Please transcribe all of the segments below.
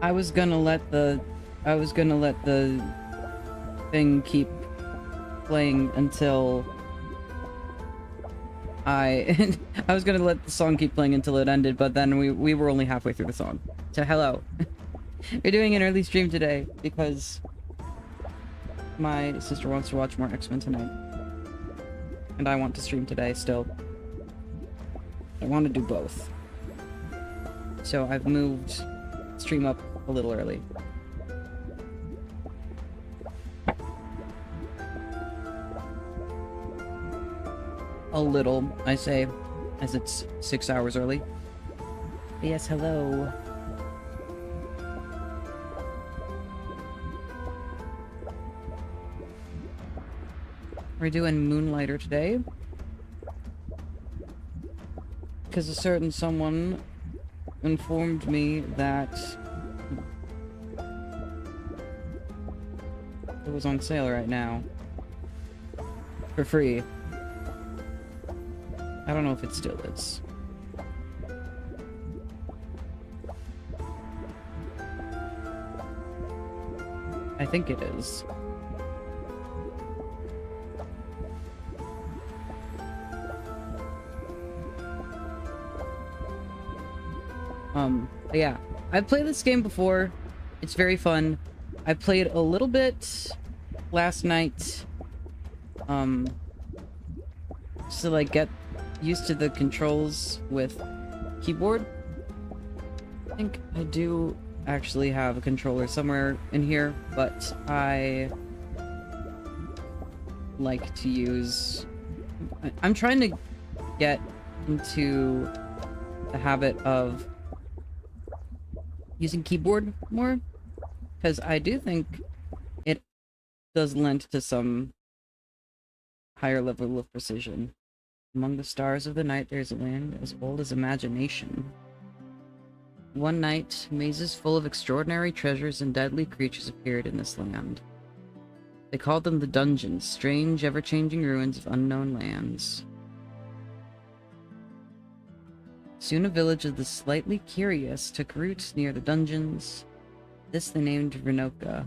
I was gonna let the thing keep playing until I I was gonna let the song keep playing until it ended, but then we were only halfway through the song. So hello. We're doing an early stream today because my sister wants to watch more X-Men tonight. And I want to stream today still. I want to do both. So I've moved stream up a little early. A little, I say, as it's 6 hours early. But yes, hello. We're doing Moonlighter today. Because a certain someone informed me that it was on sale right now. For free. I don't know if it still is. I think it is. But yeah, I've played this game before. It's very fun. I played a little bit last night, just to like get used to the controls with keyboard. I think I do actually have a controller somewhere in here, but I like to use... I'm trying to get into the habit of using keyboard more, because I do think it does lend to some higher level of precision. Among the stars of the night there is a land as old as imagination. One night, mazes full of extraordinary treasures and deadly creatures appeared in this land. They called them the dungeons, strange, ever-changing ruins of unknown lands. Soon a village of the slightly curious took root near the dungeons. This they named Renoka.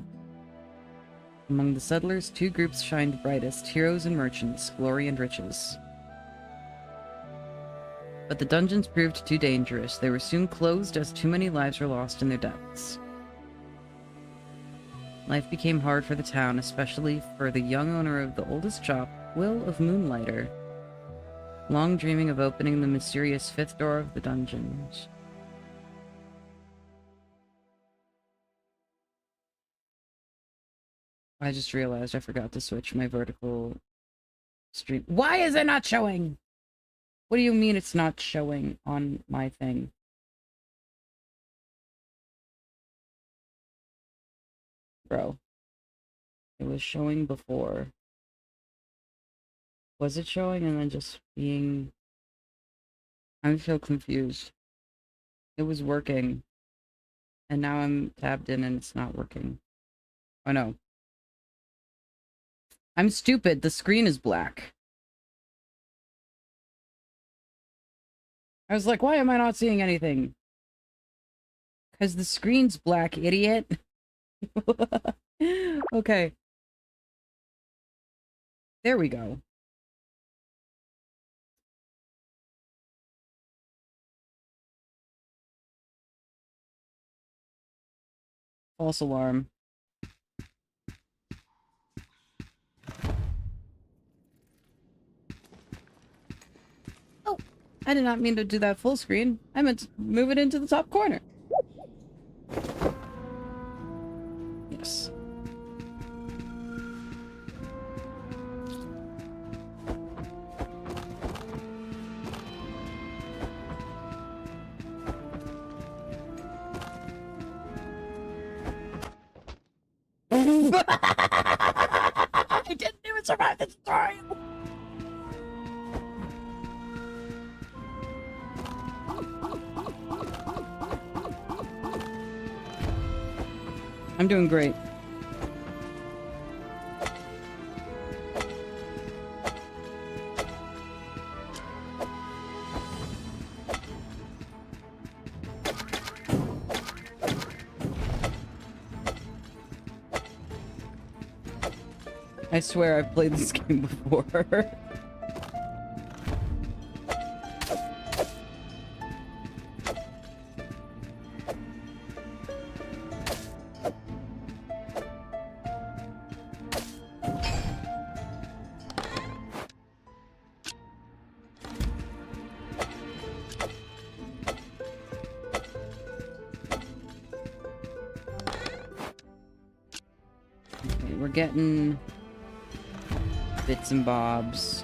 Among the settlers, two groups shined brightest, heroes and merchants, glory and riches. But the dungeons proved too dangerous. They were soon closed as too many lives were lost in their depths. Life became hard for the town, especially for the young owner of the oldest shop, Will of Moonlighter, long dreaming of opening the mysterious fifth door of the dungeons. I just realized I forgot to switch my vertical stream. Why is it not showing? What do you mean it's not showing on my thing? Bro. It was showing before. Was it showing and then just being... I'm so confused. It was working. And now I'm tabbed in and it's not working. Oh no. I'm stupid. The screen is black. I was like, why am I not seeing anything? Because the screen's black, idiot. Okay. There we go. False alarm. Oh, I did not mean to do that full screen. I meant to move it into the top corner. Yes. I didn't even survive the tutorial. I'm doing great. I swear I've played this game before. Okay, we're getting bits and bobs.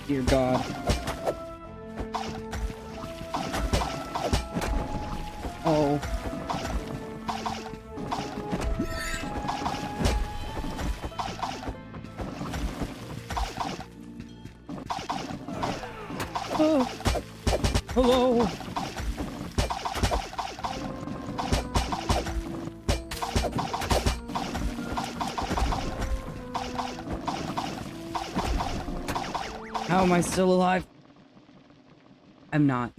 Dear God. Oh. Oh. Hello. How am I still alive? I'm not.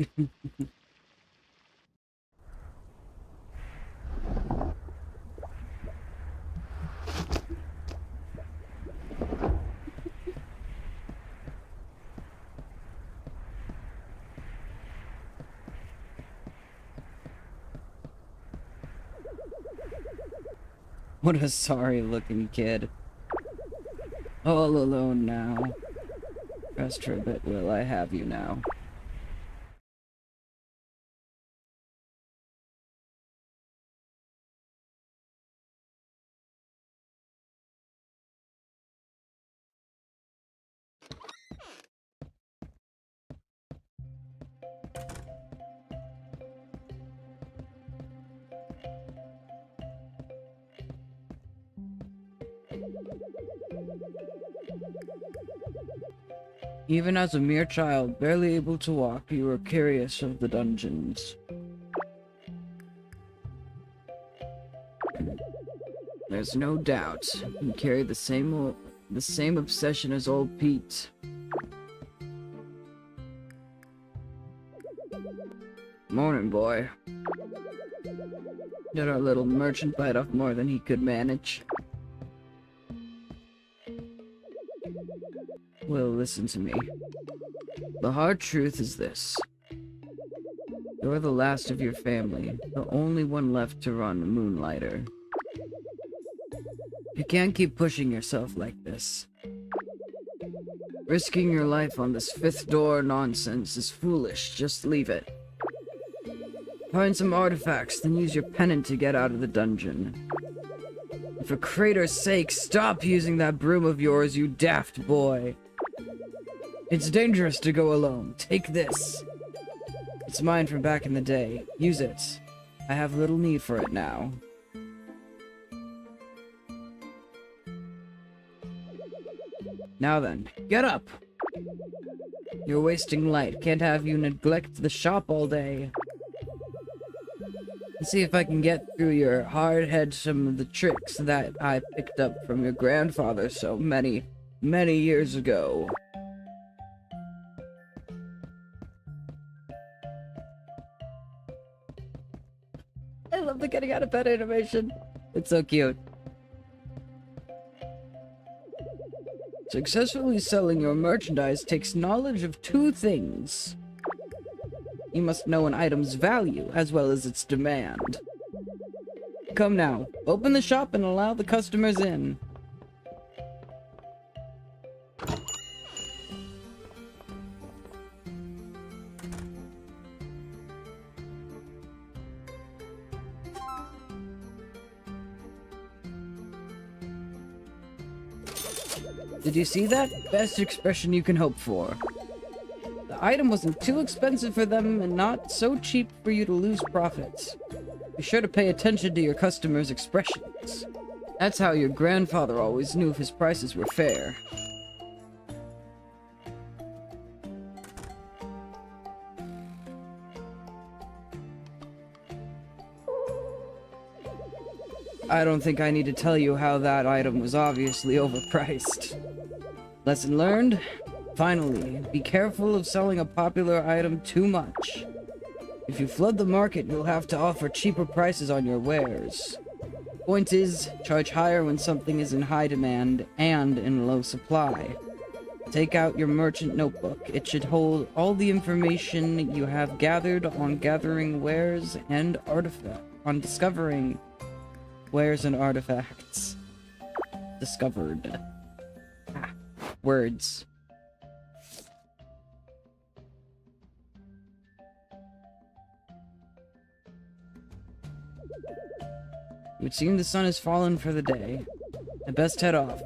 What a sorry-looking kid. All alone now. Rest for a bit, will I have you now? Even as a mere child, barely able to walk, you were curious of the dungeons. There's no doubt you carry the same obsession as old Pete. Morning, boy. Did our little merchant bite off more than he could manage? Well, listen to me. The hard truth is this. You're the last of your family, the only one left to run the Moonlighter. You can't keep pushing yourself like this. Risking your life on this fifth door nonsense is foolish, just leave it. Find some artifacts, then use your pennant to get out of the dungeon. And for crater's sake, stop using that broom of yours, you daft boy. It's dangerous to go alone. Take this. It's mine from back in the day. Use it. I have little need for it now. Now then, get up! You're wasting light. Can't have you neglect the shop all day. Let's see if I can get through your hard head some of the tricks that I picked up from your grandfather so many, many years ago. I love the getting out of bed animation. It's so cute. Successfully selling your merchandise takes knowledge of two things. You must know an item's value, as well as its demand. Come now, open the shop and allow the customers in. Did you see that? Best expression you can hope for. The item wasn't too expensive for them and not so cheap for you to lose profits. Be sure to pay attention to your customers' expressions. That's how your grandfather always knew if his prices were fair. I don't think I need to tell you how that item was obviously overpriced. Lesson learned? Finally, be careful of selling a popular item too much. If you flood the market, you'll have to offer cheaper prices on your wares. Point is, charge higher when something is in high demand and in low supply. Take out your merchant notebook. It should hold all the information you have gathered on gathering wares and artifacts. On discovering wares and artifacts. Discovered. Words. It would seem the sun has fallen for the day. I best head off.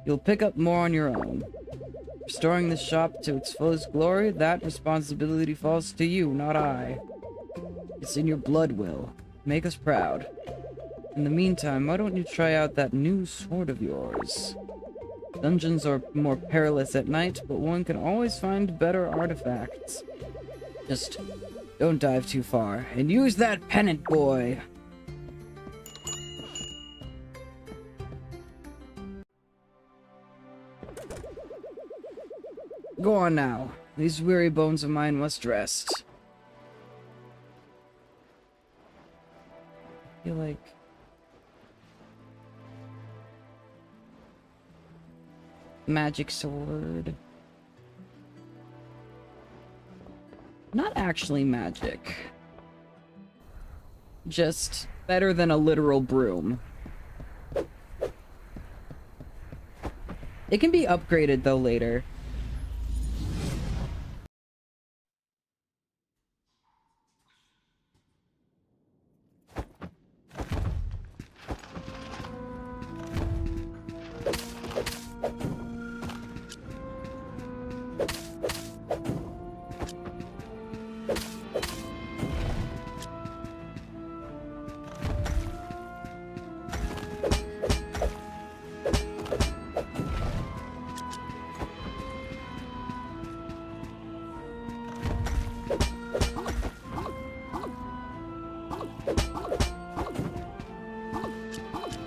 You'll pick up more on your own. Restoring this shop to its fullest glory, that responsibility falls to you, not I. It's in your blood, Will. Make us proud. In the meantime, why don't you try out that new sword of yours? Dungeons are more perilous at night, but one can always find better artifacts. Just don't dive too far, and use that pennant, boy! Go on now. These weary bones of mine must rest. I feel like... magic sword. Not actually magic. Just better than a literal broom. It can be upgraded though later.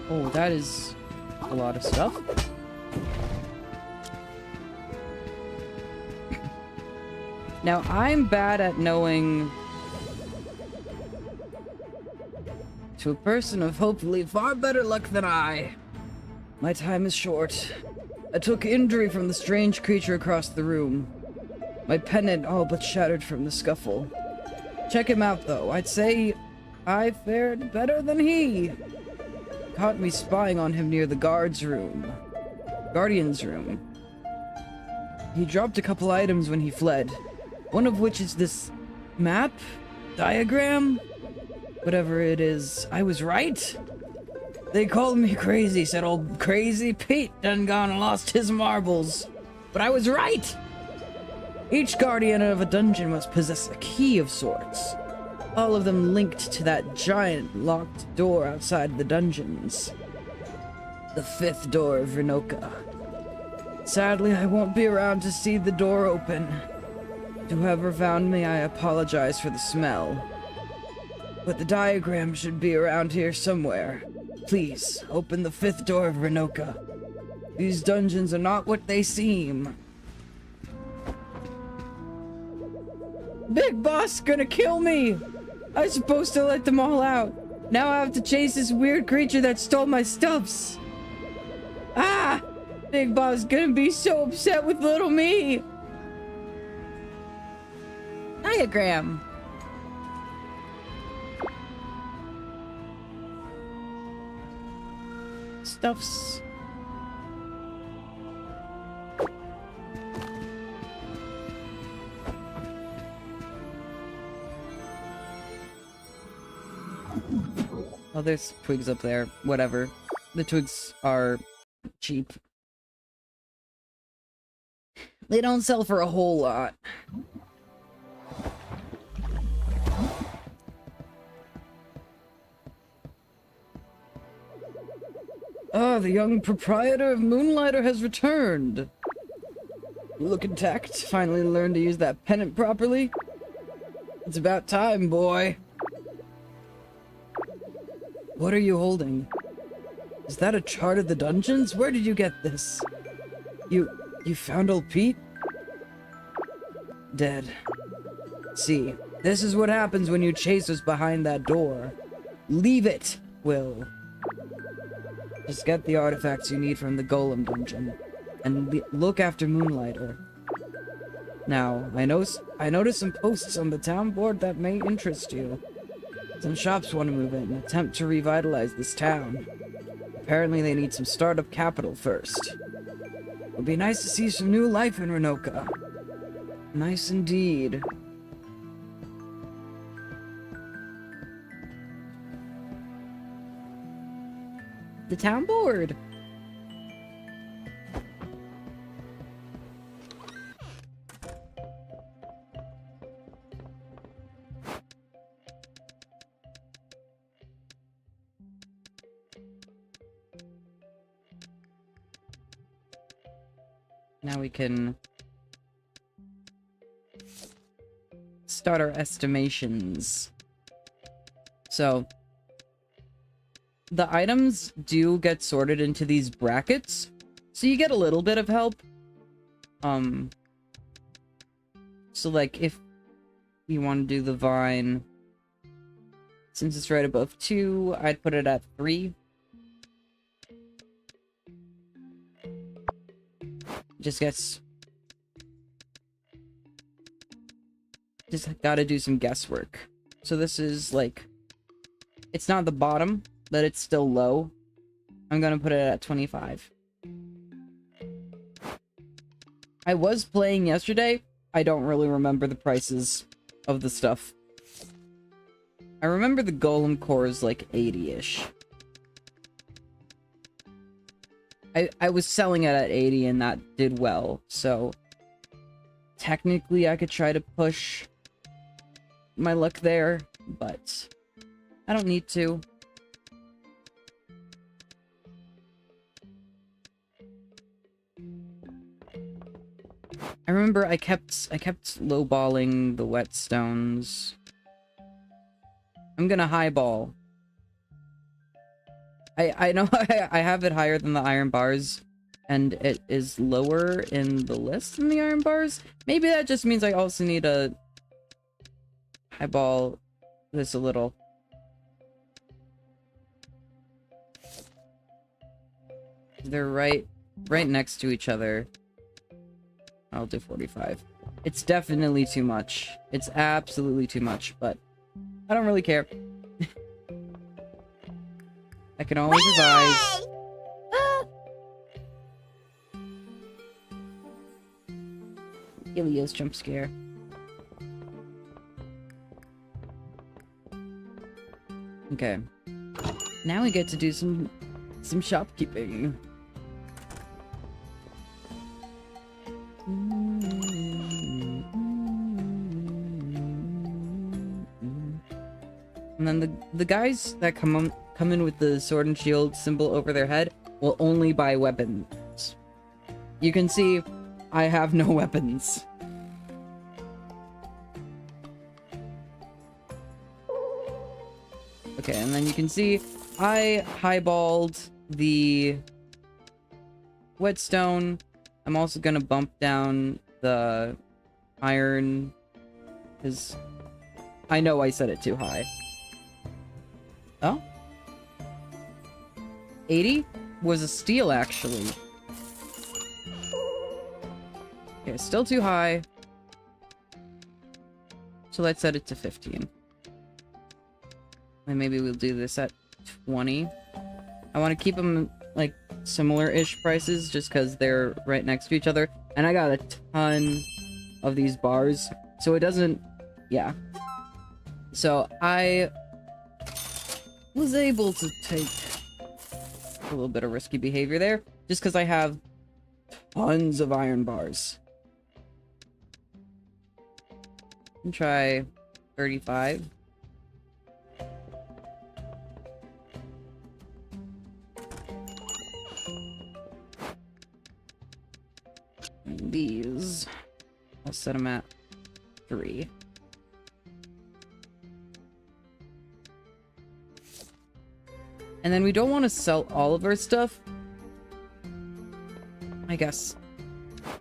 Oh, that is a lot of stuff. Now, I'm bad at knowing... To a person of hopefully far better luck than I. My time is short. I took injury from the strange creature across the room. My pennant all but shattered from the scuffle. Check him out, though. I'd say I fared better than he. Caught me spying on him near the guard's guardian's room. He dropped a couple items when he fled. One of which is this map? Diagram? Whatever it is, I was right? They called me crazy, said old Crazy Pete done gone and lost his marbles. But I was right! Each guardian of a dungeon must possess a key of sorts. All of them linked to that giant locked door outside the dungeons. The 5th door of Renoka. Sadly, I won't be around to see the door open. To whoever found me, I apologize for the smell. But the diagram should be around here somewhere. Please, open the 5th door of Renoka. These dungeons are not what they seem. Big Boss gonna kill me! I was supposed to let them all out. Now I have to chase this weird creature that stole my stuffs. Ah! Big Boss gonna be so upset with little me. Diagram. Stuffs. Oh, there's twigs up there. Whatever. The twigs are cheap. They don't sell for a whole lot. Ah, the young proprietor of Moonlighter has returned. You look intact. Finally learned to use that pennant properly. It's about time, boy. What are you holding? Is that a chart of the dungeons? Where did you get this? You found old Pete? Dead. See, This is what happens when you chase us behind that door. Leave it, Will. Just get the artifacts you need from the Golem dungeon, and look after Moonlighter. Now, I noticed some posts on the town board that may interest you. Some shops want to move in and attempt to revitalize this town. Apparently they need some startup capital first. It would be nice to see some new life in Renoka. Nice indeed. The town board. Now we can start our estimations. So, the items do get sorted into these brackets, so you get a little bit of help. So like if you want to do the vine, since it's right above 2, I'd put it at 3. Just gotta do some guesswork. So this is like, it's not the bottom, but it's still low. I'm gonna put it at 25. I was playing yesterday. I don't really remember the prices of the stuff. I remember the golem core is like 80-ish. I was selling it at 80 and that did well, so technically I could try to push my luck there, but I don't need to. I remember I kept lowballing the whetstones. I'm gonna highball. I know I have it higher than the iron bars, and it is lower in the list than the iron bars. Maybe that just means I also need to highball this a little. They're right next to each other. I'll do 45. It's definitely too much. It's absolutely too much, but I don't really care. I can always revise. Ilya's jump scare. Okay. Now we get to do some shopkeeping. And then the guys that come in with the sword and shield symbol over their head will only buy weapons. You can see I have no weapons. Okay, and then you can see I highballed the whetstone. I'm also gonna bump down the iron, because I know I set it too high. Oh? 80 was a steal, actually. Okay, still too high. So let's set it to 15. And maybe we'll do this at 20. I want to keep them, like, similar-ish prices, just because they're right next to each other. And I got a ton of these bars, so it doesn't... Yeah. So I was able to take a little bit of risky behavior there, just because I have tons of iron bars. And try 35. And these, I'll set them at 3. And then we don't want to sell all of our stuff. I guess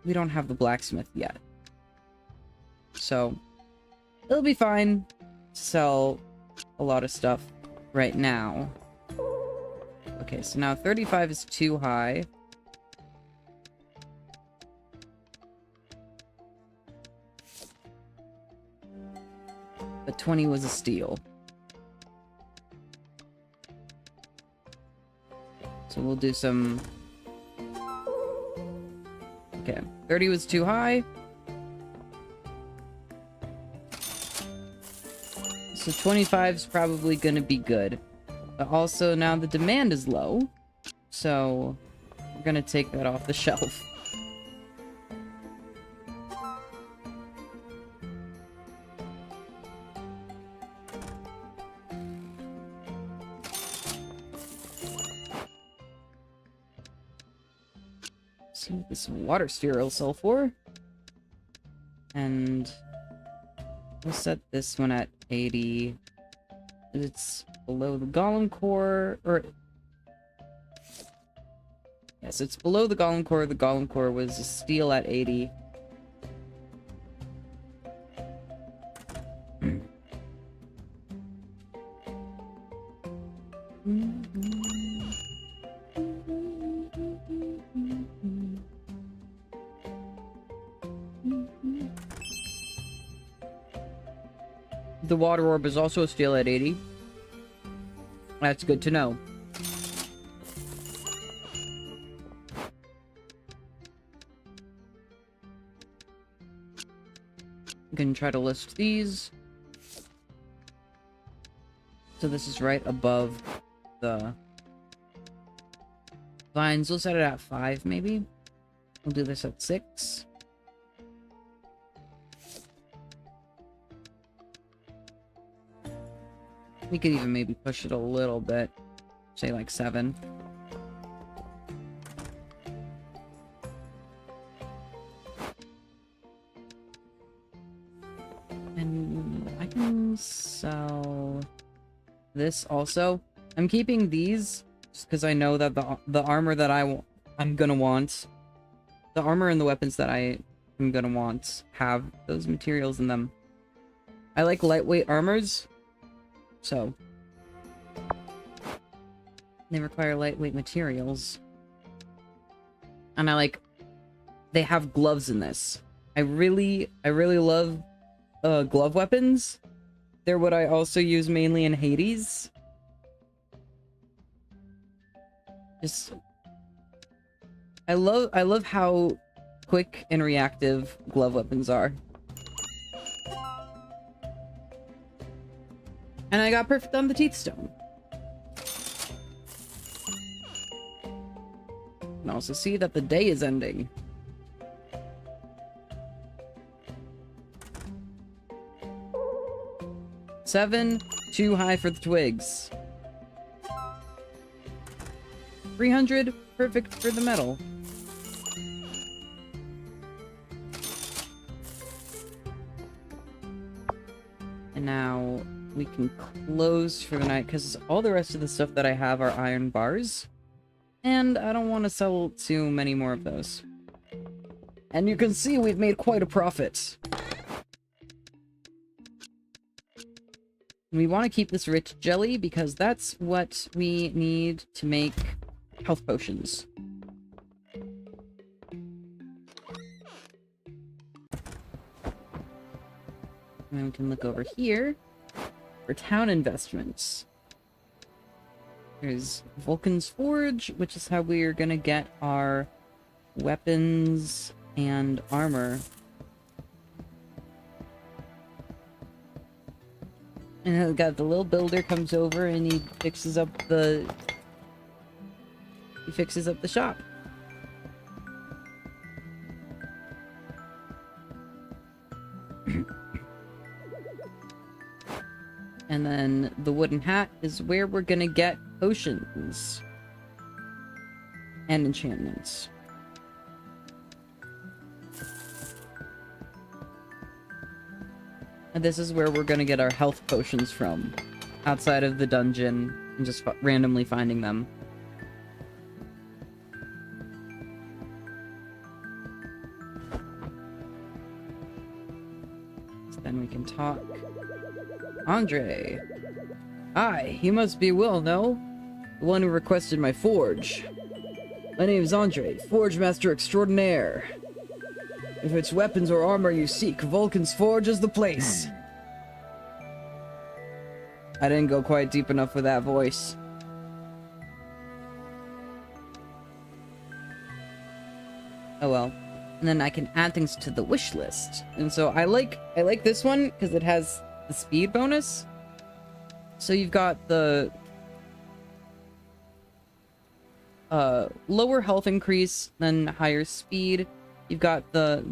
we don't have the blacksmith yet. So it'll be fine to sell a lot of stuff right now. Okay, so now 35 is too high. But 20 was a steal. So we'll do some... Okay, 30 was too high. So 25 is probably gonna be good. But also now the demand is low. So we're gonna take that off the shelf. See what this water sphere will sell for. And we'll set this one at 80. It's below the golem core, or... Yes, it's below the golem core. The golem core was a steal at 80. The water orb is also a steal at 80. That's good to know. You can try to list these. So this is right above the vines. We'll set it at 5, maybe. We'll do this at 6. We could even maybe push it a little bit. Say like 7. And I can sell this also. I'm keeping these just because I know that the armor that I'm gonna want, the armor and the weapons that I am gonna want have those materials in them. I like lightweight armors. So, they require lightweight materials. And they have gloves in this. I really love glove weapons. They're what I also use mainly in Hades. I love how quick and reactive glove weapons are. And I got perfect on the teeth stone. You can also see that the day is ending. $7, too high for the twigs. 300, perfect for the metal. And now we can close for the night, because all the rest of the stuff that I have are iron bars. And I don't want to sell too many more of those. And you can see we've made quite a profit. We want to keep this rich jelly, because that's what we need to make health potions. And then we can look over here for town investments. There's Vulcan's Forge, which is how we are gonna get our weapons and armor. And then we got the little builder comes over and he fixes up the shop. And then the wooden hat is where we're gonna get potions and enchantments. And this is where we're gonna get our health potions from, outside of the dungeon, and just randomly finding them. So then we can can talk. Andre. Hi, you must be Will, no? The one who requested my forge. My name is Andre, Forge Master Extraordinaire. If it's weapons or armor you seek, Vulcan's Forge is the place. I didn't go quite deep enough with that voice. Oh well. And then I can add things to the wish list. And so I like this one because it has the speed bonus. So you've got the lower health increase, then higher speed. You've got the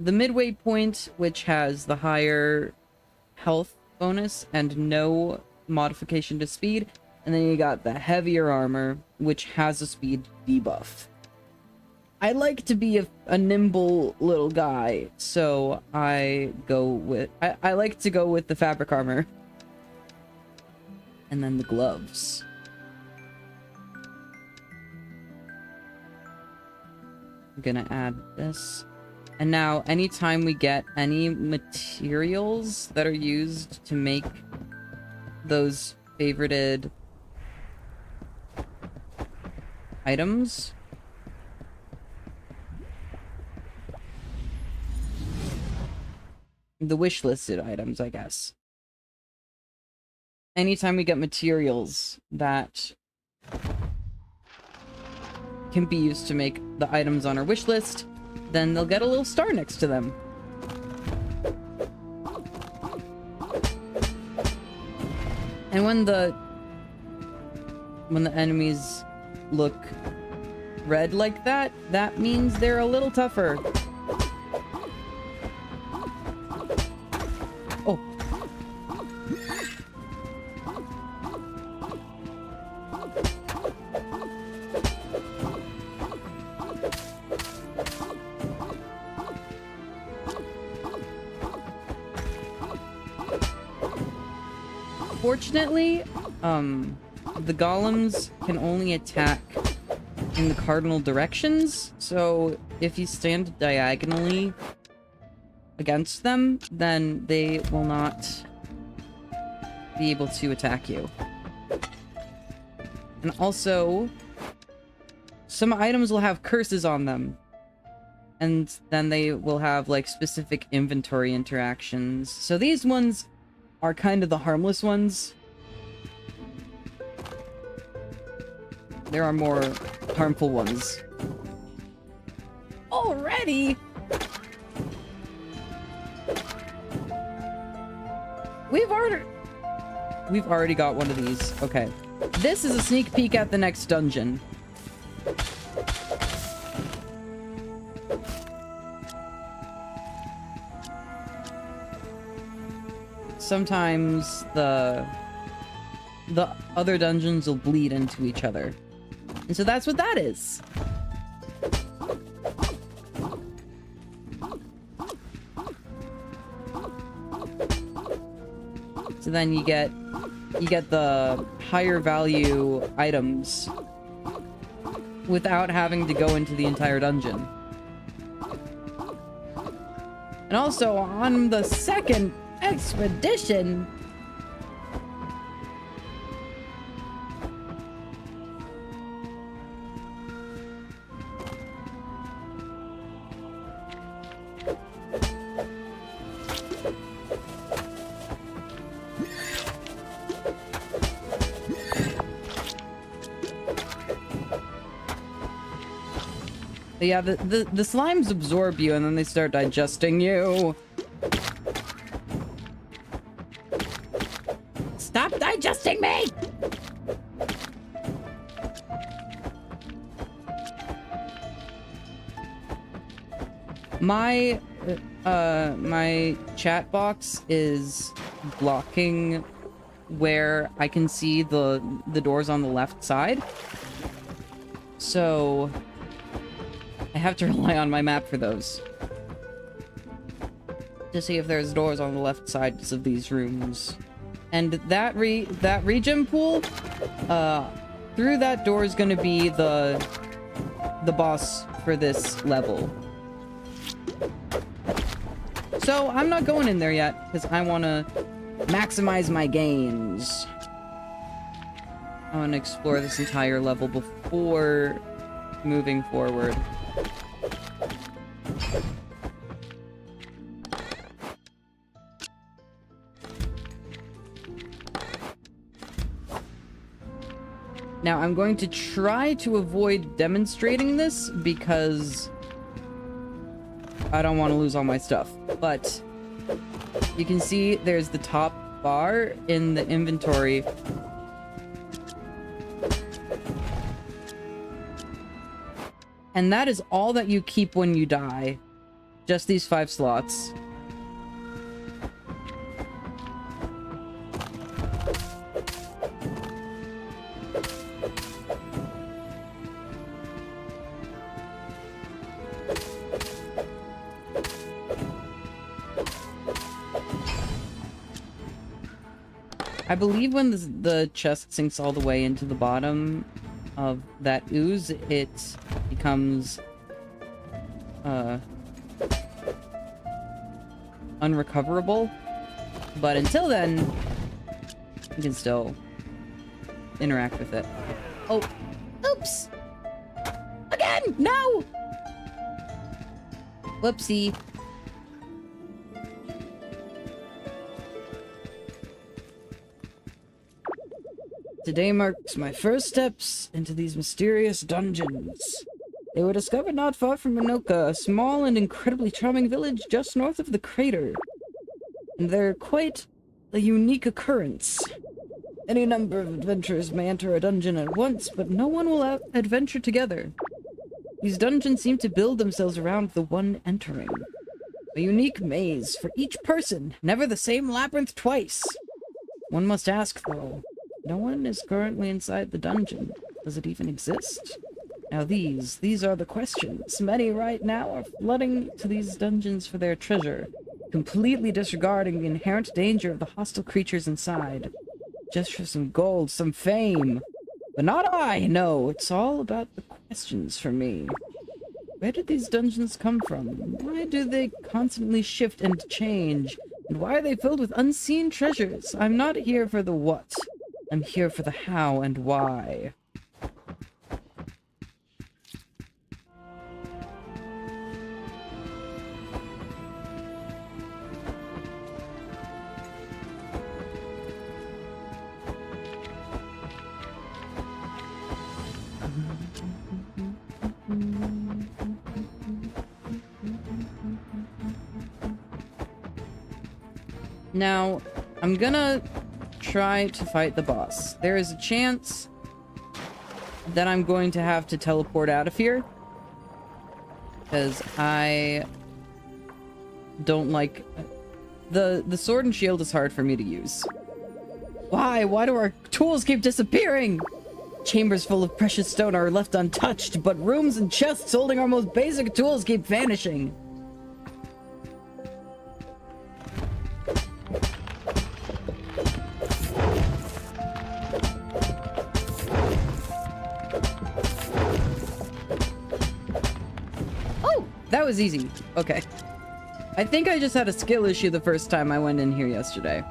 midway point, which has the higher health bonus and no modification to speed. And then you got the heavier armor, which has a speed debuff. I like to be a nimble little guy, so I like to go with the fabric armor. And then the gloves. I'm gonna add this. And now, anytime we get any materials that are used to make those favorited items, the wish listed items, I guess. Anytime we get materials that can be used to make the items on our wish list, then they'll get a little star next to them. And when the enemies look red like that, that means they're a little tougher. Oh. Fortunately, the golems can only attack in the cardinal directions, so if you stand diagonally against them, then they will not be able to attack you. And also, some items will have curses on them, and then they will have, like, specific inventory interactions. So these ones are kind of the harmless ones. There are more harmful ones. Already? We've already got one of these. Okay. This is a sneak peek at the next dungeon. Sometimes the other dungeons will bleed into each other. And so that's what that is. So then you get the higher value items without having to go into the entire dungeon. And also on the second expedition, yeah, the slimes absorb you and then they start digesting you. Stop digesting me! My chat box is blocking where I can see the doors on the left side. So I have to rely on my map for those. To see if there's doors on the left sides of these rooms. And that regen pool, through that door is gonna be the boss for this level. So I'm not going in there yet, because I want to maximize my gains. I want to explore this entire level before moving forward. Now, I'm going to try to avoid demonstrating this because I don't want to lose all my stuff. But you can see there's the top bar in the inventory. And that is all that you keep when you die. Just these 5 slots. I believe when the chest sinks all the way into the bottom of that ooze, it becomes unrecoverable. But until then, you can still interact with it. Oh, oops! Again! No! Whoopsie. Today marks my first steps into these mysterious dungeons. They were discovered not far from Minoka, a small and incredibly charming village just north of the crater. And they're quite a unique occurrence. Any number of adventurers may enter a dungeon at once, but no one will adventure together. These dungeons seem to build themselves around the one entering. A unique maze for each person, never the same labyrinth twice. One must ask, though. No one is currently inside the dungeon. Does it even exist? Now these are the questions. Many right now are flooding to these dungeons for their treasure, completely disregarding the inherent danger of the hostile creatures inside. Just for some gold, some fame. But not I, no. It's all about the questions for me. Where did these dungeons come from? Why do they constantly shift and change? And why are they filled with unseen treasures? I'm not here for the what. I'm here for the how and why. Now, I'm gonna try to fight the boss. There is a chance that I'm going to have to teleport out of here, because I don't like... The sword and shield is hard for me to use. Why? Why do our tools keep disappearing? Chambers full of precious stone are left untouched, but rooms and chests holding our most basic tools keep vanishing. That was easy. Okay. I think I just had a skill issue the first time I went in here yesterday.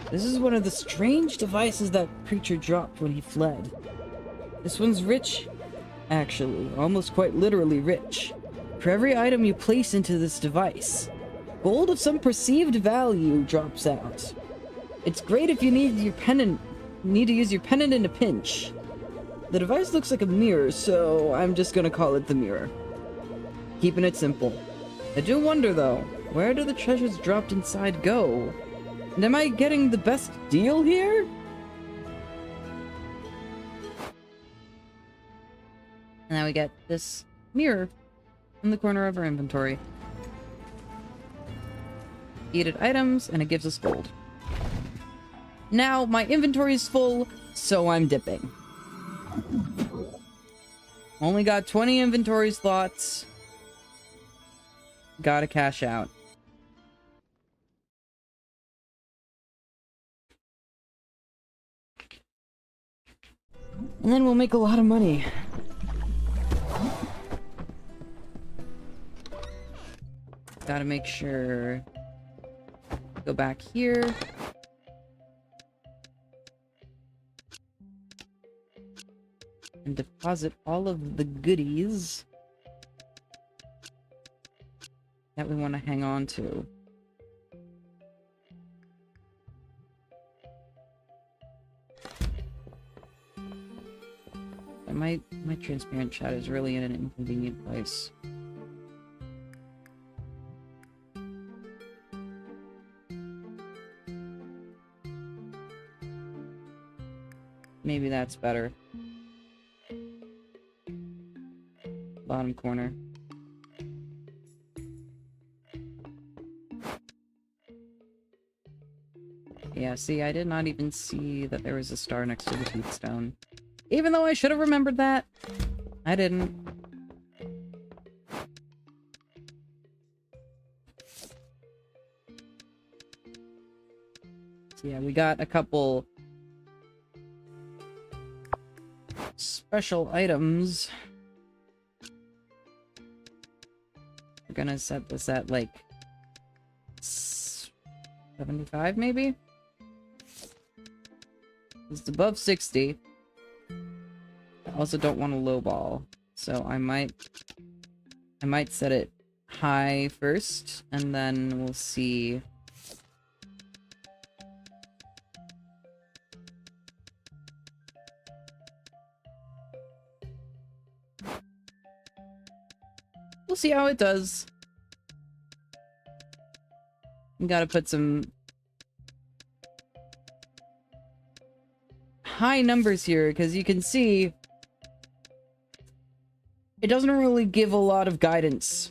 This is one of the strange devices that creature dropped when he fled. This one's rich, actually. Almost quite literally rich. For every item you place into this device, gold of some perceived value drops out. It's great if you need to use your pendant in a pinch. The device looks like a mirror, so I'm just gonna call it the mirror. Keeping it simple. I do wonder, though, where do the treasures dropped inside go? And am I getting the best deal here? And now we get this mirror in the corner of our inventory. Eated items, and it gives us gold. Now, my inventory is full, so I'm dipping. Only got 20 inventory slots. Gotta cash out. And then we'll make a lot of money. Gotta make sure. Go back here. And deposit all of the goodies that we want to hang on to. And my transparent chat is really in an inconvenient place. Maybe that's better. Bottom corner. Yeah, see, I did not even see that there was a star next to the teeth stone. Even though I should have remembered that, I didn't. So yeah, we got a couple special items. We're gonna set this at like 75 maybe? It's above 60. I also don't want to lowball, so I might set it high first, and then we'll see. We'll see how it does. We gotta put some high numbers here, because you can see it doesn't really give a lot of guidance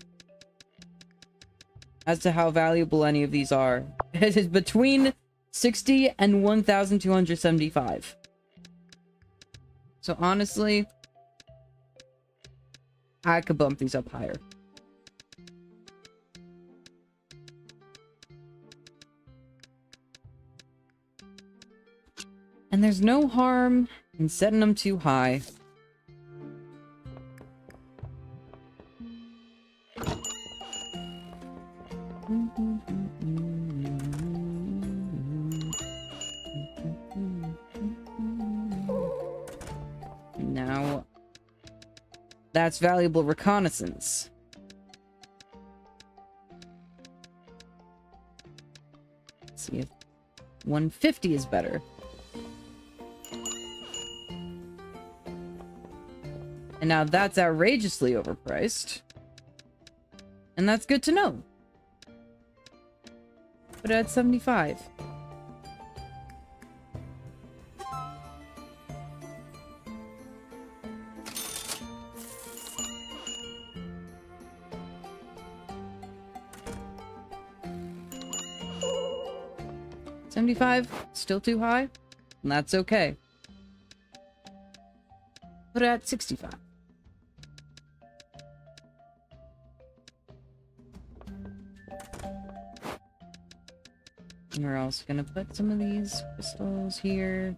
as to how valuable any of these are. It is between 60 and 1,275. So honestly, I could bump these up higher. And there's no harm in setting them too high. Now, that's valuable reconnaissance. Let's see if 150 is better. And now that's outrageously overpriced. And that's good to know. But at 75. $75, still too high, and that's okay. Put it at 65. And we're also gonna put some of these crystals here.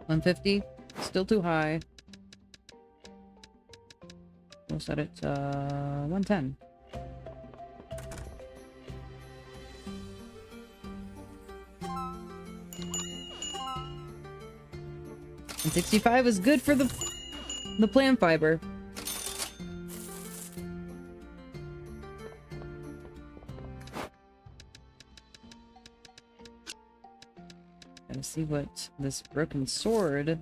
$150, still too high. We'll set it to 110. And 65 is good for the plant fiber. Gotta see what this broken sword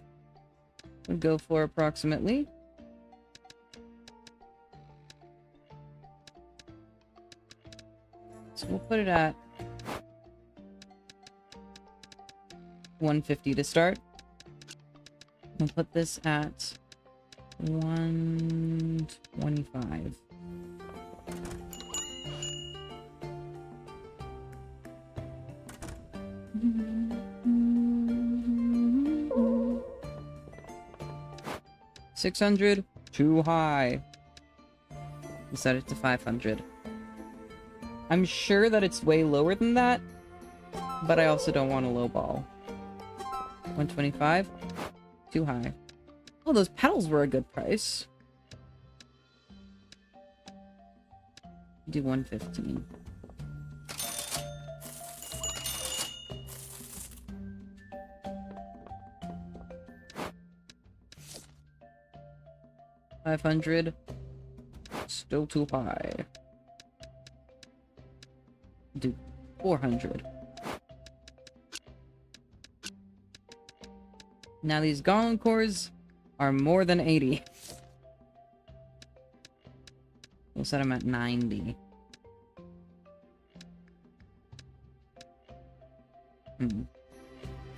would go for approximately. So we'll put it at 150 to start. We'll put this at 125. 600, too high. We'll set it to 500. I'm sure that it's way lower than that, but I also don't want to lowball. 125, too high. Oh, those petals were a good price. Do 115. $500. Still too high. Do 400. Now these golem cores are more than 80. We'll set them at 90.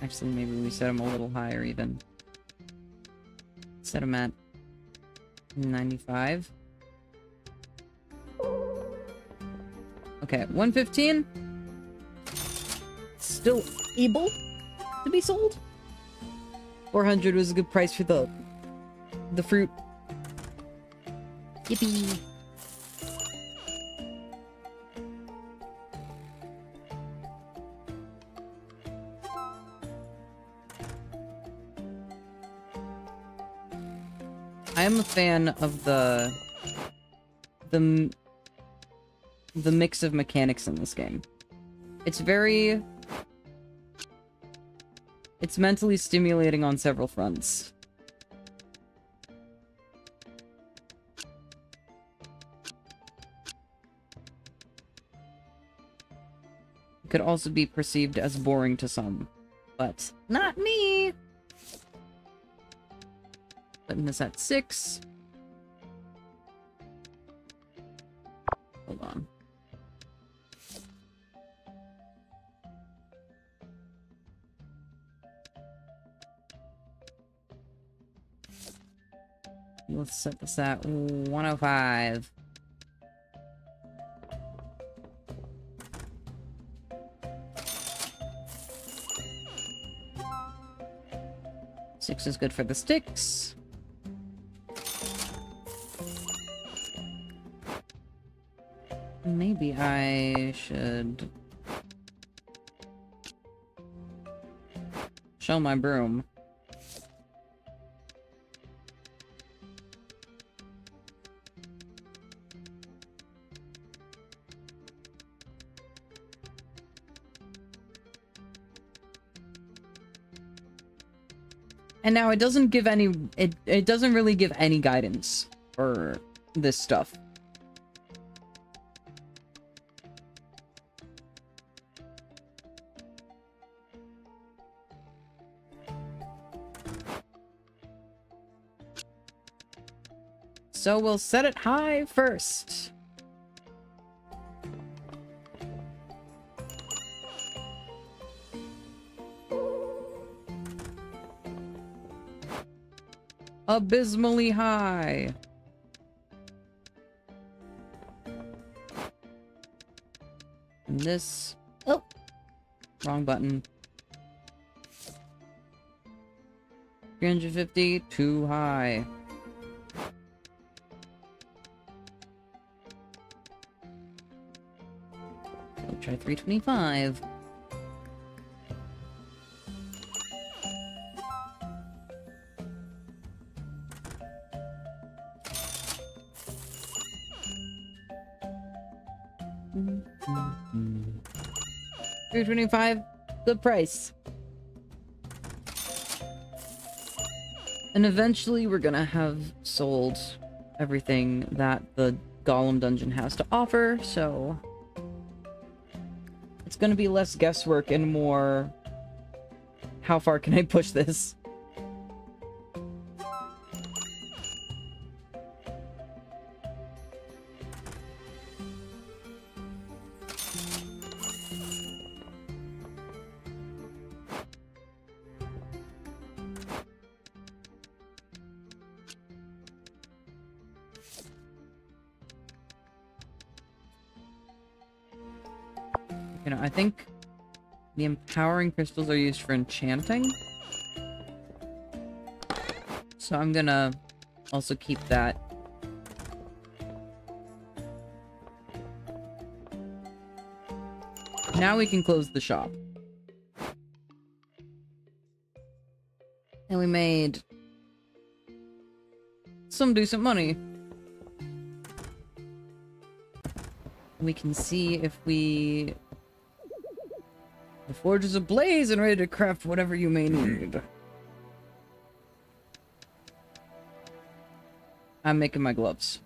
Actually, maybe we set them a little higher even. Set them at 95. Okay, 115. Still able to be sold. 400 was a good price for the fruit. Yippee! I am a fan of the mix of mechanics in this game. It's mentally stimulating on several fronts. It could also be perceived as boring to some, but not me! Putting this at 6. Hold on. Let's set this at 105. Six is good for the sticks. Maybe I should show my broom. And now it doesn't give any, it doesn't really give any guidance for this stuff. So we'll set it high first. Abysmally high. And this... Oh! Wrong button. 350, too high. We'll try 325. $325, good price. And eventually we're gonna have sold everything that the Golem dungeon has to offer, so it's gonna be less guesswork and more how far can I push this? You know, I think the empowering crystals are used for enchanting. So I'm gonna Also keep that. Now we can close the shop. And we made some decent money. We can see if the forge is ablaze and ready to craft whatever you may need. I'm making my gloves.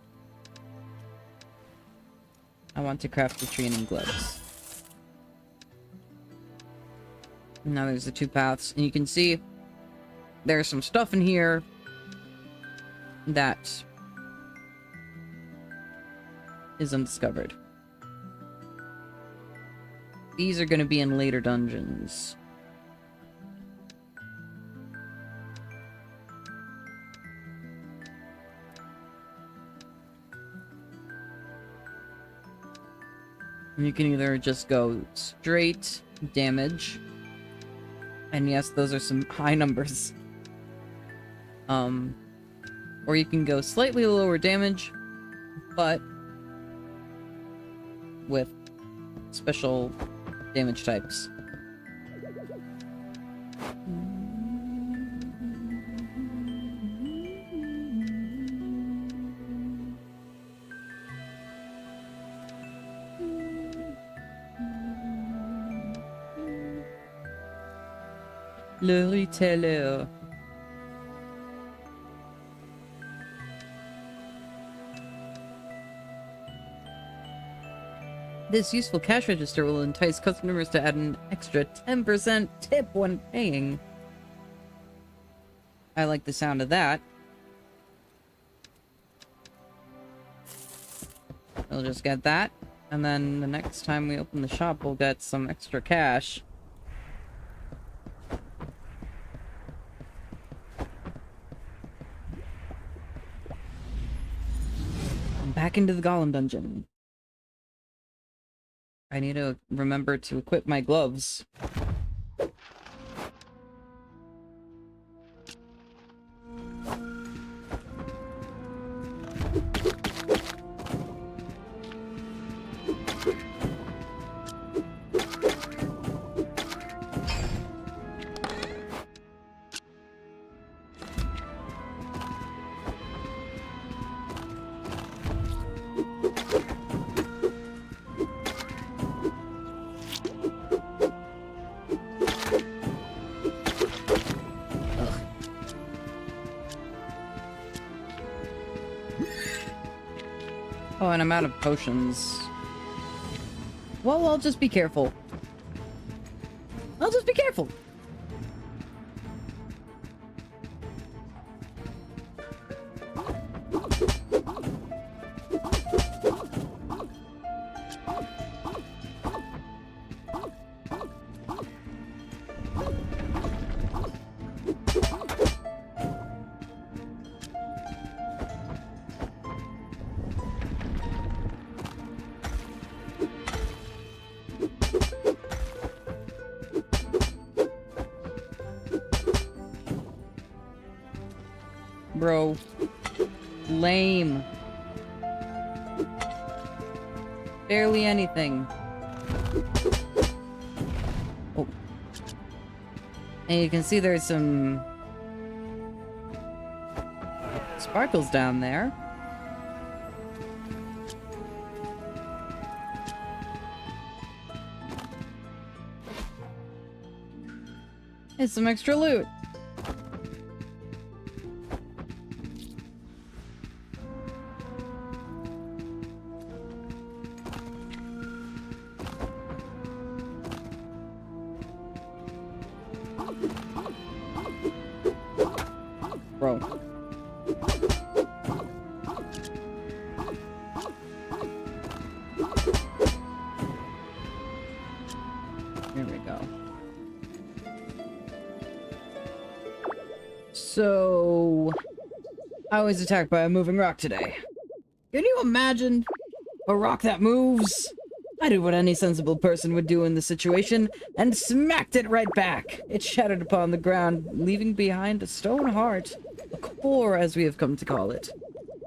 I want to craft the training gloves. Now there's the two paths, and you can see there's some stuff in here that is undiscovered. These are going to be in later dungeons. And you can either just go straight damage. And yes, those are some high numbers. Or you can go slightly lower damage, but with special damage types. Le retailer. This useful cash register will entice customers to add an extra 10% tip when paying. I like the sound of that. We'll just get that, and then the next time we open the shop, we'll get some extra cash. Back into the Golem dungeon. I need to remember to equip my gloves. Oh, and I'm out of potions. Well, I'll just be careful. I'll just be careful. Bro. Lame. Barely anything. Oh. And you can see there's some sparkles down there. It's some extra loot. Bro. Here we go. So, I was attacked by a moving rock today. Can you imagine? A rock that moves? I did what any sensible person would do in the situation, and smacked it right back. It shattered upon the ground, leaving behind a stone heart. core, as we have come to call it.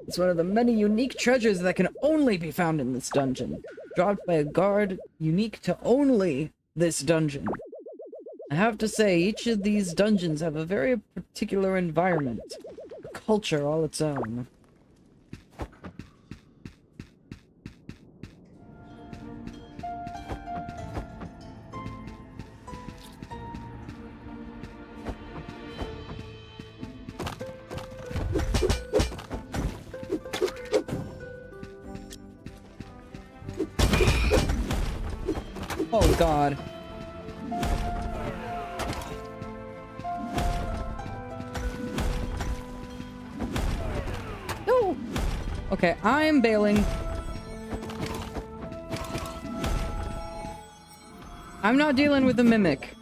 It's one of the many unique treasures that can only be found in this dungeon, dropped by a guard unique to only this dungeon. I have to say, each of these dungeons have a very particular environment, a culture all its own. Oh god. No! Okay, I'm bailing. I'm not dealing with the mimic.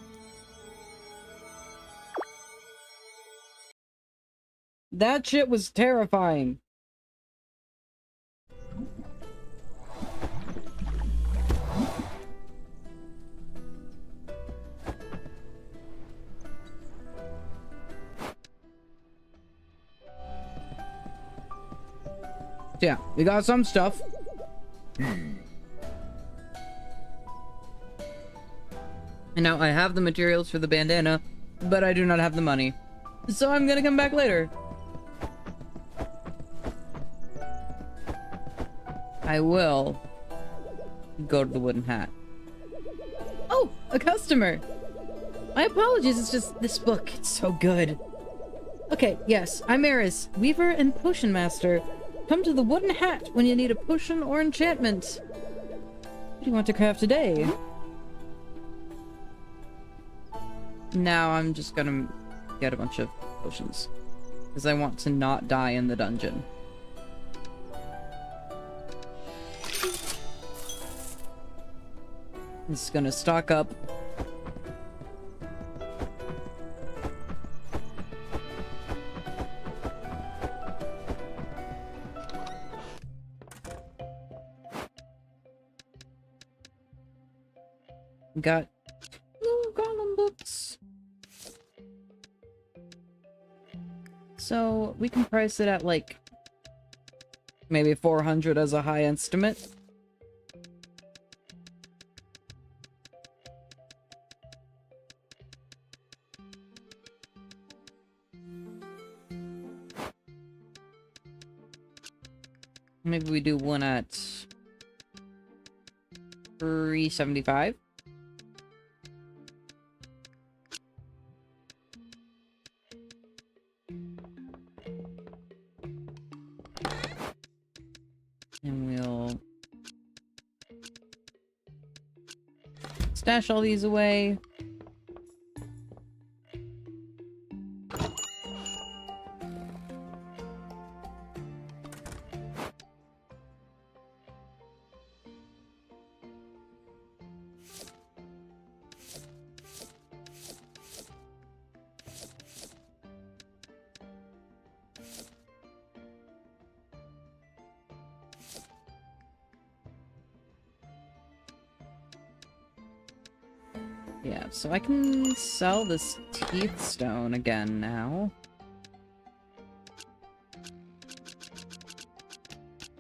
That shit was terrifying. Yeah, we got some stuff. And now I have the materials for the bandana, but I do not have the money. So I'm gonna come back later. I will go to the wooden hat. Oh, a customer! My apologies, it's just this book. It's so good. Okay, yes, I'm Eris, weaver and potion master. Come to the wooden hat when you need a potion or enchantment. What do you want to craft today? Now I'm just gonna get a bunch of potions. Because I want to not die in the dungeon. I'm just gonna stock up. Got golem books. So we can price it at like maybe 400 as a high estimate. Maybe we do one at 375. And we'll stash all these away. Yeah, so I can sell this teeth stone again now.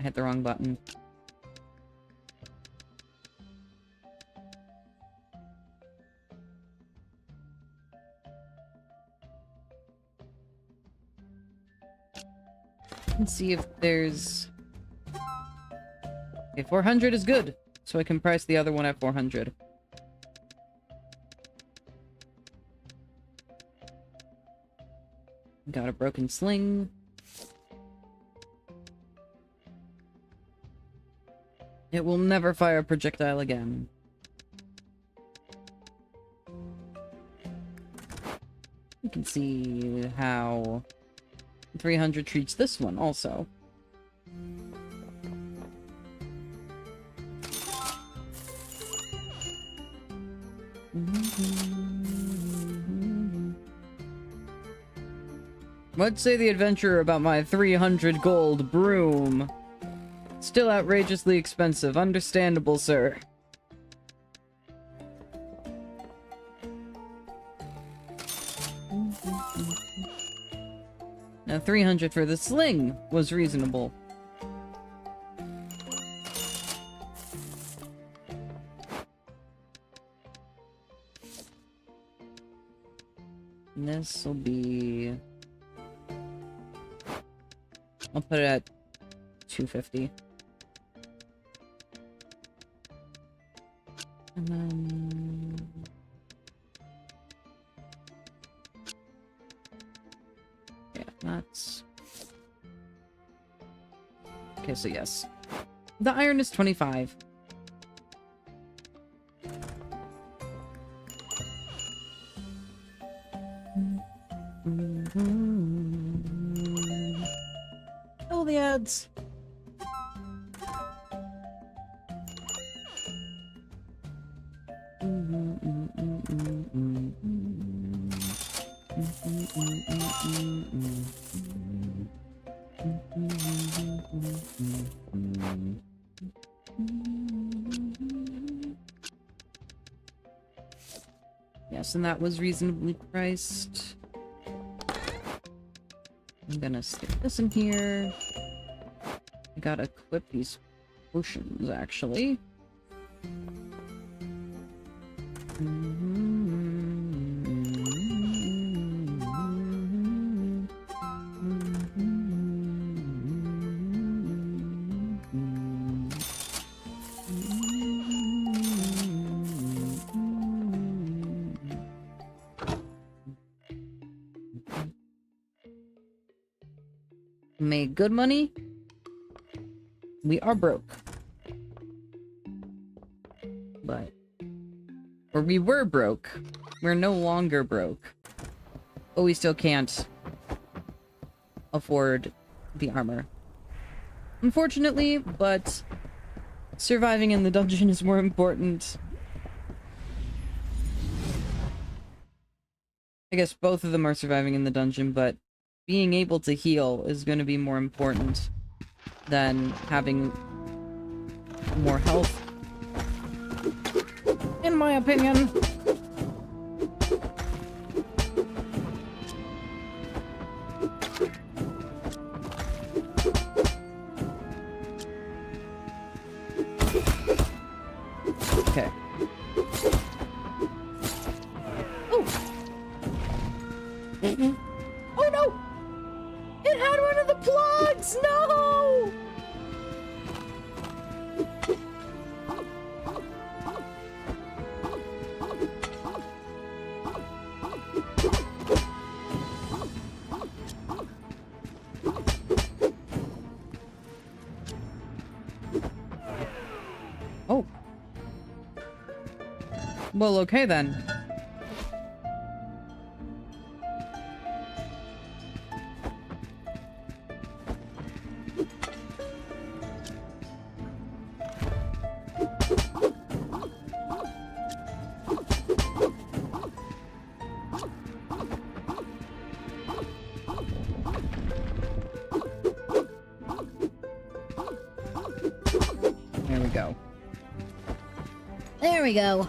I hit the wrong button. Let's see if there's... Okay, 400 is good, so I can price the other one at 400. Got a broken sling. It will never fire a projectile again. You can see how 300 treats this one also. What'd say the adventurer about my 300 gold broom? Still outrageously expensive. Understandable, sir. 300 for the sling was reasonable. And this will be... I'll put it at 250. And then... yeah, that's... okay, so yes. The iron is 25. Oh, the ads. Yes, and that was reasonably priced. I'm gonna stick this in here. I gotta equip these potions, actually. Made good money. We are broke. But... or we were broke. We're no longer broke. But we still can't afford the armor. Unfortunately, but surviving in the dungeon is more important. I guess both of them are surviving in the dungeon, but being able to heal is going to be more important than having more health. In my opinion. Okay. Oh! Oh no! It had one of the plugs! No! Oh. Well, okay then. There we go. There we go.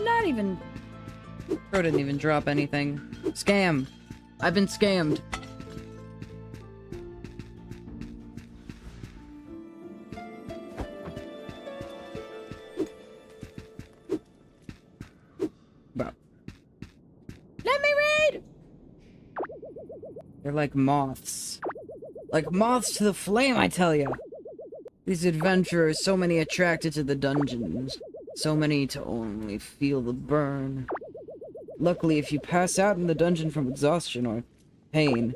Not even... Bro didn't even drop anything. Scam. I've been scammed. Bro. Let me read! They're like moths. Like moths to the flame, I tell ya! These adventurers, so many attracted to the dungeons. So many to only feel the burn. Luckily, if you pass out in the dungeon from exhaustion or pain,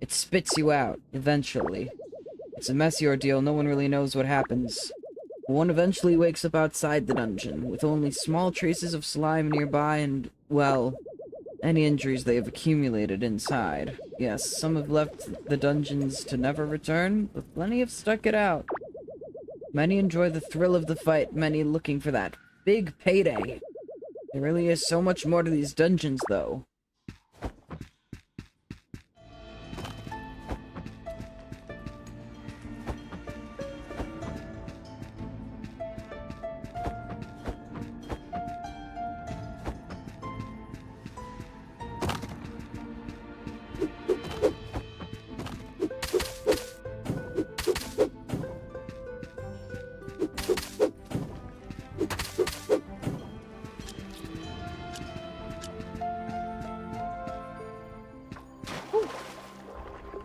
it spits you out, eventually. It's a messy ordeal, no one really knows what happens. One eventually wakes up outside the dungeon, with only small traces of slime nearby and, well, any injuries they have accumulated inside. Yes, some have left the dungeons to never return, but plenty have stuck it out. Many enjoy the thrill of the fight, many looking for that big payday. There really is so much more to these dungeons, though.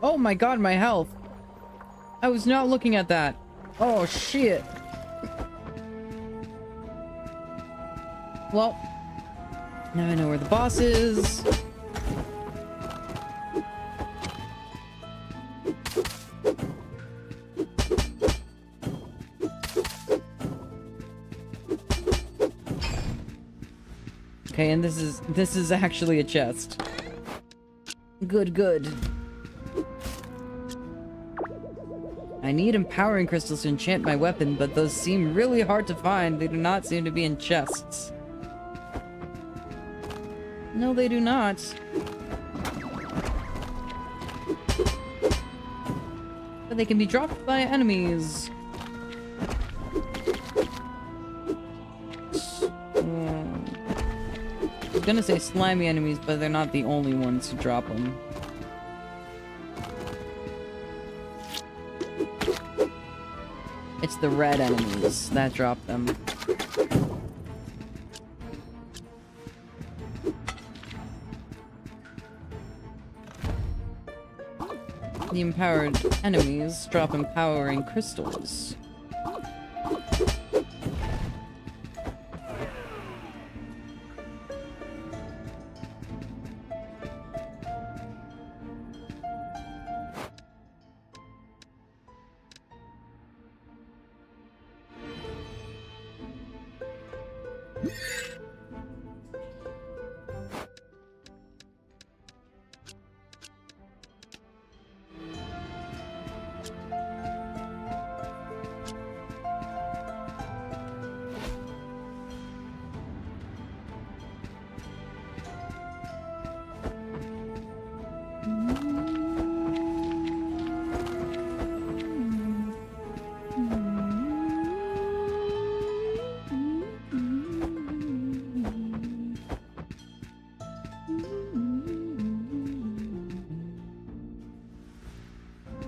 Oh my god, my health! I was not looking at that. Oh shit. Well, now I know where the boss is. Okay, and this is actually a chest. Good, good. I need empowering crystals to enchant my weapon, but those seem really hard to find. They do not seem to be in chests. No, they do not. But they can be dropped by enemies. I was gonna say slimy enemies, but they're not the only ones who drop them. It's the red enemies that drop them. The empowered enemies drop empowering crystals.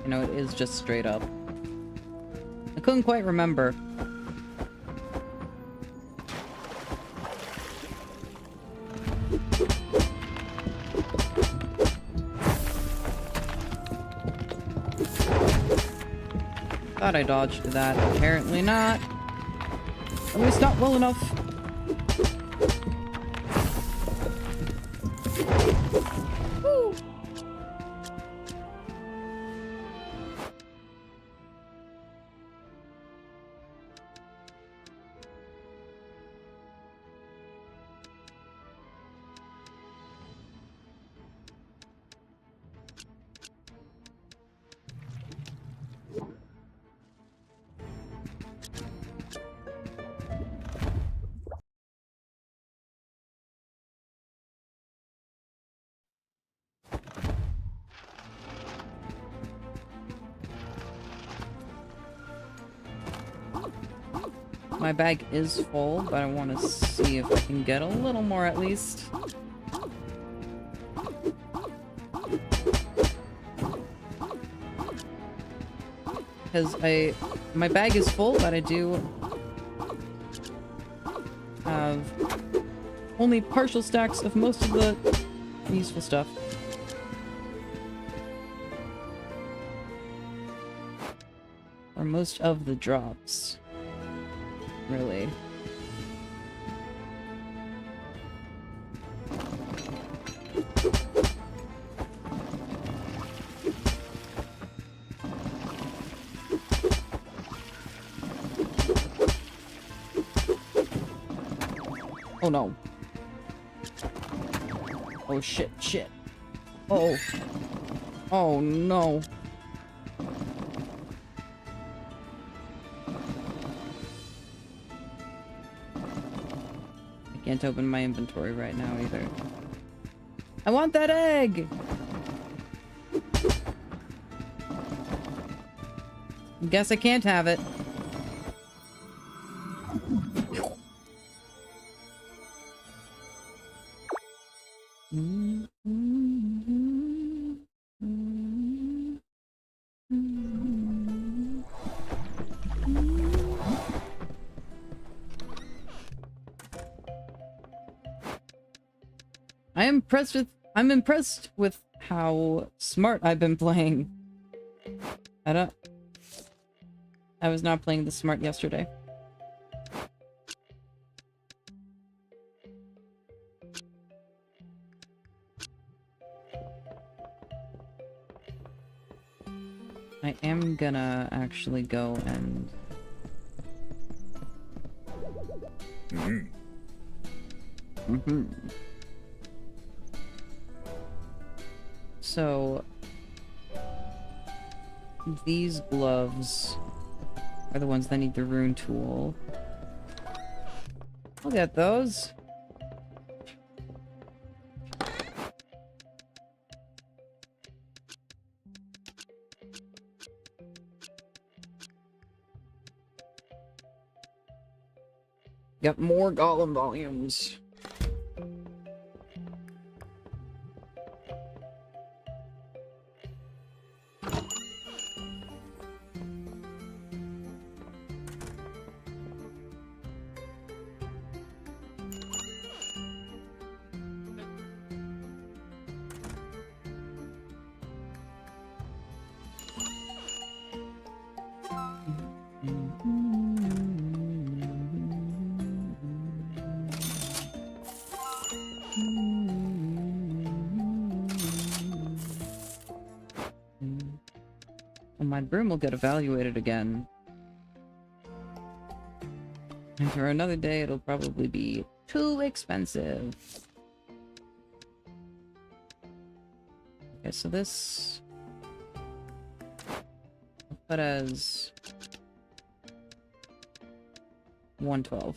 You know, it is just straight up. I couldn't quite remember. Thought I dodged that. Apparently not. At least not well enough. Woo. My bag is full, but I want to see if I can get a little more at least. Because my bag is full, but I do have only partial stacks of most of the useful stuff. Or most of the drops. Really. Oh no. Oh shit, shit. Oh. Oh no. Can't open my inventory right now either. I want that egg! Guess I can't have it. I'm impressed with how smart I've been playing. I was not playing this smart yesterday. I am gonna actually go and... So... these gloves are the ones that need the rune tool. I'll get those. Got more golem volumes. My broom will get evaluated again. And for another day, it'll probably be too expensive. Okay, so this... I'll put as... 112.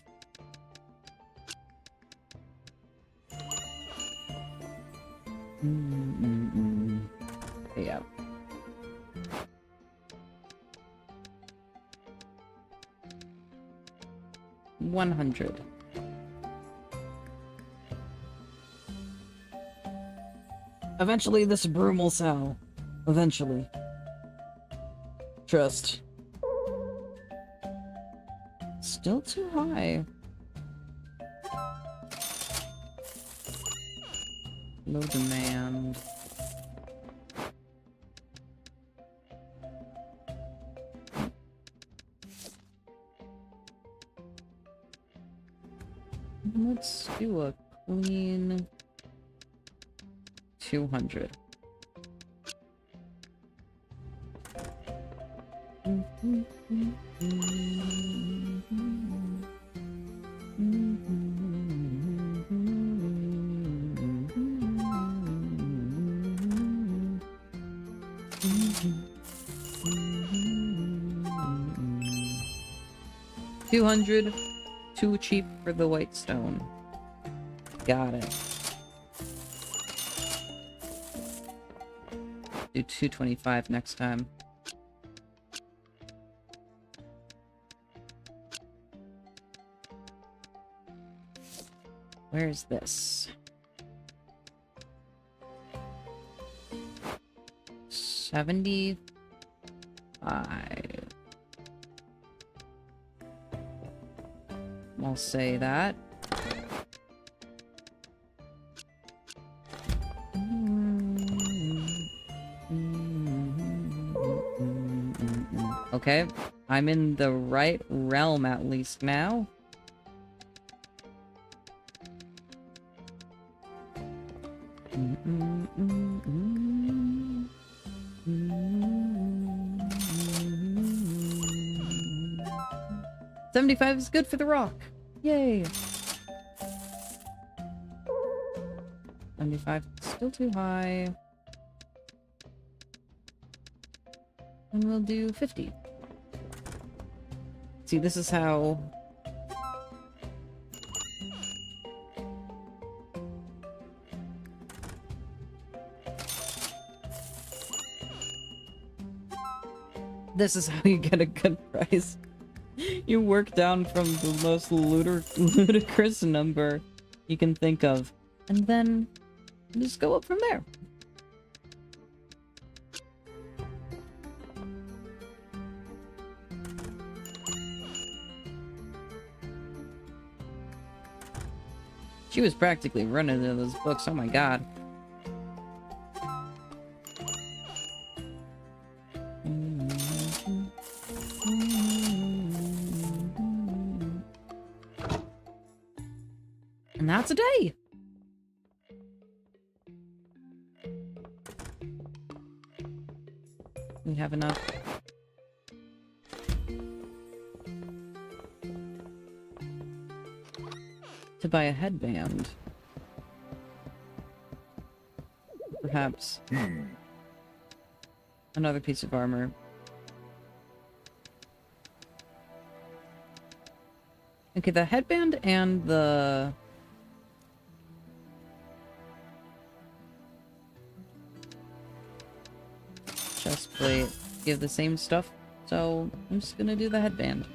Yeah. $100. Eventually this broom will sell. Eventually. Trust. Still too high. Low demand. Let's do a clean 200. $200. Too cheap for the white stone. Got it. Do 225 next time. Where's this? 75. I'll say that. Okay, I'm in the right realm at least now. $75 is good for the rock. Yay. 75 still too high. And we'll do 50. See, this is how This is how you get a good price. You work down from the most ludicrous number you can think of, and then just go up from there. She was practically running into those books, oh my god. And that's a day! We have enough. To buy a headband. Perhaps. Another piece of armor. Okay, the headband and the... chestplate give the same stuff, so I'm just gonna do the headband.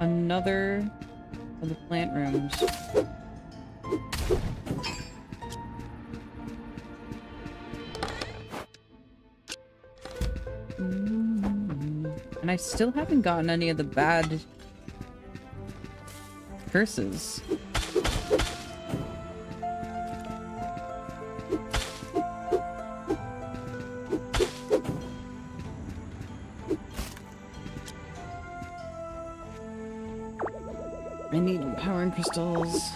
Another of the plant rooms. And I still haven't gotten any of the bad curses. I need empowering crystals.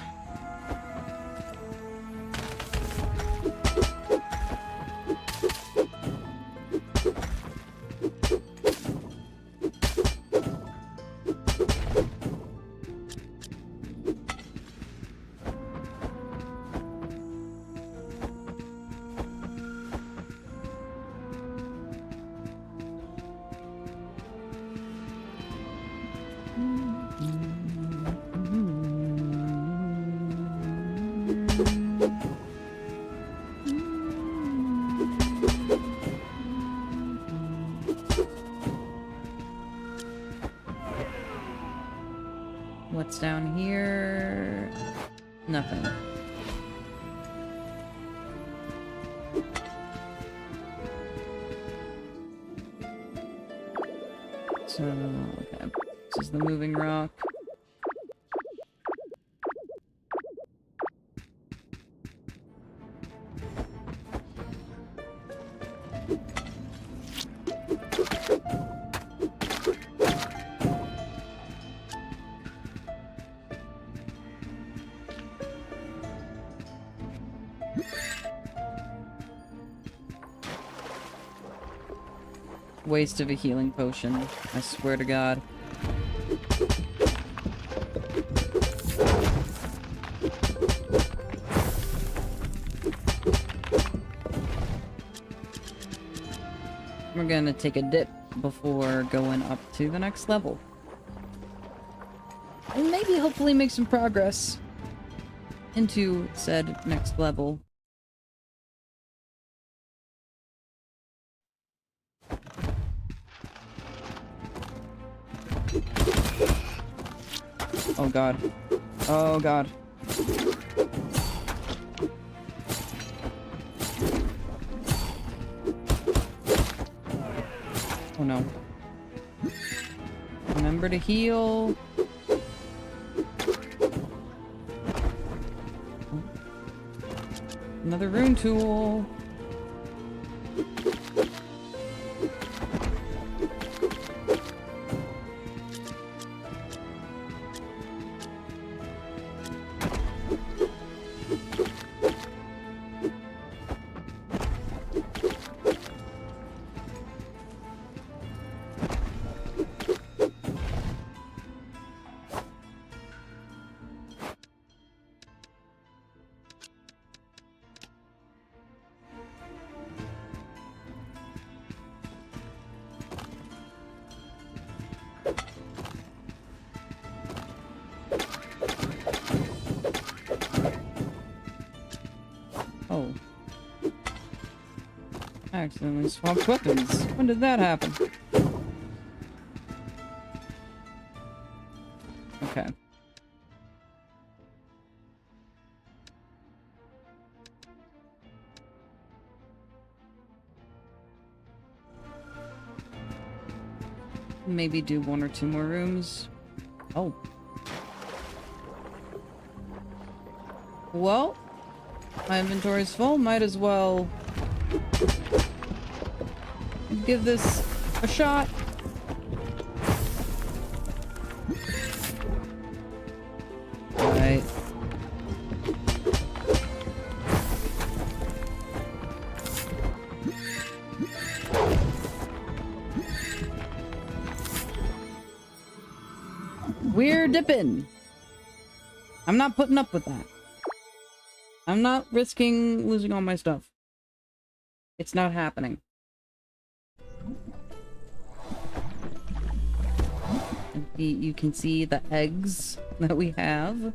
What's down here? Nothing. So, okay. This is the moving rock. Waste of a healing potion. I swear to God. We're gonna take a dip before going up to the next level. and maybe hopefully make some progress into said next level. Oh god. Oh god. Oh no. Remember to heal. Another rune tool. Oh. I accidentally swapped weapons. When did that happen? Okay. Maybe do 1 or 2 more rooms. Oh. Well, my inventory's full. Might as well give this a shot. Right. We're dipping. I'm not putting up with that. I'm not risking losing all my stuff. It's not happening. You can see the eggs that we have.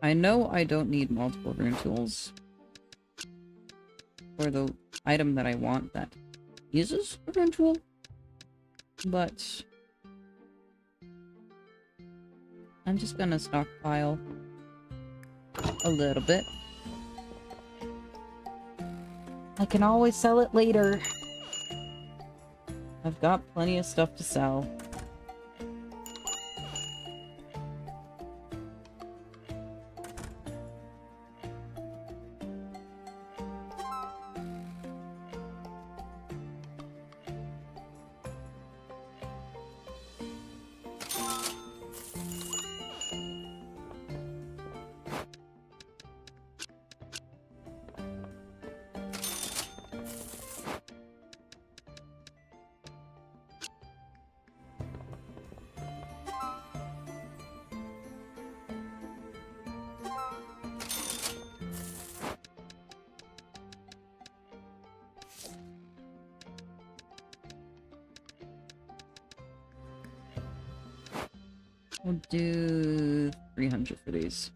I know I don't need multiple rune tools for the item that I want that uses a rune tool, but I'm just gonna stockpile a little bit. I can always sell it later. I've got plenty of stuff to sell. We'll do 300 for these.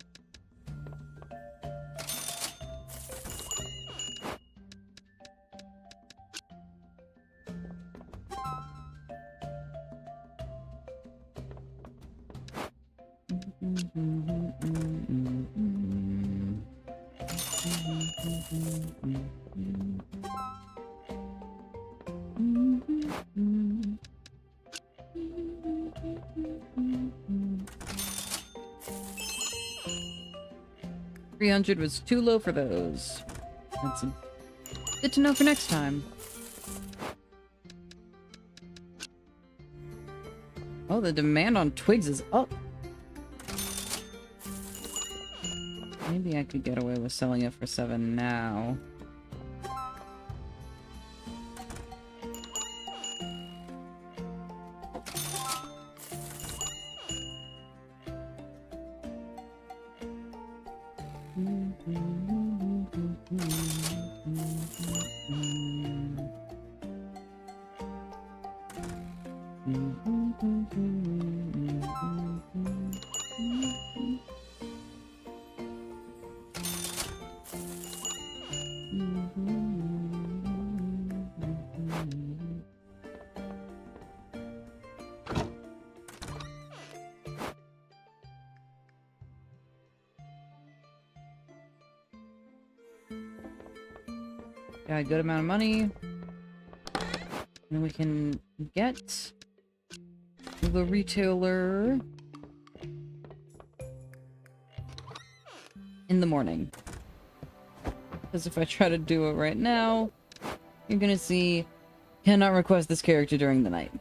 300 was too low for those. That's good to know for next time. Oh, the demand on twigs is up. Maybe I could get away with selling it for 7 now. Got a good amount of money. And we can get the retailer in the morning. Because if I try to do it right now, you're gonna see cannot request this character during the night.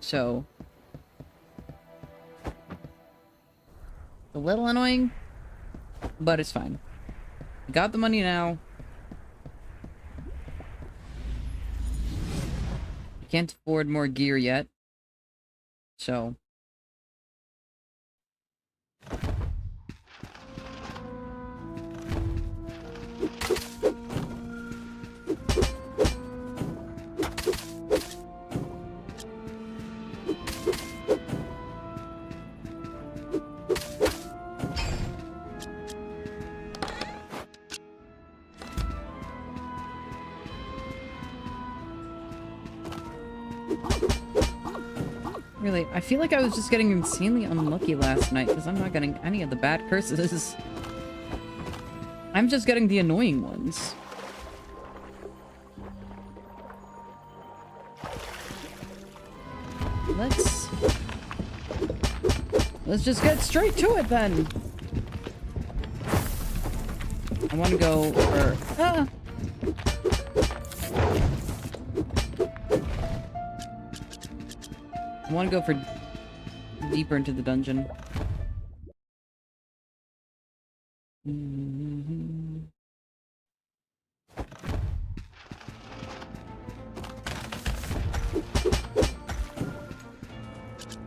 So a little annoying, but it's fine. I got the money now. Can't afford more gear yet, so really, I feel like I was just getting insanely unlucky last night because I'm not getting any of the bad curses. I'm just getting the annoying ones. Let's just get straight to it then. I want to go for I want to go for deeper into the dungeon.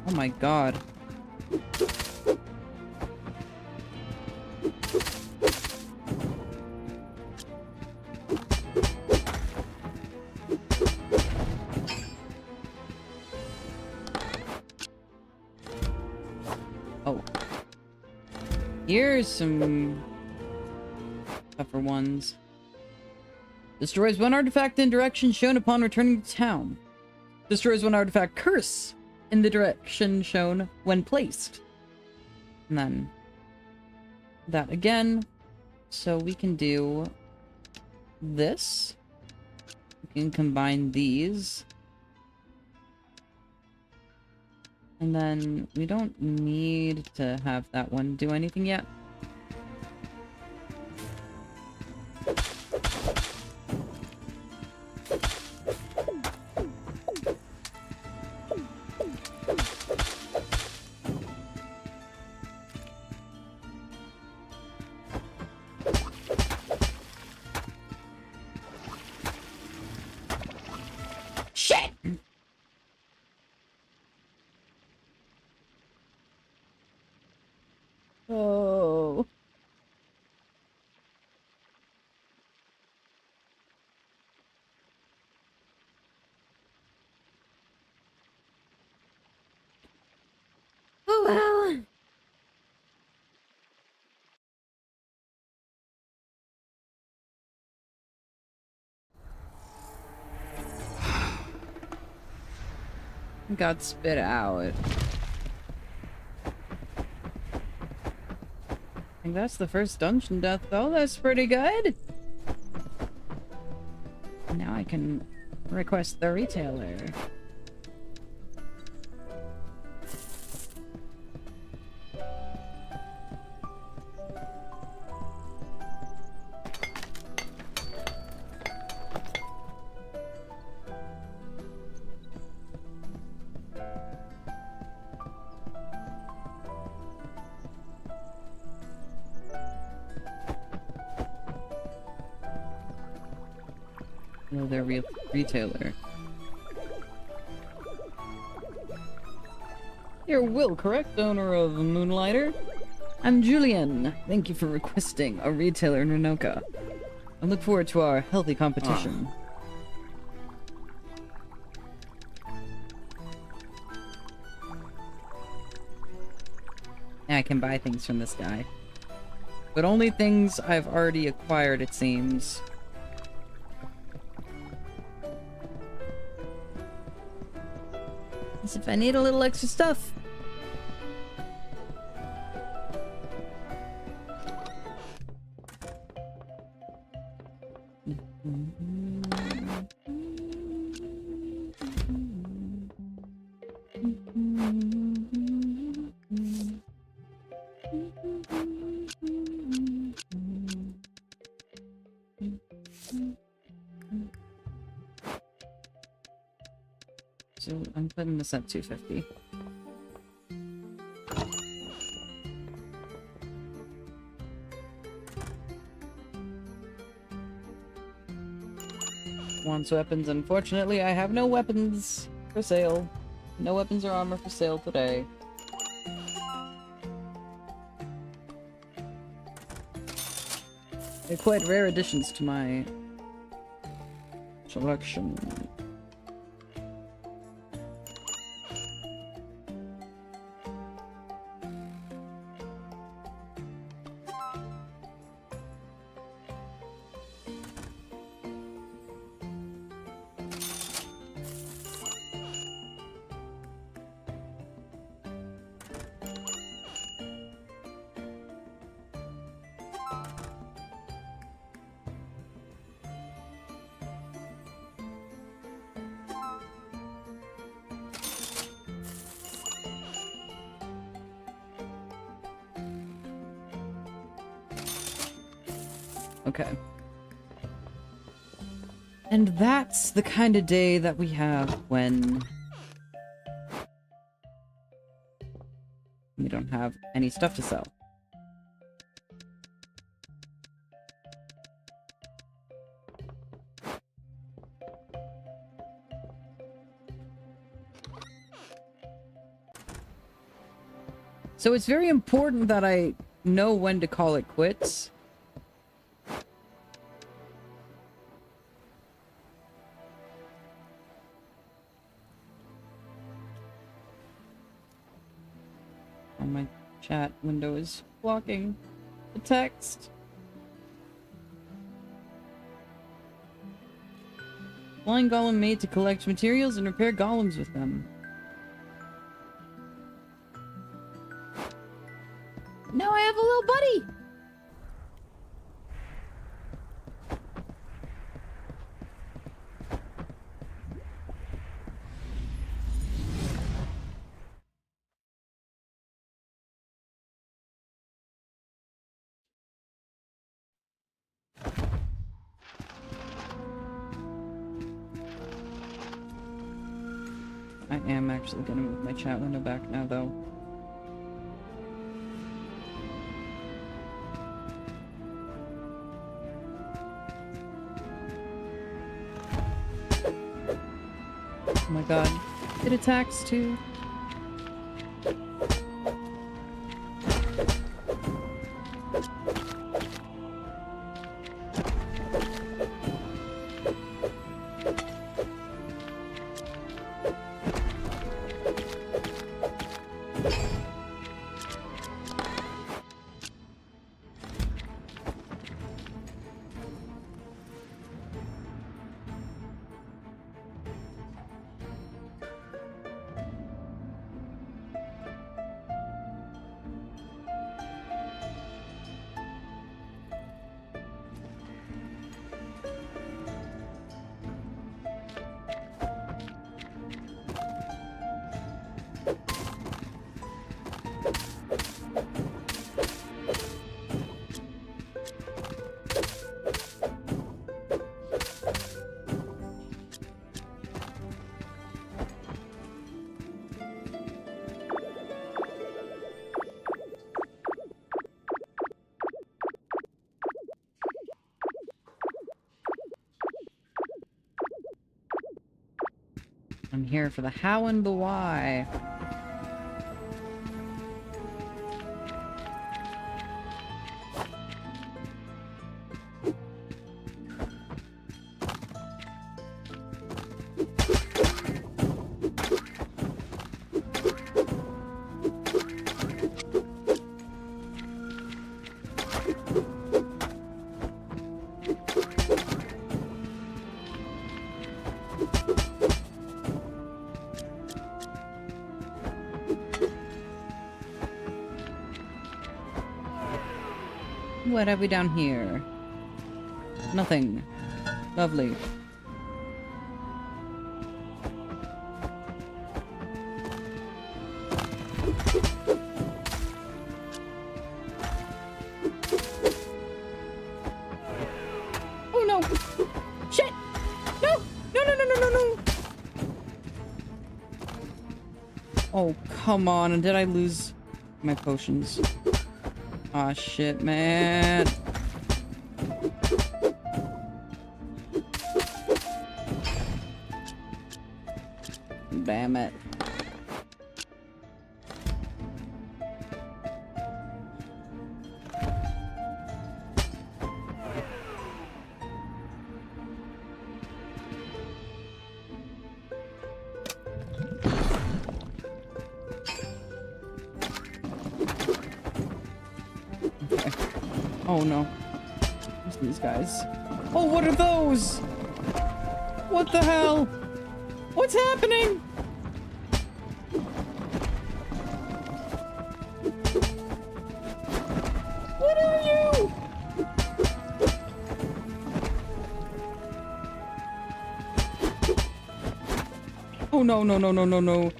Oh my god. Oh. Here's some tougher ones. Destroys one artifact in direction shown upon returning to town. Destroys one artifact curse in the direction shown when placed. And then that again. So we can do this. We can combine these. And then we don't need to have that one do anything yet. Shit! Oh. Oh well. Got spit out. I think that's the first dungeon death, though. That's pretty good. Now I can request the retailer. their retailer. You're Will, correct? Owner of Moonlighter? I'm Julian. Thank you for requesting a retailer in Renoka. I look forward to our healthy competition. I can buy things from this guy. But only things I've already acquired, it seems. As if I need a little extra stuff. So I'm putting this at 250. Wants weapons. Unfortunately, I have no weapons for sale. No weapons or armor for sale today. They're quite rare additions to my selection. Okay. And that's the kind of day that we have when we don't have any stuff to sell. So it's very important that I know when to call it quits. My chat window is blocking the text. Flying golem made to collect materials and repair golems with them. Now I have a little buddy! I am actually gonna move my chat window back now, though. Oh my god. It attacks too. I'm here for the how and the why. What have we down here? Nothing. Lovely. Oh no! Shit! No! No, no, no, no, no, no! Oh, come on. Did I lose my potions? Aw, shit, man. Damn it. Oh no. Who's these guys? Oh, what are those? What the hell? What's happening? What are you? Oh no, no, no, no, no, no.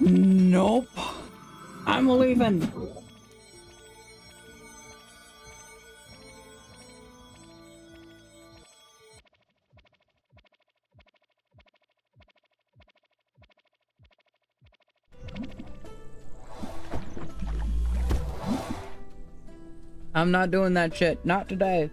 Nope. I'm leaving. I'm not doing that shit. Not today.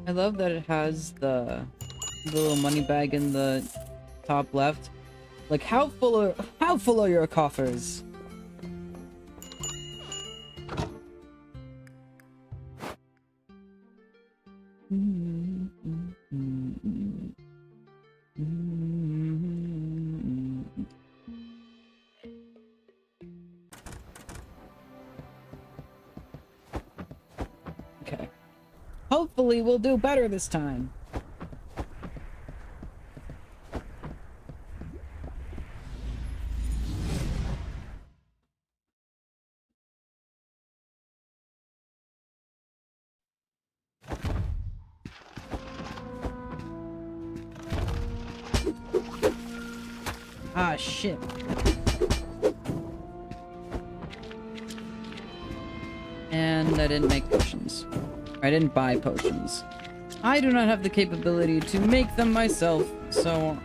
I love that it has the little money bag in the top left. Like, how full are your coffers? Okay. Hopefully we'll do better this time. Ah, shit. And I didn't make potions. I didn't buy potions. I do not have the capability to make them myself, so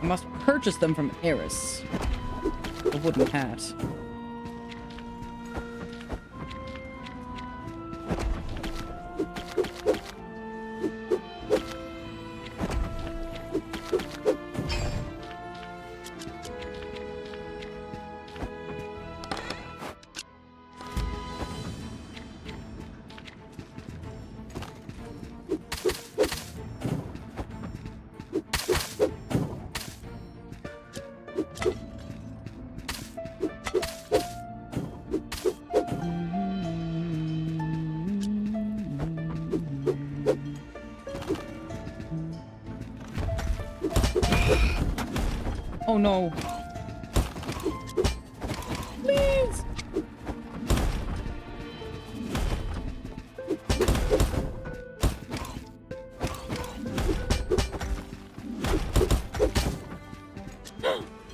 I must purchase them from Eris, the wooden hat. Oh no. Please.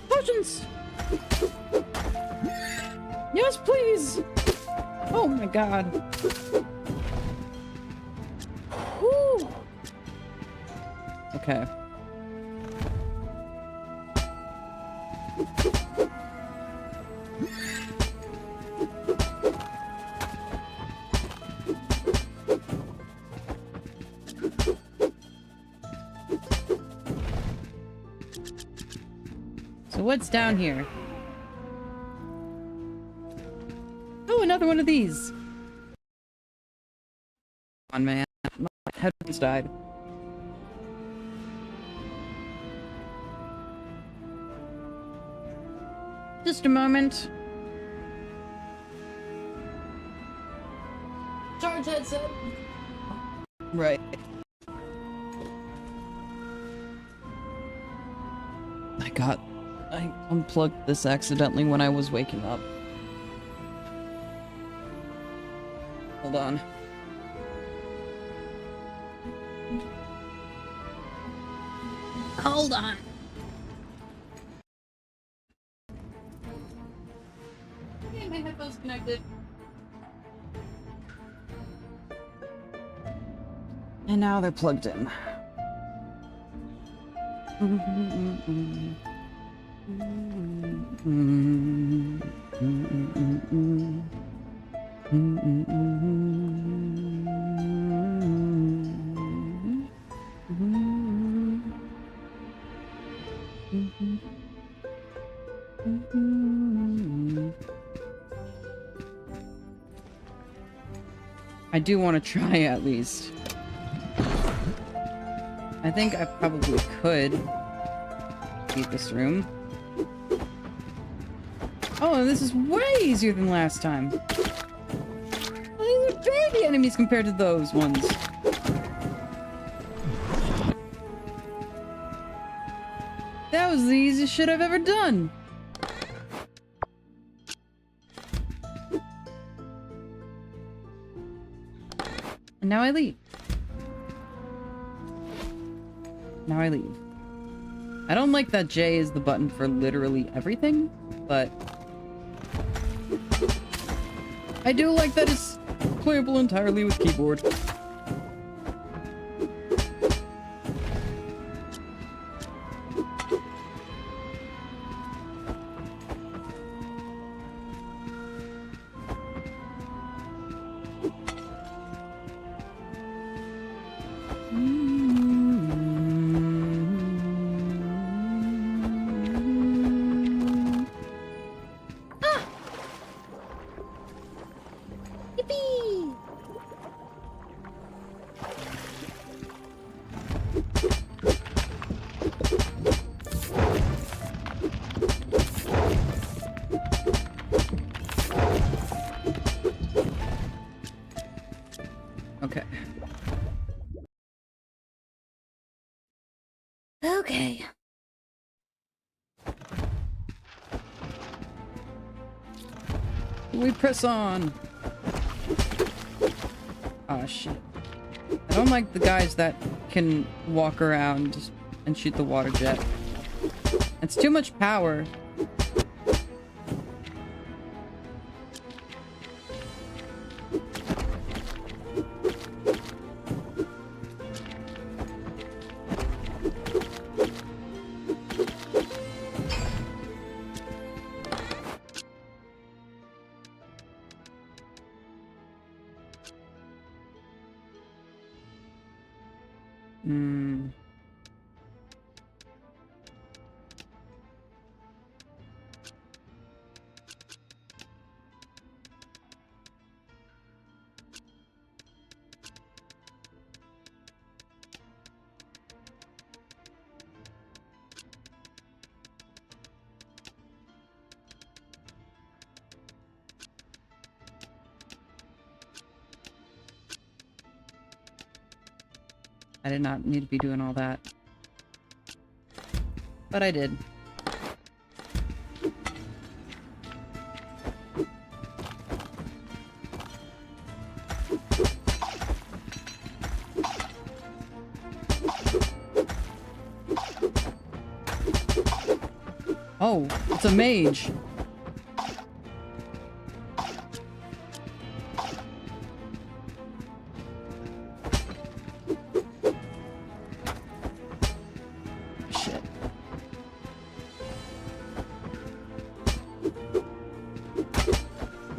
Potions. Yes, please. Oh my god. Woo. Okay. So what's down here? Oh, another one of these. Come on, man. My headphones died. Just a moment. Charge headset. Right. I unplugged this accidentally when I was waking up. Hold on. Hold on. Okay, my headphones connected. And now they're plugged in. I do want to try at least. I think I probably could beat this room. Oh, this is way easier than last time. Well, these are baby enemies compared to those ones. That was the easiest shit I've ever done. And now I leave. Now I leave. I don't like that J is the button for literally everything, but I do like that it's playable entirely with keyboard. We press on! Ah, shit. I don't like the guys that can walk around and shoot the water jet. It's too much power. I did not need to be doing all that. But I did. Oh, it's a mage.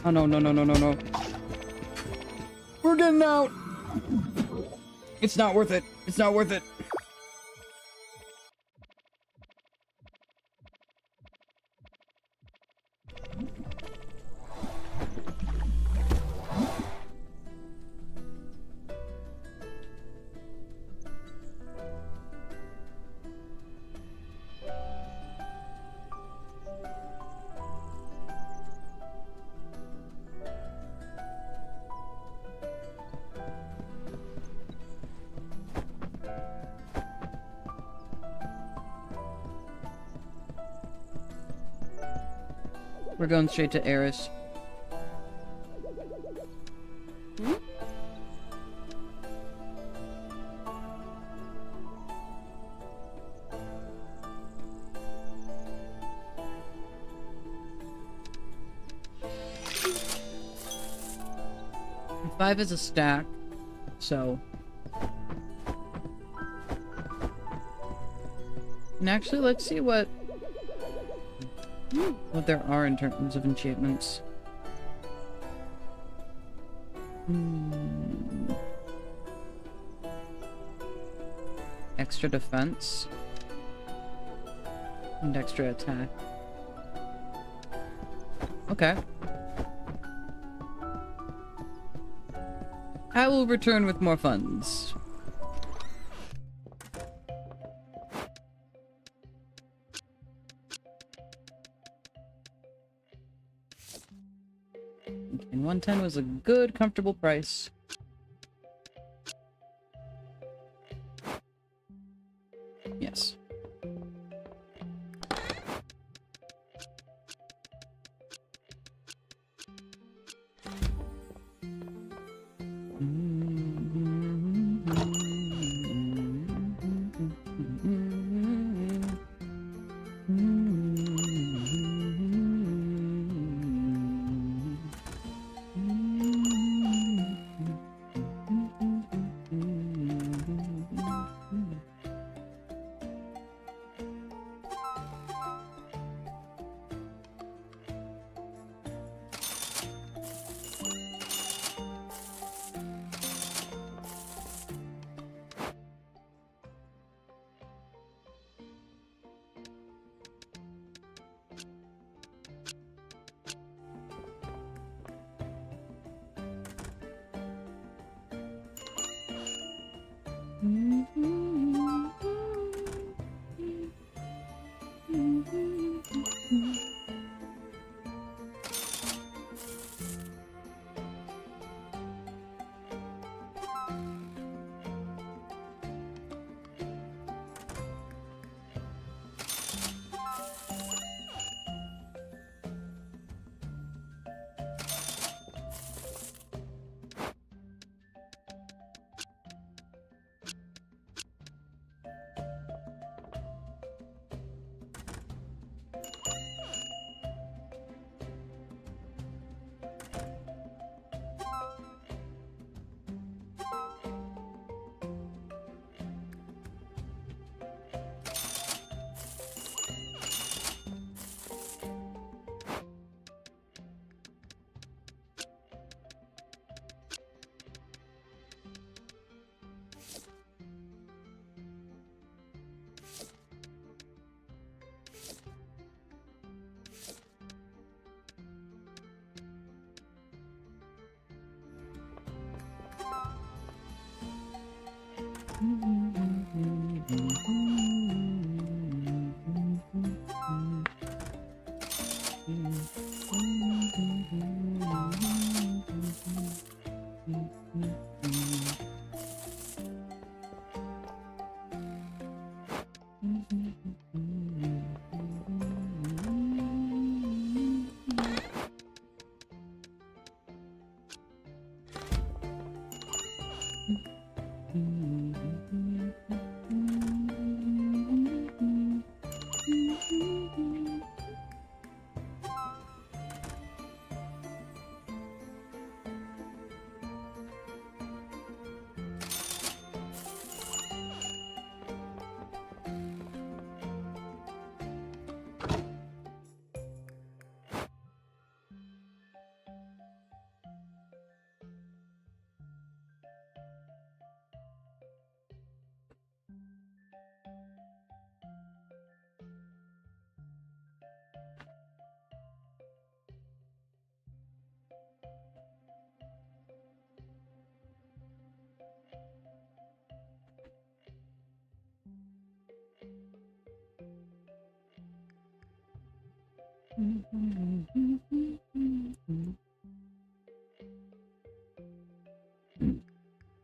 Oh no, no, no, no, no, no. We're getting out! It's not worth it. It's not worth it. We're going straight to Eris. Five is a stack, so... And actually, let's see what there are in terms of enchantments. Extra defense. And extra attack. Okay. I will return with more funds. And 110 was a good, comfortable price. Yes.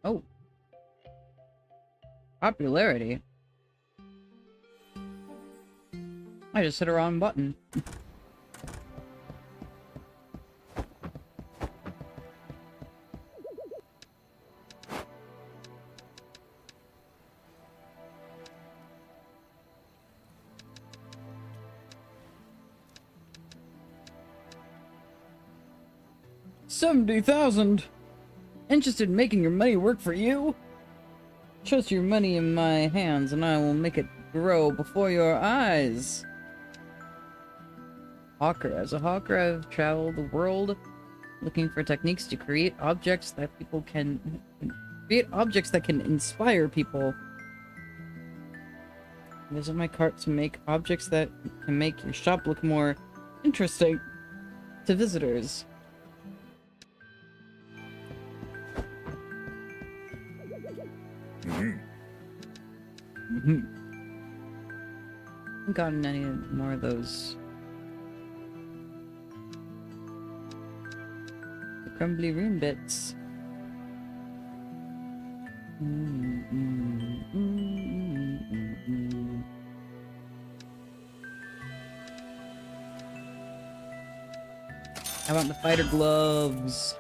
Oh. Popularity? I just hit a wrong button. 70,000! Interested in making your money work for you? Trust your money in my hands and I will make it grow before your eyes. Hawker. As a hawker, I've traveled the world looking for techniques to create objects that can inspire people. Visit my cart to make objects that can make your shop look more interesting to visitors. Haven't gotten any more of those. The crumbly rune bits. How about the fighter gloves?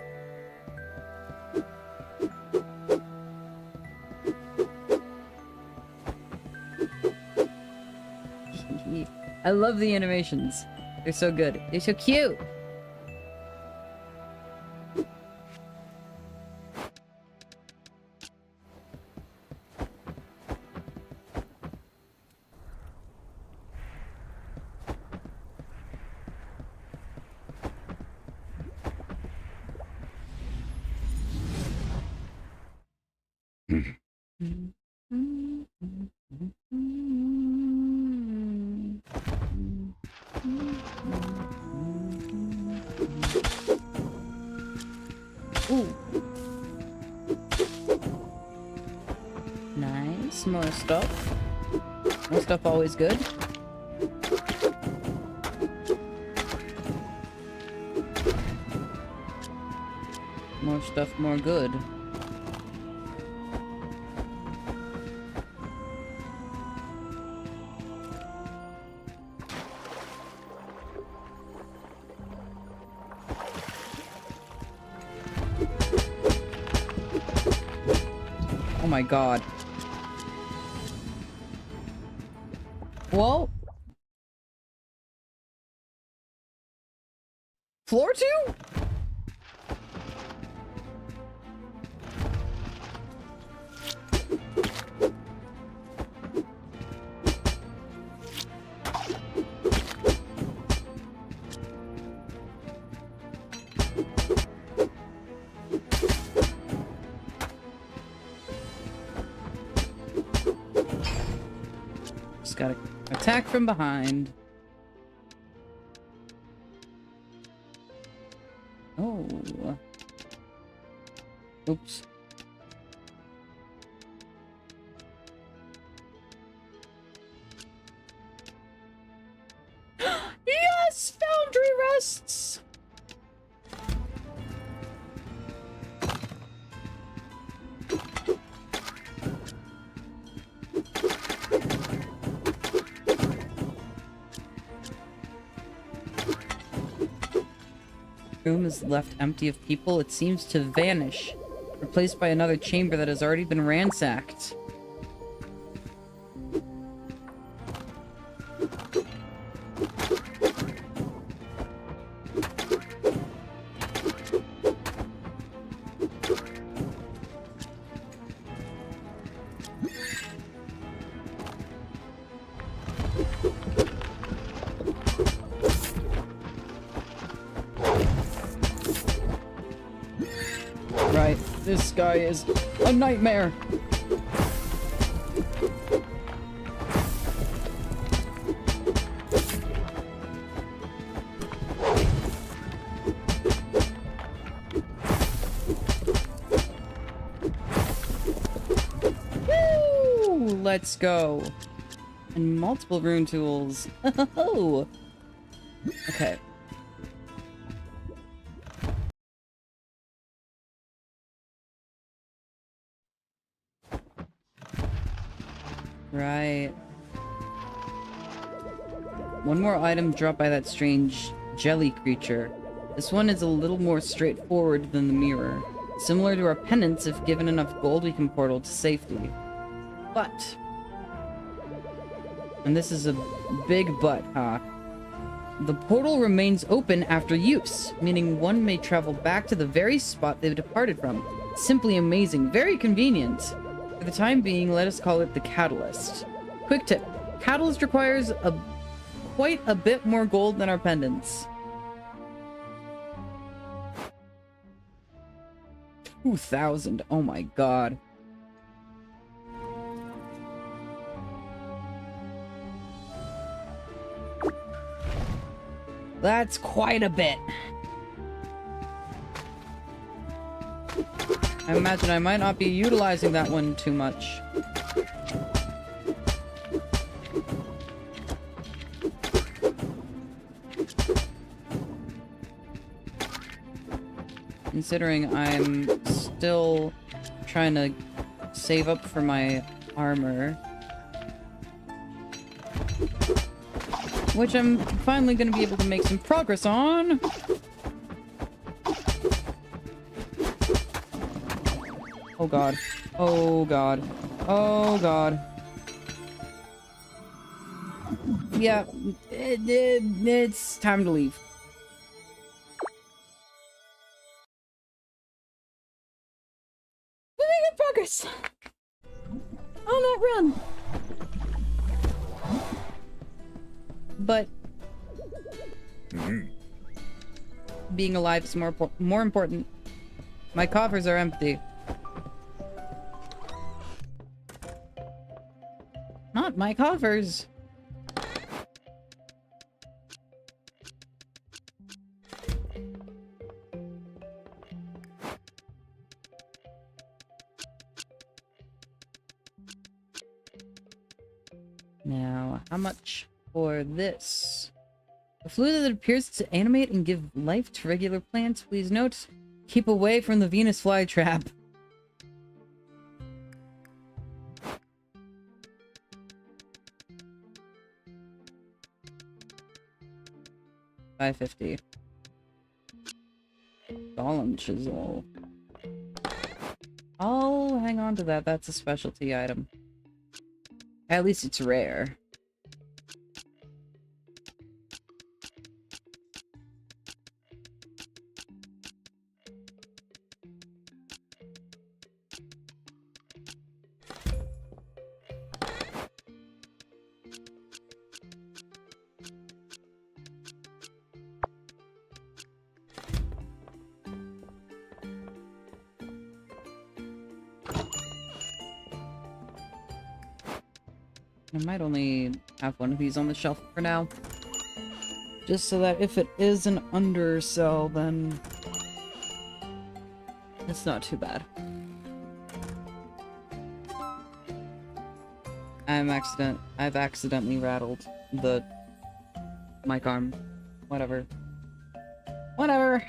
I love the animations. They're so good. They're so cute. Ooh. Nice. More stuff. More stuff always good. More stuff, more good. Oh my god. Whoa. Floor 2? Just gotta attack from behind. Oh. Oops. room is left empty of people, it seems to vanish, replaced by another chamber that has already been ransacked. Right, this guy is a nightmare. Woo! Let's go. And multiple rune tools. Oh. Okay. Right. One more item dropped by that strange jelly creature. This one is a little more straightforward than the mirror. Similar to our penance, if given enough gold we can portal to safety. But... and this is a big but, huh? The portal remains open after use, meaning one may travel back to the very spot they've departed from. Simply amazing. Very convenient. For the time being, let us call it the Catalyst. Quick tip. Catalyst requires quite a bit more gold than our pendants. 2,000. Oh my god. That's quite a bit. I imagine I might not be utilizing that one too much. Considering I'm still trying to save up for my armor. Which I'm finally going to be able to make some progress on. Oh god. Oh god. Oh god. Yeah, it's time to leave. We're making progress on that run. But being alive is more important. My coffers are empty. Not my coffers. Now, how much for this? A fluid that appears to animate and give life to regular plants. Please note, keep away from the Venus flytrap. $5.50. Golem chisel. I'll hang on to that. That's a specialty item. At least it's rare. I might only have one of these on the shelf for now. Just so that if it is an undersell, then it's not too bad. I've accidentally rattled the mic arm. Whatever. Whatever.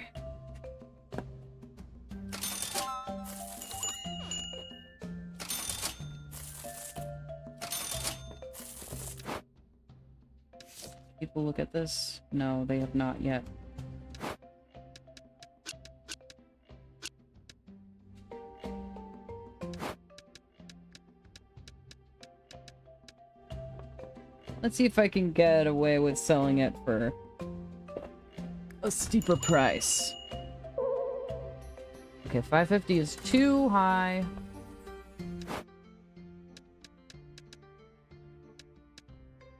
People look at this? No, they have not yet. Let's see if I can get away with selling it for a steeper price. Okay, 550 is too high.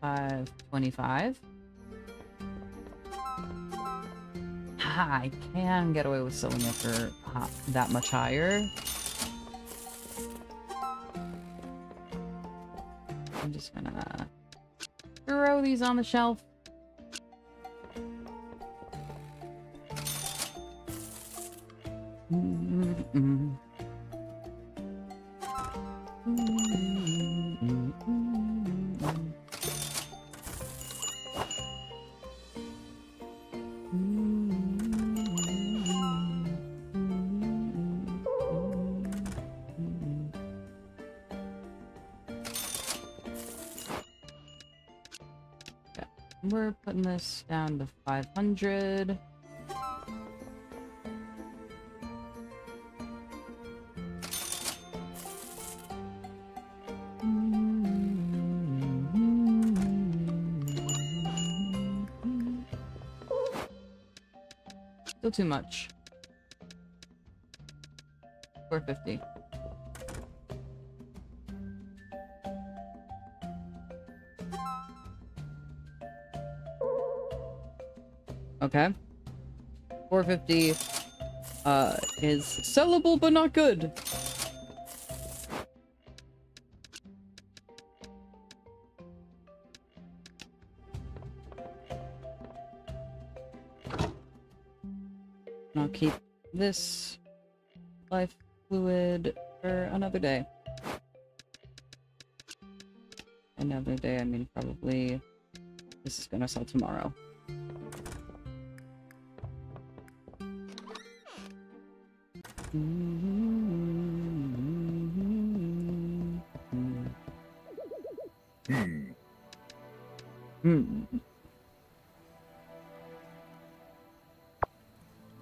$525. I can get away with selling it for that much higher. I'm just gonna throw these on the shelf. We're putting this down to 500. Still too much. 450. Okay. 450 is sellable but not good. I'll keep this life fluid for another day. Another day, I mean probably this is gonna sell tomorrow.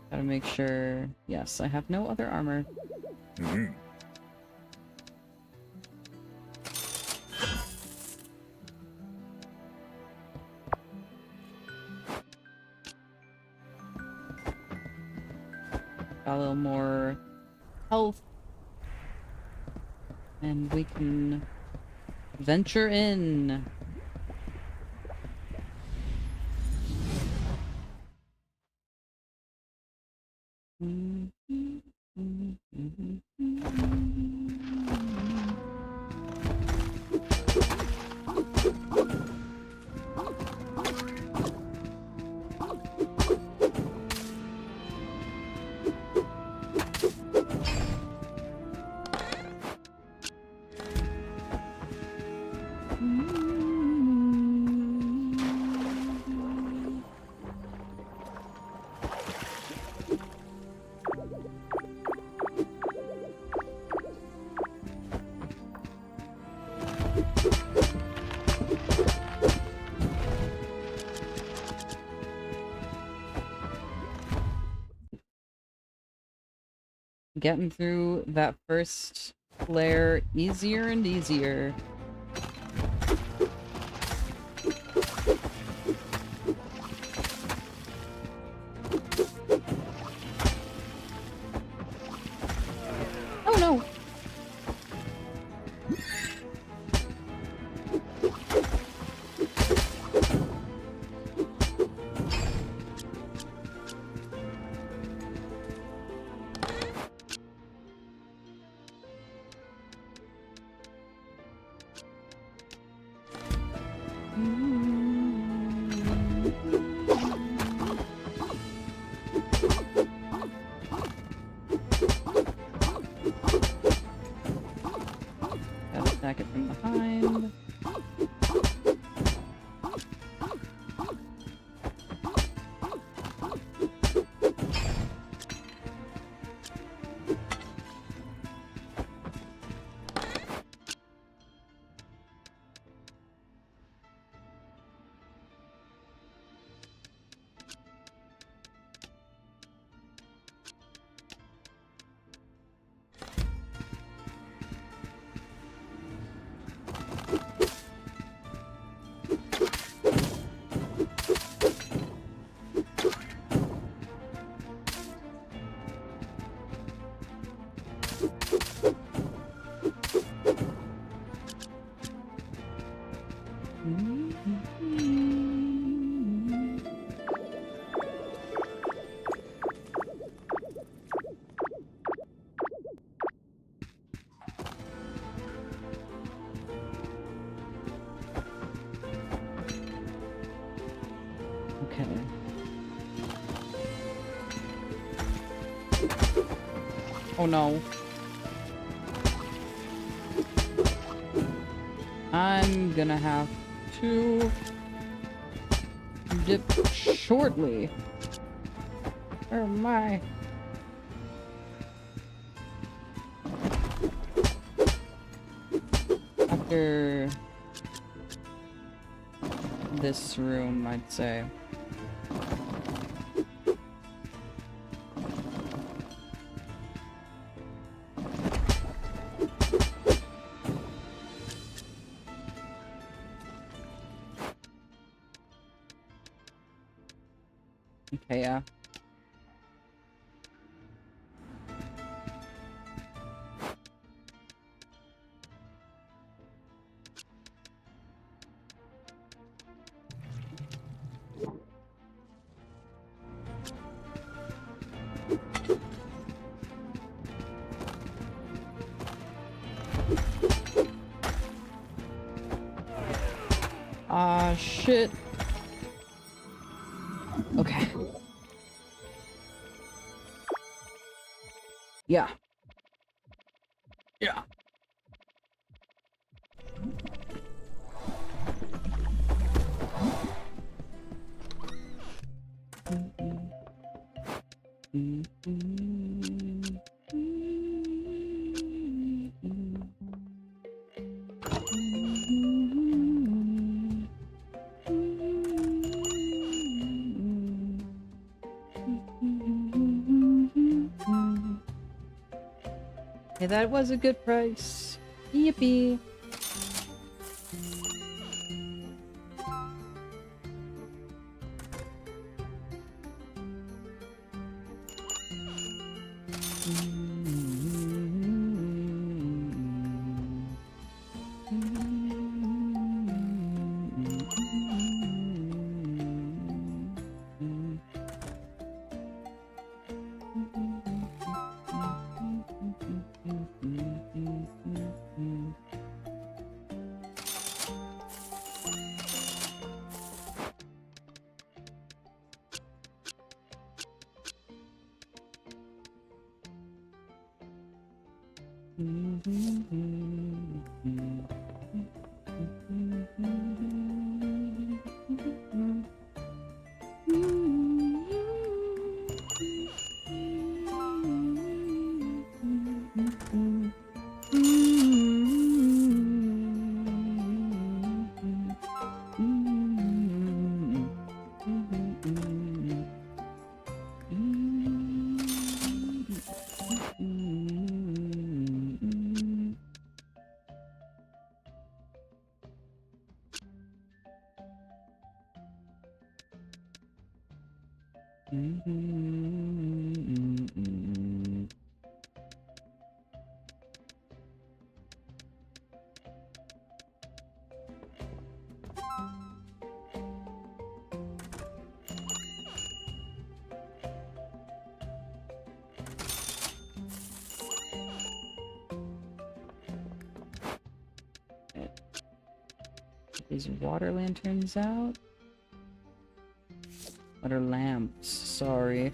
Gotta make sure. Yes, I have no other armor. Got a little more health. And we can venture in. Getting through that first layer easier and easier. Oh no! Gotta attack it from behind. Okay. Oh no. I'm gonna have to dip shortly. Where am I? After this room, I'd say. Okay, yeah. Ah, shit. Okay. Yeah. Yeah. Hey, that was a good price. Yippee. These water lanterns out? Water lamps, sorry.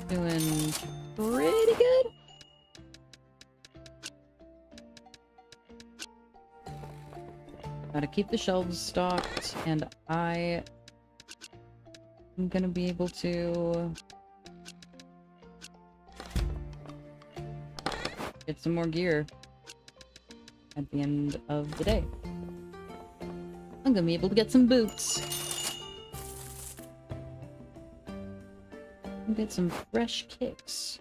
Doing pretty good. Gotta keep the shelves stocked, and I am gonna be able to get some more gear at the end of the day. I'm gonna be able to get some boots. And get some fresh kicks.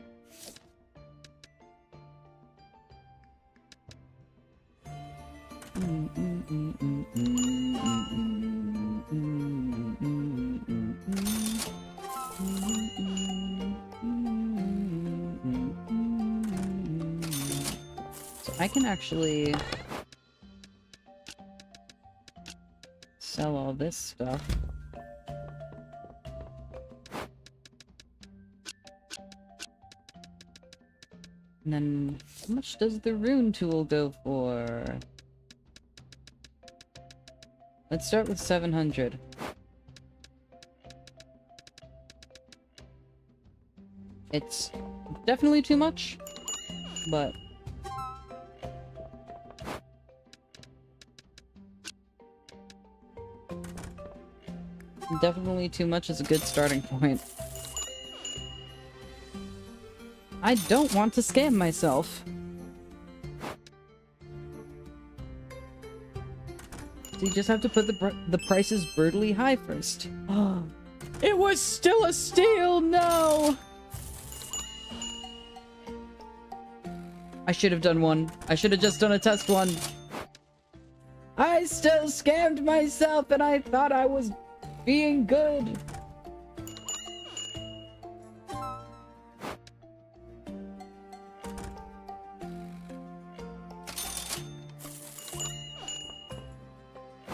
So I can actually sell all this stuff. And then, how much does the rune tool go for? Let's start with 700. It's definitely too much, but definitely too much is a good starting point. I don't want to scam myself. So you just have to put the prices brutally high first. Oh, it was still a steal! No! I should have done one. I should have just done a test one. I still scammed myself and I thought I was being good.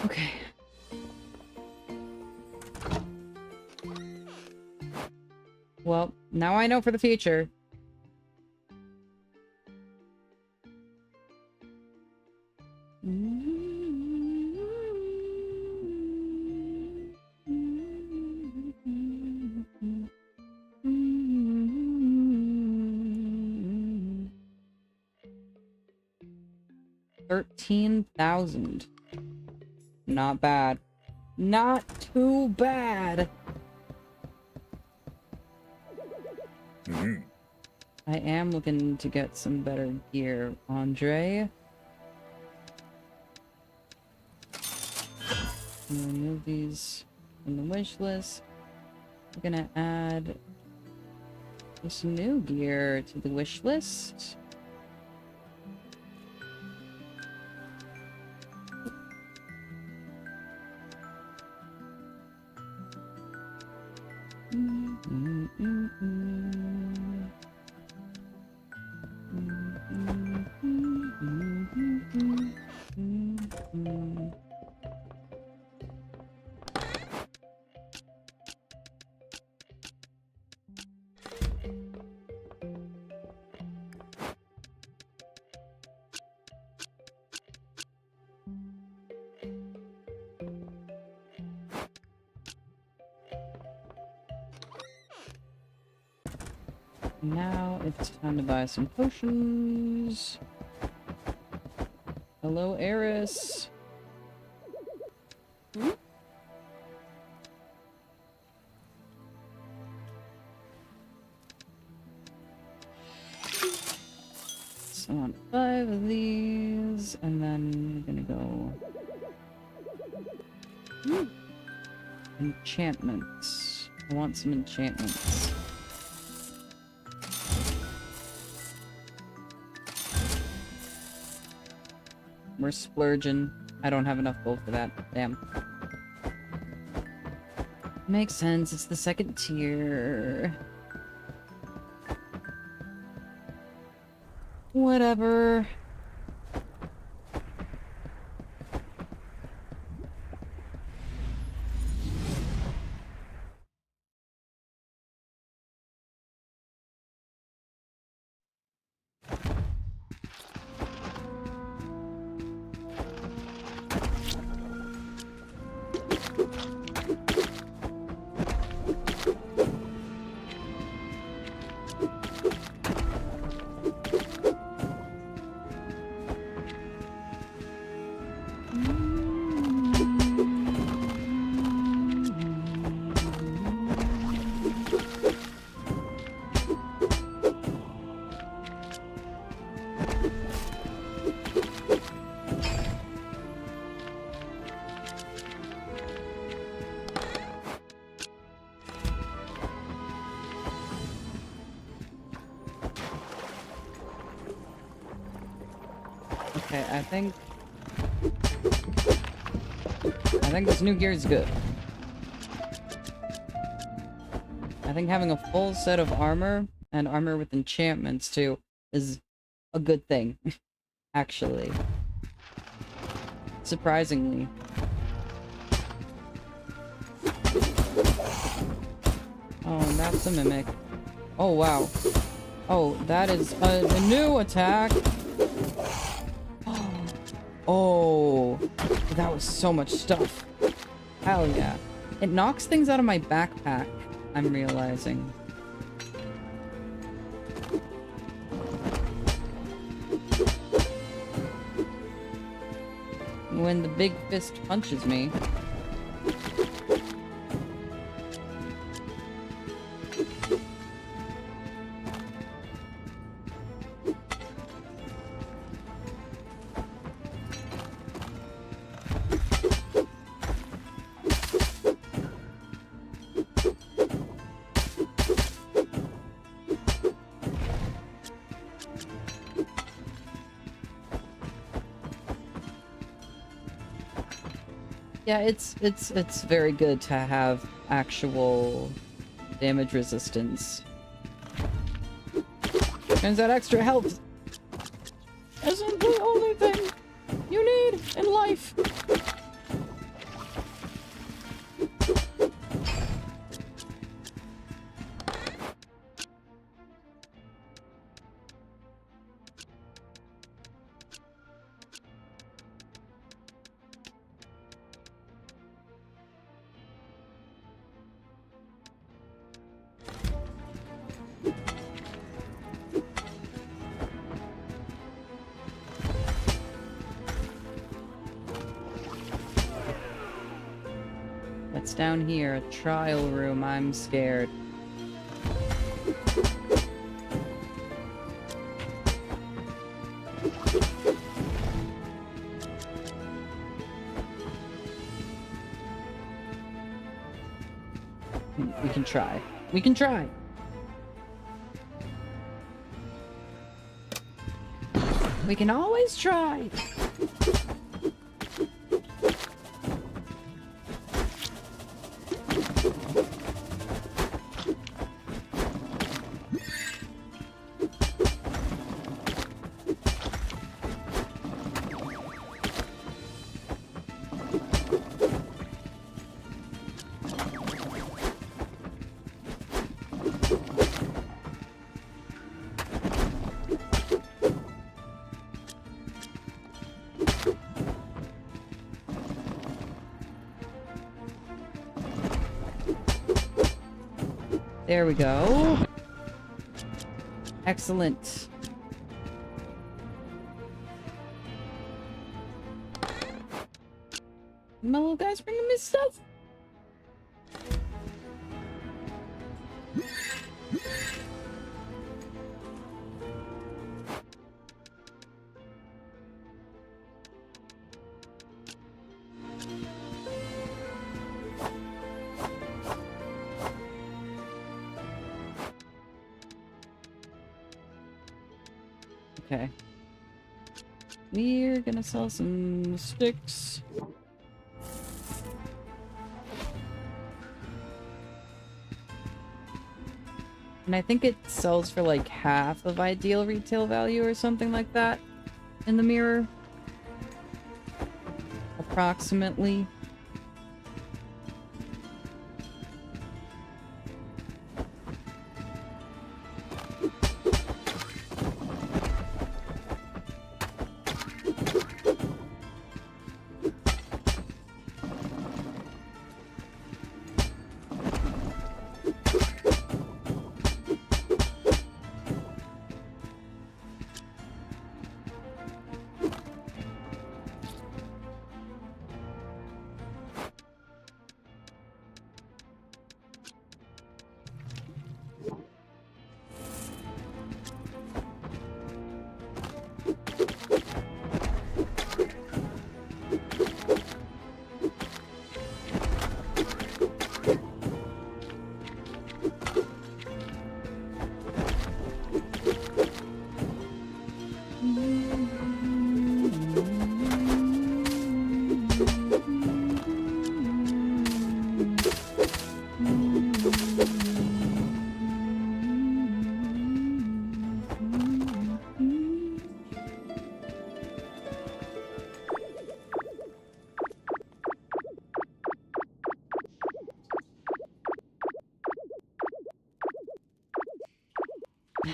Okay. Well, now I know for the future. $13,000. Not bad. Not too bad. I am looking to get some better gear, Andre. Remove these from the wish list. We're gonna add this new gear to the wish list. Now it's time to buy some potions. Hello, Eris. So I want 5 of these, and then we're gonna go enchantments. I want some enchantments. We're splurging. I don't have enough gold for that. Damn. Makes sense. It's the second tier. Whatever. Okay, I think I think this new gear is good. I think having a full set of armor, and armor with enchantments too, is a good thing. Actually. Surprisingly. Oh, and that's a mimic. Oh, wow. Oh, that is a new attack. Oh, that was so much stuff. Hell yeah. It knocks things out of my backpack, I'm realizing. When the big fist punches me. Yeah, it's very good to have actual damage resistance. And that extra health isn't the only thing you need in life. What's down here? A trial room. I'm scared. We can try. We can try! We can always try! There we go. Excellent. My little guy's bringing me stuff. Okay. We're gonna sell some sticks. And I think it sells for like half of ideal retail value or something like that in the mirror. Approximately.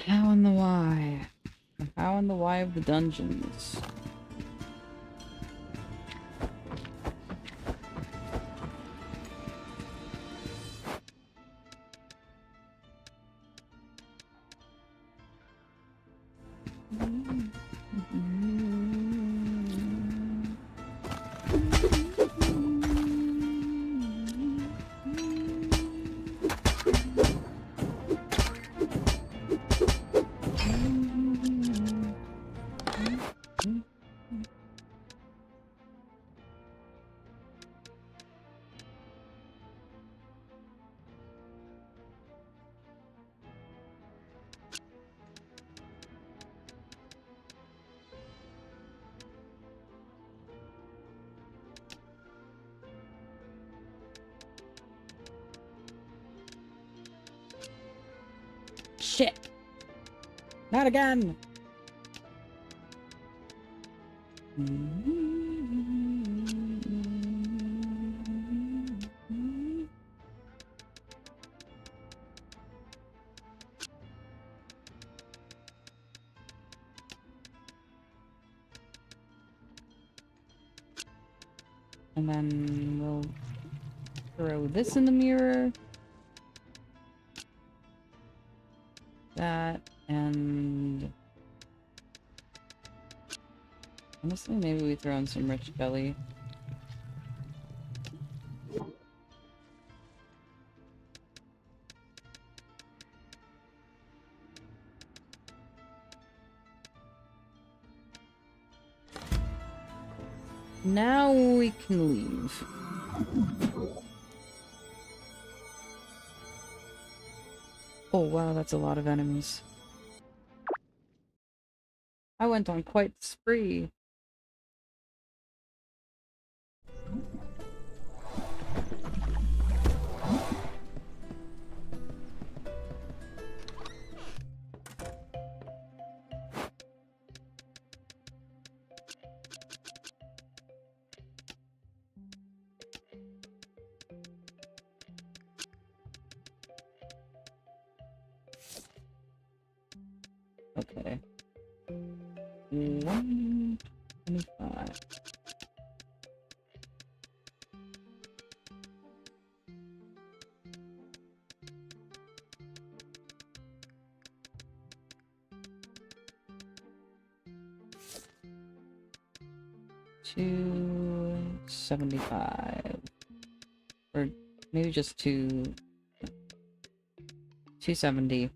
How and the why? The how and the why of the dungeons. Shit! Not again! And then we'll throw this in the mirror. That, and... honestly, maybe we throw in some rich jelly. Now we can leave. Oh wow, that's a lot of enemies. I went on quite the spree. Okay. 125. $275. Or maybe just 270.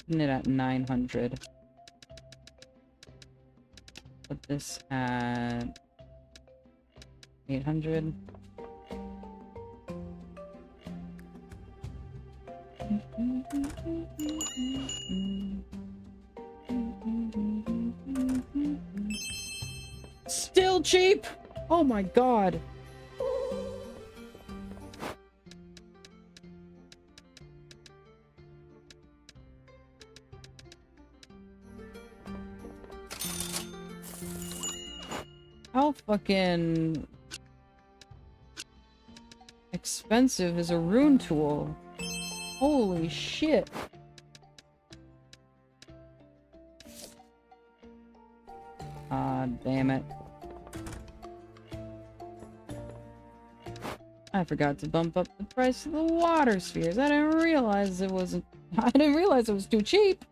Putting it at 900. Put this at 800. Still cheap! Oh my god! How fucking expensive is a rune tool? Holy shit. Ah, damn it. I I forgot to bump up the price of the water spheres. I didn't realize it wasn't... I didn't realize it was too cheap.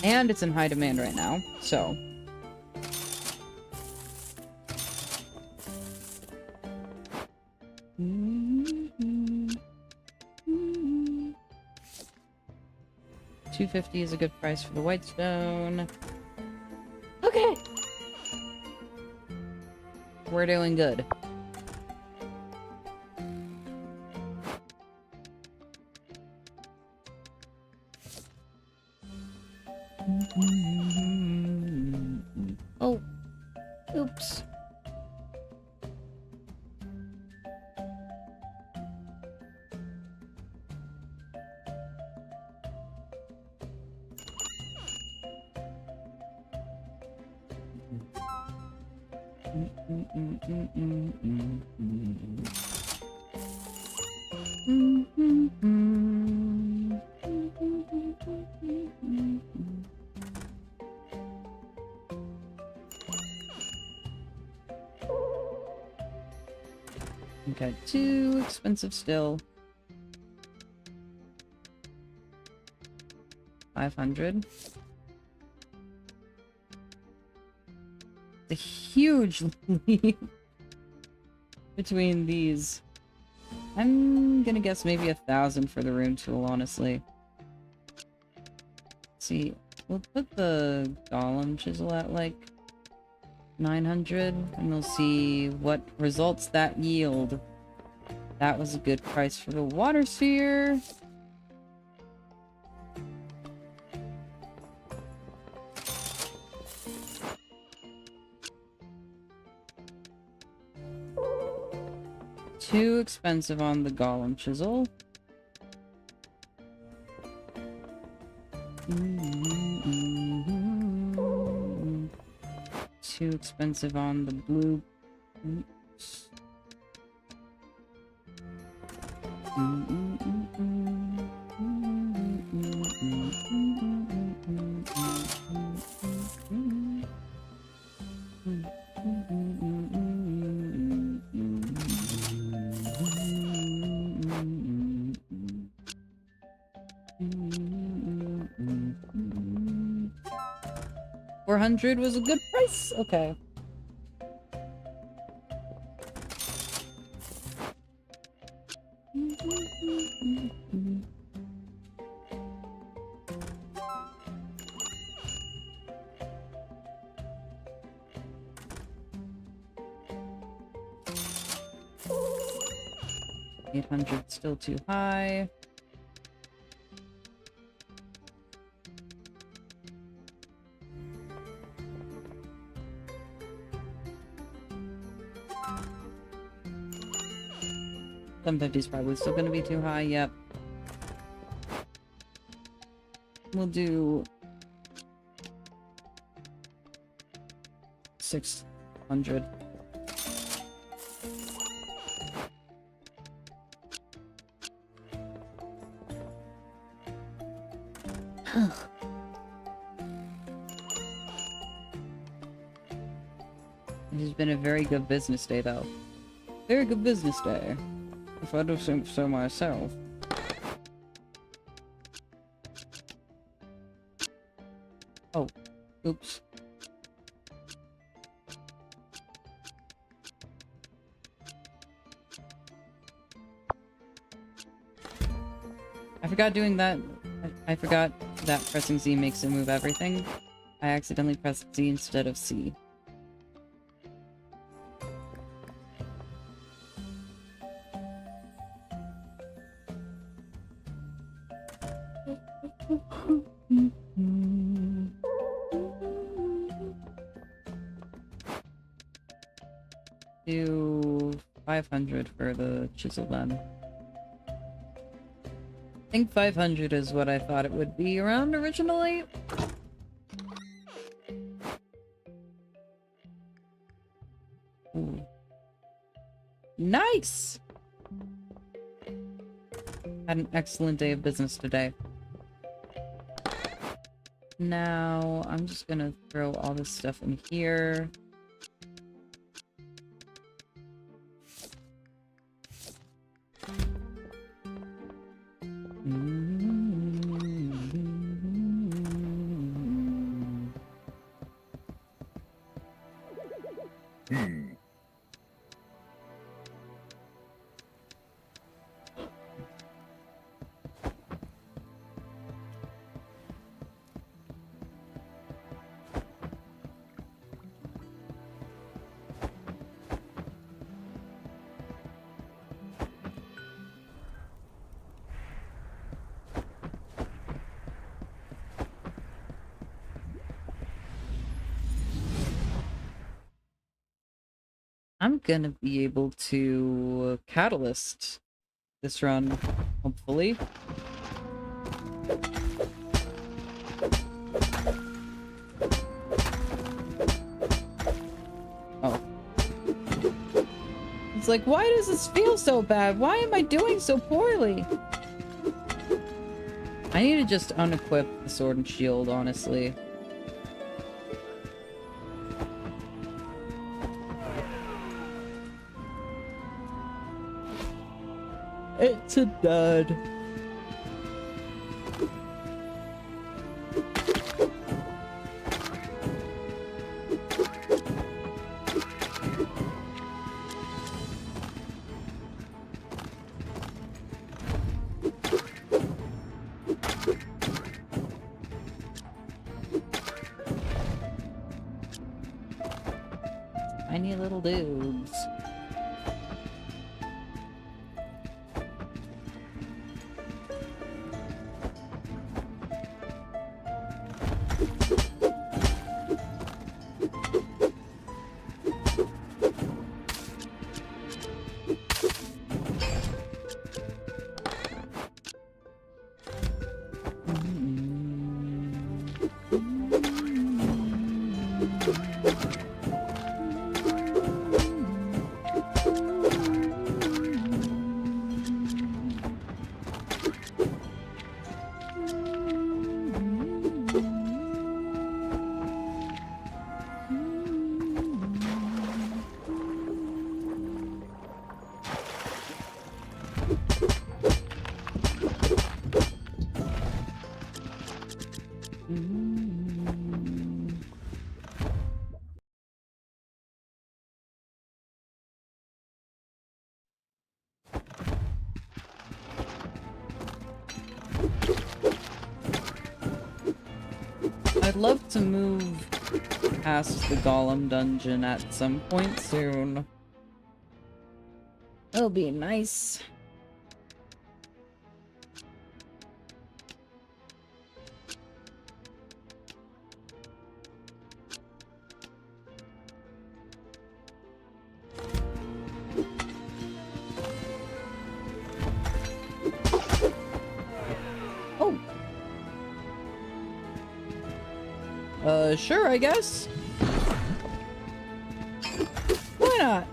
And it's in high demand right now, so... $250 is a good price for the white stone. Okay! We're doing good. Oh. Oops. Okay, too expensive still. 500. A huge leap between these. I'm gonna guess maybe 1,000 for the rune tool, honestly. Let's see, we'll put the golem chisel at like 900, and we'll see what results that yield. That was a good price for the water sphere. Too expensive on the golem chisel. Too expensive on the blue. Oops. $400 was a good price. Okay. $800 still too high. $750 is probably still gonna be too high, yep. We'll do 600. This has been a very good business day, though. Very good business day. If I do think so myself. Oh, oops. I forgot doing that. I forgot that pressing Z makes it move everything. I accidentally pressed Z instead of C. Do 500 for the chisel then. I think 500 is what I thought it would be around originally. Ooh. Nice! Had an excellent day of business today. Now, I'm just gonna throw all this stuff in here. I'm gonna be able to catalyst this run, hopefully. Oh. It's like, why does this feel so bad? Why am I doing so poorly? I need to just unequip the sword and shield, honestly. It's a dud. Tiny little dudes. I'd love to move past the Golem dungeon at some point soon. That'll be nice. Sure, I guess. Why not?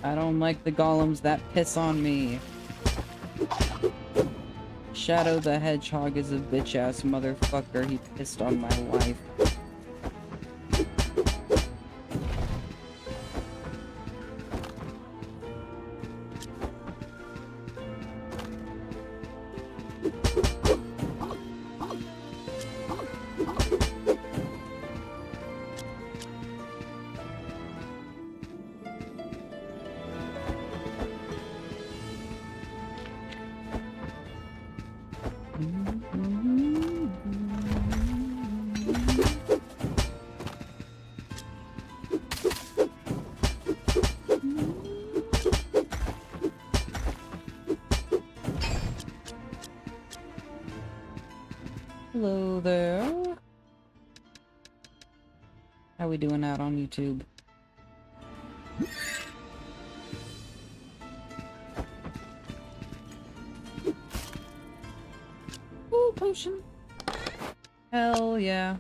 I don't like the golems that piss on me. Shadow the Hedgehog is a bitch-ass motherfucker. He pissed on my wife. Hello there. How we doing out on YouTube? Ooh, potion. Hell yeah.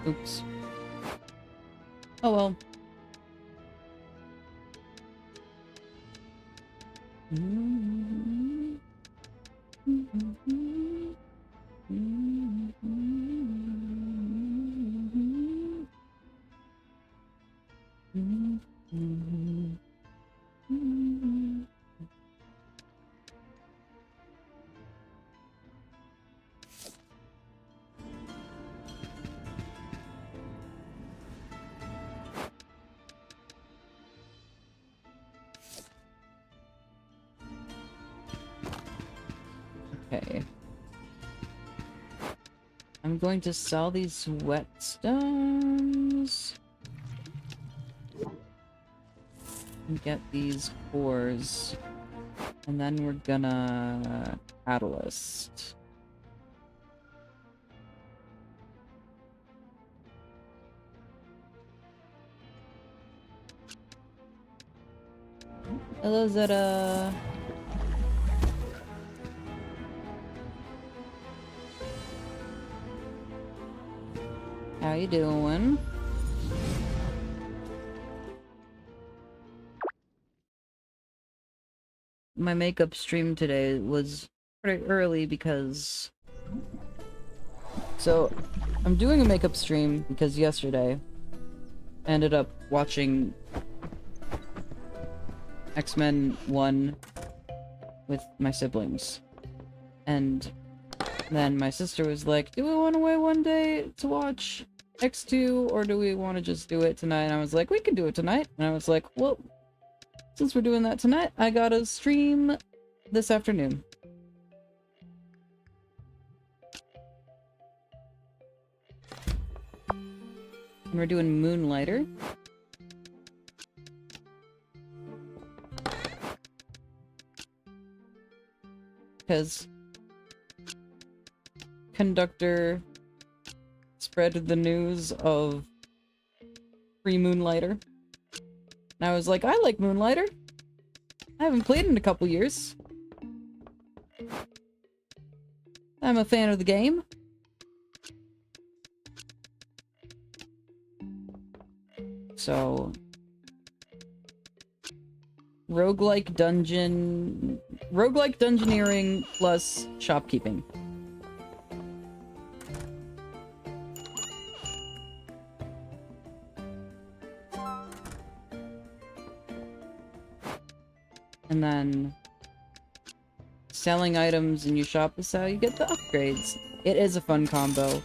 Oops. Oh well. Okay. I'm going to sell these whetstones and get these cores, and then we're gonna catalyst. Hello, Zeta. How you doing? My makeup stream today was pretty early because... So, I'm doing a makeup stream because yesterday I ended up watching X-Men 1 with my siblings. And then my sister was like, do we want to wait one day to watch X2, or do we want to just do it tonight? And I was like, we can do it tonight. And I was like, well, since we're doing that tonight, I gotta stream this afternoon. And we're doing Moonlighter. Because Conductor spread the news of free Moonlighter. And I was like, I like Moonlighter. I haven't played in a couple years. I'm a fan of the game. So... Roguelike dungeoneering plus shopkeeping. And then selling items in your shop is how you get the upgrades. It is a fun combo.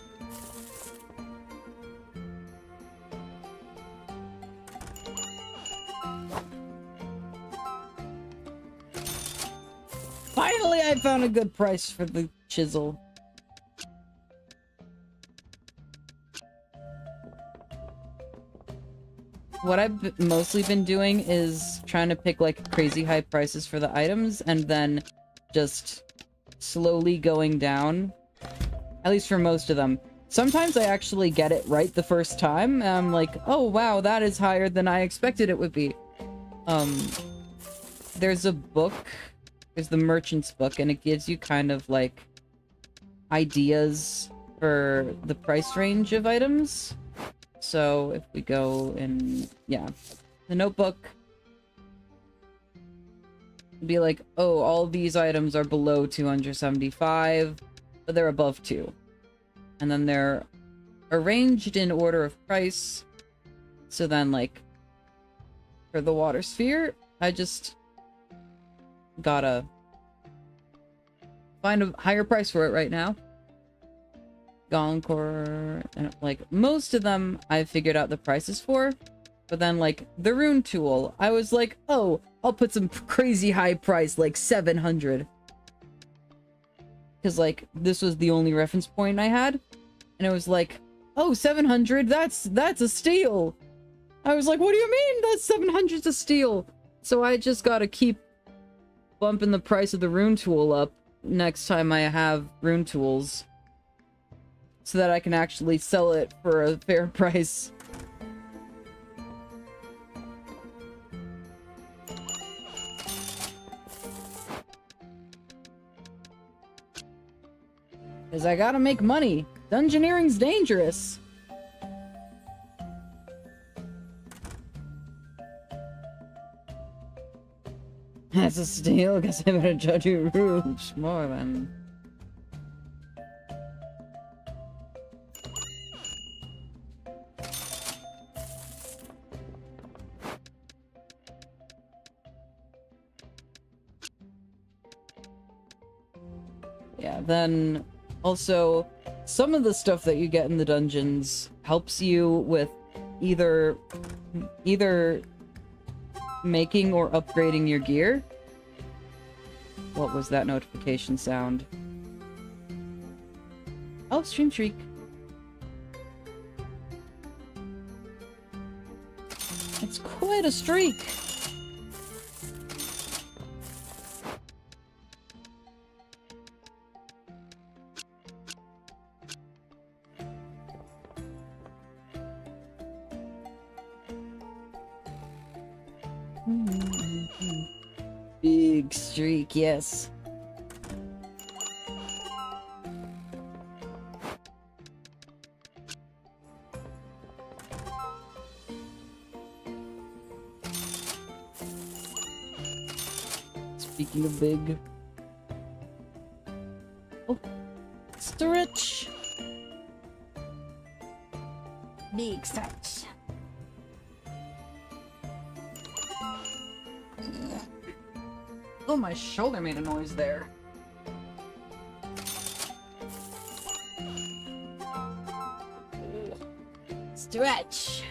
Finally, I found a good price for the chisel. What I've mostly been doing is trying to pick like crazy high prices for the items and then just slowly going down. At least for most of them. Sometimes I actually get it right the first time, and I'm like, oh wow, that is higher than I expected it would be. There's a book, there's the Merchant's Book, and it gives you kind of like ideas for the price range of items. So if we go in, yeah, the notebook, be like, oh, all these items are below 275, but they're above 2. And then they're arranged in order of price, So then, like, for the water sphere, I just gotta find a higher price for it right now. Goncore, and like most of them I've figured out the prices for, but then like the rune tool, I was like, oh, I'll put some crazy high price, like 700. Because like this was the only reference point I had, and it was like, oh, 700, that's a steal. I was like, what do you mean that's 700's a steal? So I just gotta keep bumping the price of the rune tool up next time I have rune tools, so that I can actually sell it for a fair price. Because I gotta make money. Dungeoneering's dangerous. That's a steal, because I'm gonna judge you rules more than... Yeah, then also some of the stuff that you get in the dungeons helps you with either making or upgrading your gear. What was that notification sound? Oh, stream shriek. It's quite a streak. Big streak, yes. Speaking of big... Oh, stretch! Big stretch. Oh, my shoulder made a noise there. Stretch.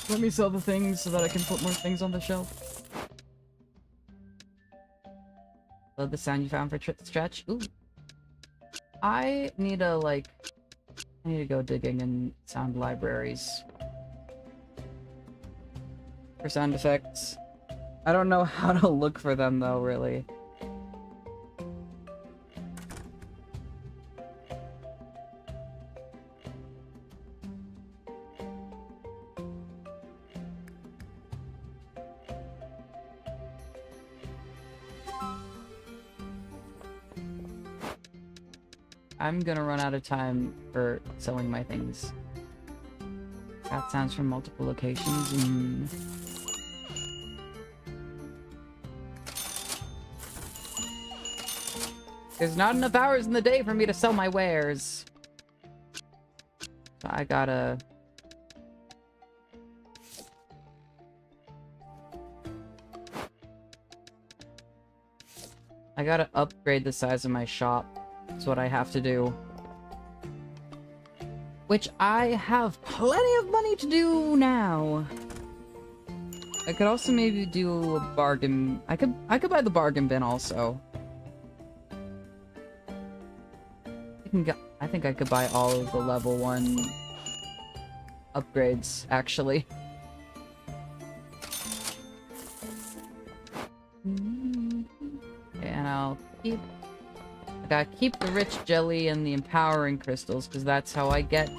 Let me sell the things so that I can put more things on the shelf. Love the sound you found for stretch. Ooh. I need to go digging in sound libraries for sound effects. I don't know how to look for them though, really. I'm gonna run out of time for selling my things. Got sounds from multiple locations. There's not enough hours in the day for me to sell my wares. So I gotta... upgrade the size of my shop. That's what I have to do. Which I have plenty of money to do now. I could also maybe do a bargain. I could buy the bargain bin also. I think I could buy all of the level 1 upgrades, actually. And I gotta keep the rich jelly and the empowering crystals, because that's how I get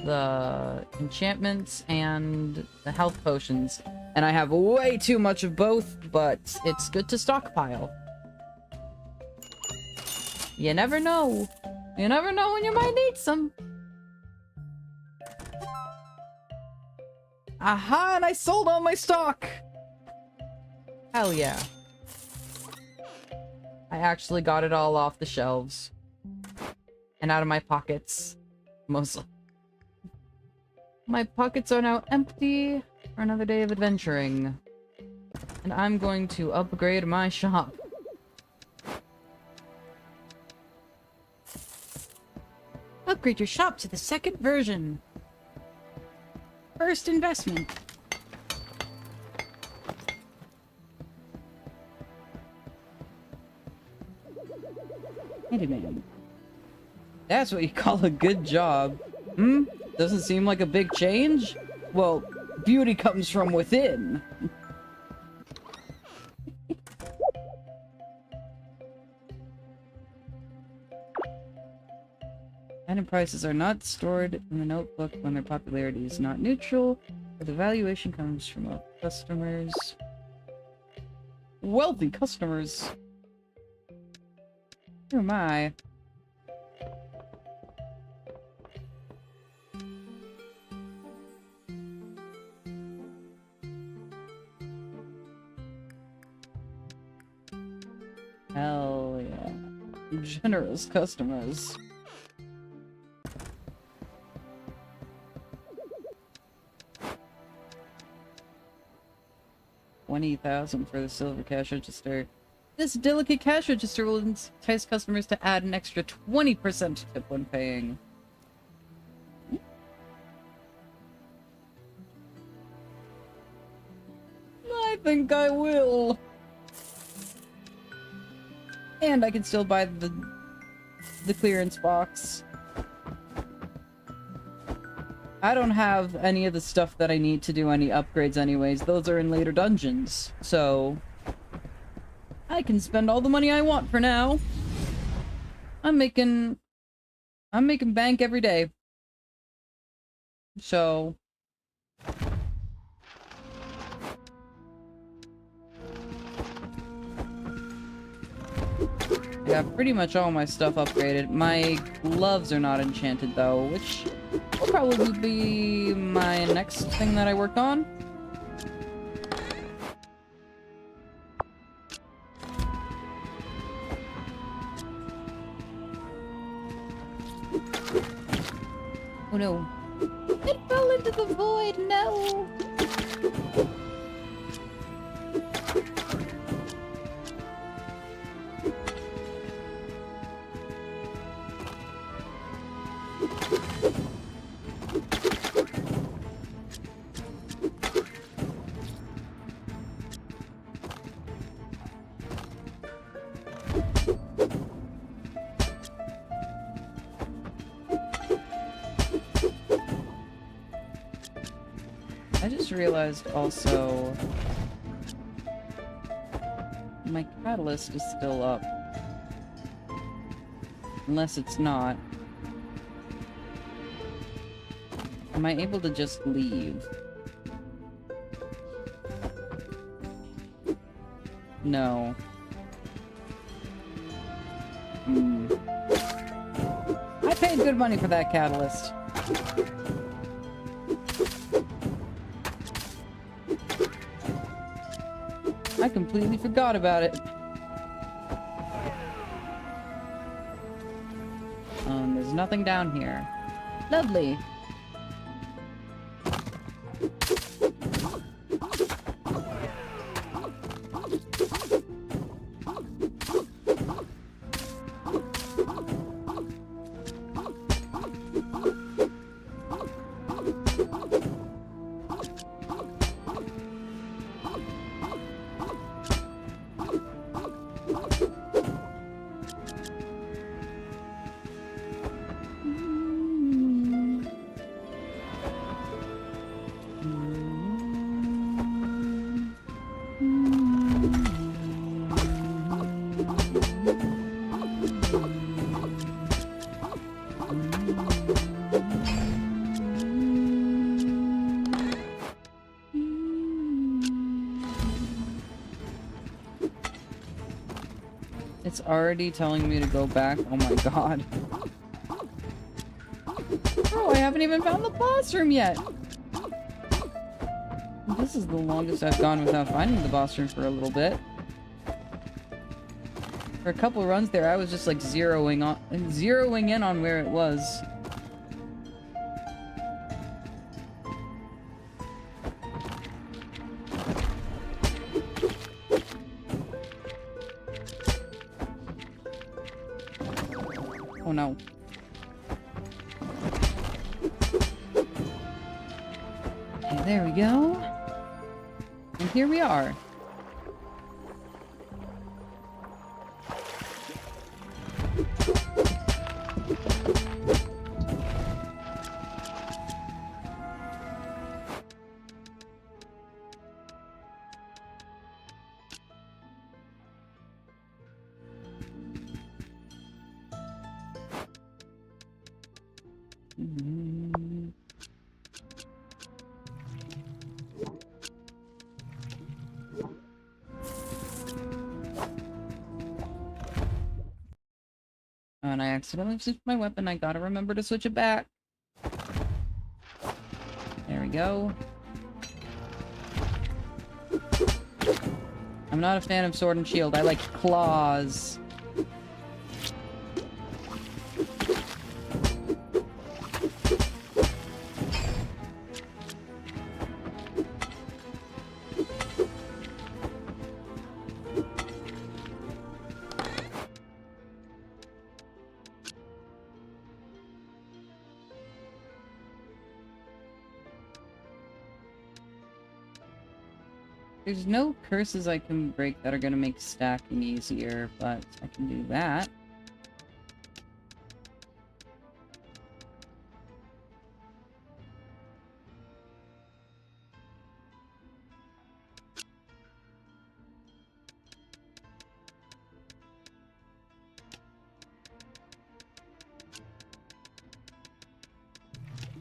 the enchantments and the health potions. And I have way too much of both, but it's good to stockpile. You never know. You never know when you might need some. Aha, and I sold all my stock! Hell yeah. I actually got it all off the shelves. and out of my pockets. Mostly. My pockets are now empty for another day of adventuring. And I'm going to upgrade my shop. Upgrade your shop to the second version. First investment. Handyman. That's what you call a good job. Hmm? Doesn't seem like a big change? Well, beauty comes from within. Item prices are not stored in the notebook when their popularity is not neutral, but the valuation comes from customers. Wealthy customers. Who am I? Hell yeah. Generous customers. $20,000 for the silver cash register. This delicate cash register will entice customers to add an extra 20% tip when paying. I think I will. And I can still buy the clearance box. I don't have any of the stuff that I need to do any upgrades anyways. Those are in later dungeons. So I can spend all the money I want for now. I'm making bank every day. So I got pretty much all my stuff upgraded. My gloves are not enchanted though, which will probably be my next thing that I work on. Oh no. It fell into the void, no! I just realized also my catalyst is still up. Unless it's not. Am I able to just leave? No. I paid good money for that catalyst. I completely forgot about it. There's nothing down here. Lovely. It's already telling me to go back. Oh my god. Oh, I haven't even found the boss room yet. This is the longest I've gone without finding the boss room for a little bit. For a couple runs there, I was just like zeroing in on where it was. Oh no. Okay, there we go. And here we are. And I accidentally switched my weapon. I gotta remember to switch it back. There we go. I'm not a fan of sword and shield. I like claws. There's no curses I can break that are gonna make stacking easier, but I can do that.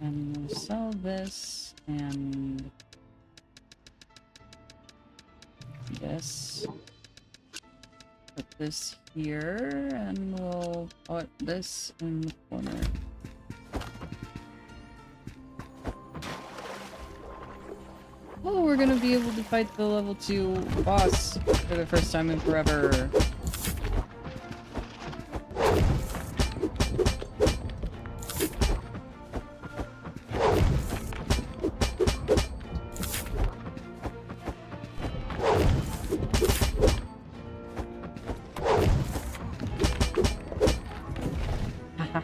And we'll sell this and this. Put this here, and we'll put this in the corner. Oh, we're gonna be able to fight the level 2 boss for the first time in forever.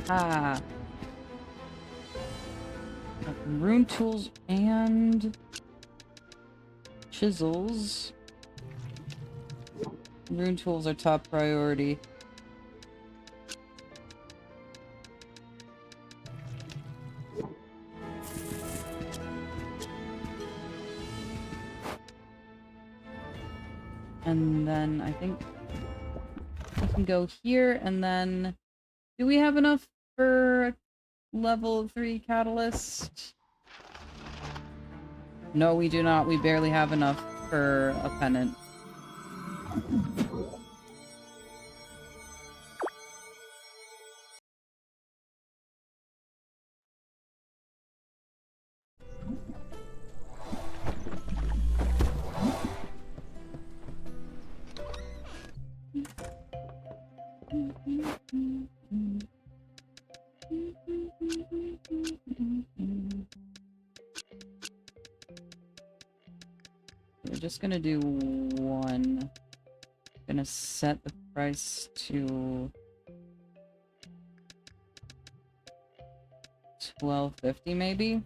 Ha! Rune tools and chisels. Rune tools are top priority. And then I think we can go here, and then do we have enough for a level 3 catalyst? No, we do not. We barely have enough for a pennant. We're just gonna do one. Gonna set the price to $12.50 maybe.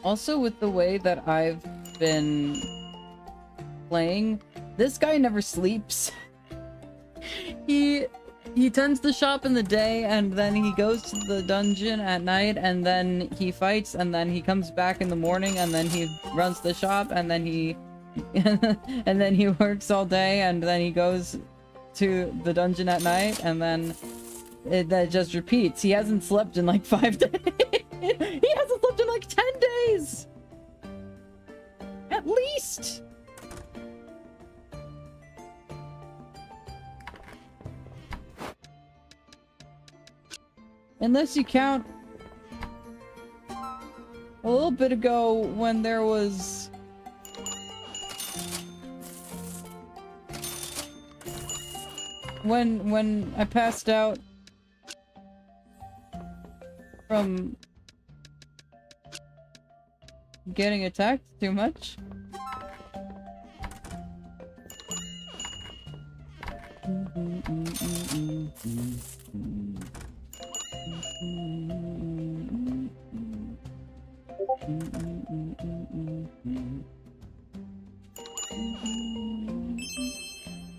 Also, with the way that I've been playing, this guy never sleeps. He tends the shop in the day, and then he goes to the dungeon at night, and then he fights, and then he comes back in the morning, and then he runs the shop, and then he and then he works all day, and then he goes to the dungeon at night, and then that just repeats. He hasn't slept in like 5 days. He hasn't slept in like 10 days! At least! Unless you count a little bit ago when there was... When I passed out from getting attacked too much.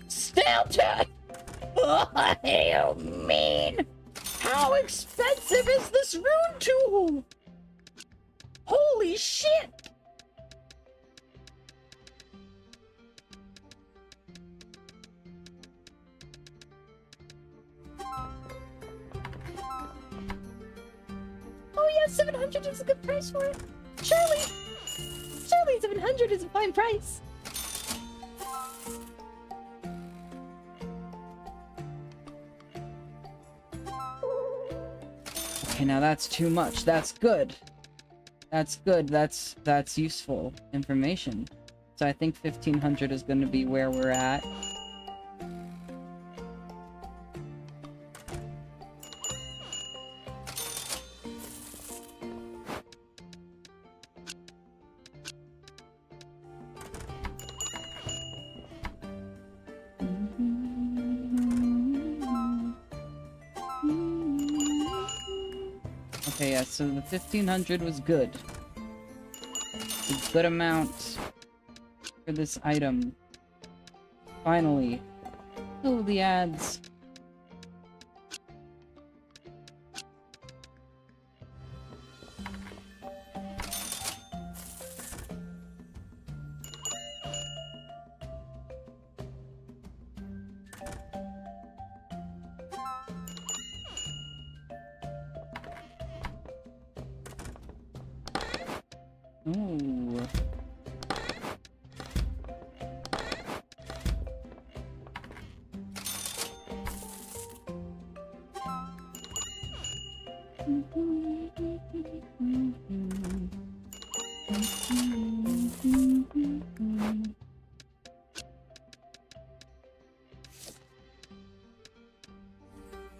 Snailtooth! What do you mean? How expensive is this rune tool? Holy shit! Oh yeah, 700 is a good price for it. Surely 700 is a fine price. Okay, now that's too much. That's good. That's good. That's useful information. So I think 1500 is going to be where we're at. Okay, yeah, so the 1500 was good. A good amount for this item. Finally. Oh, the ads. Ooh.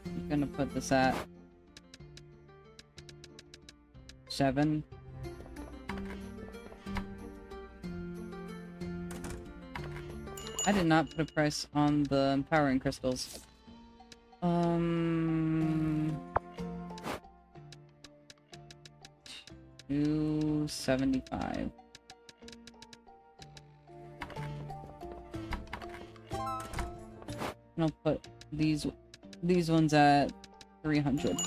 I'm gonna put this at 7. I did not put a price on the empowering crystals. 275. And I'll put these ones at 300.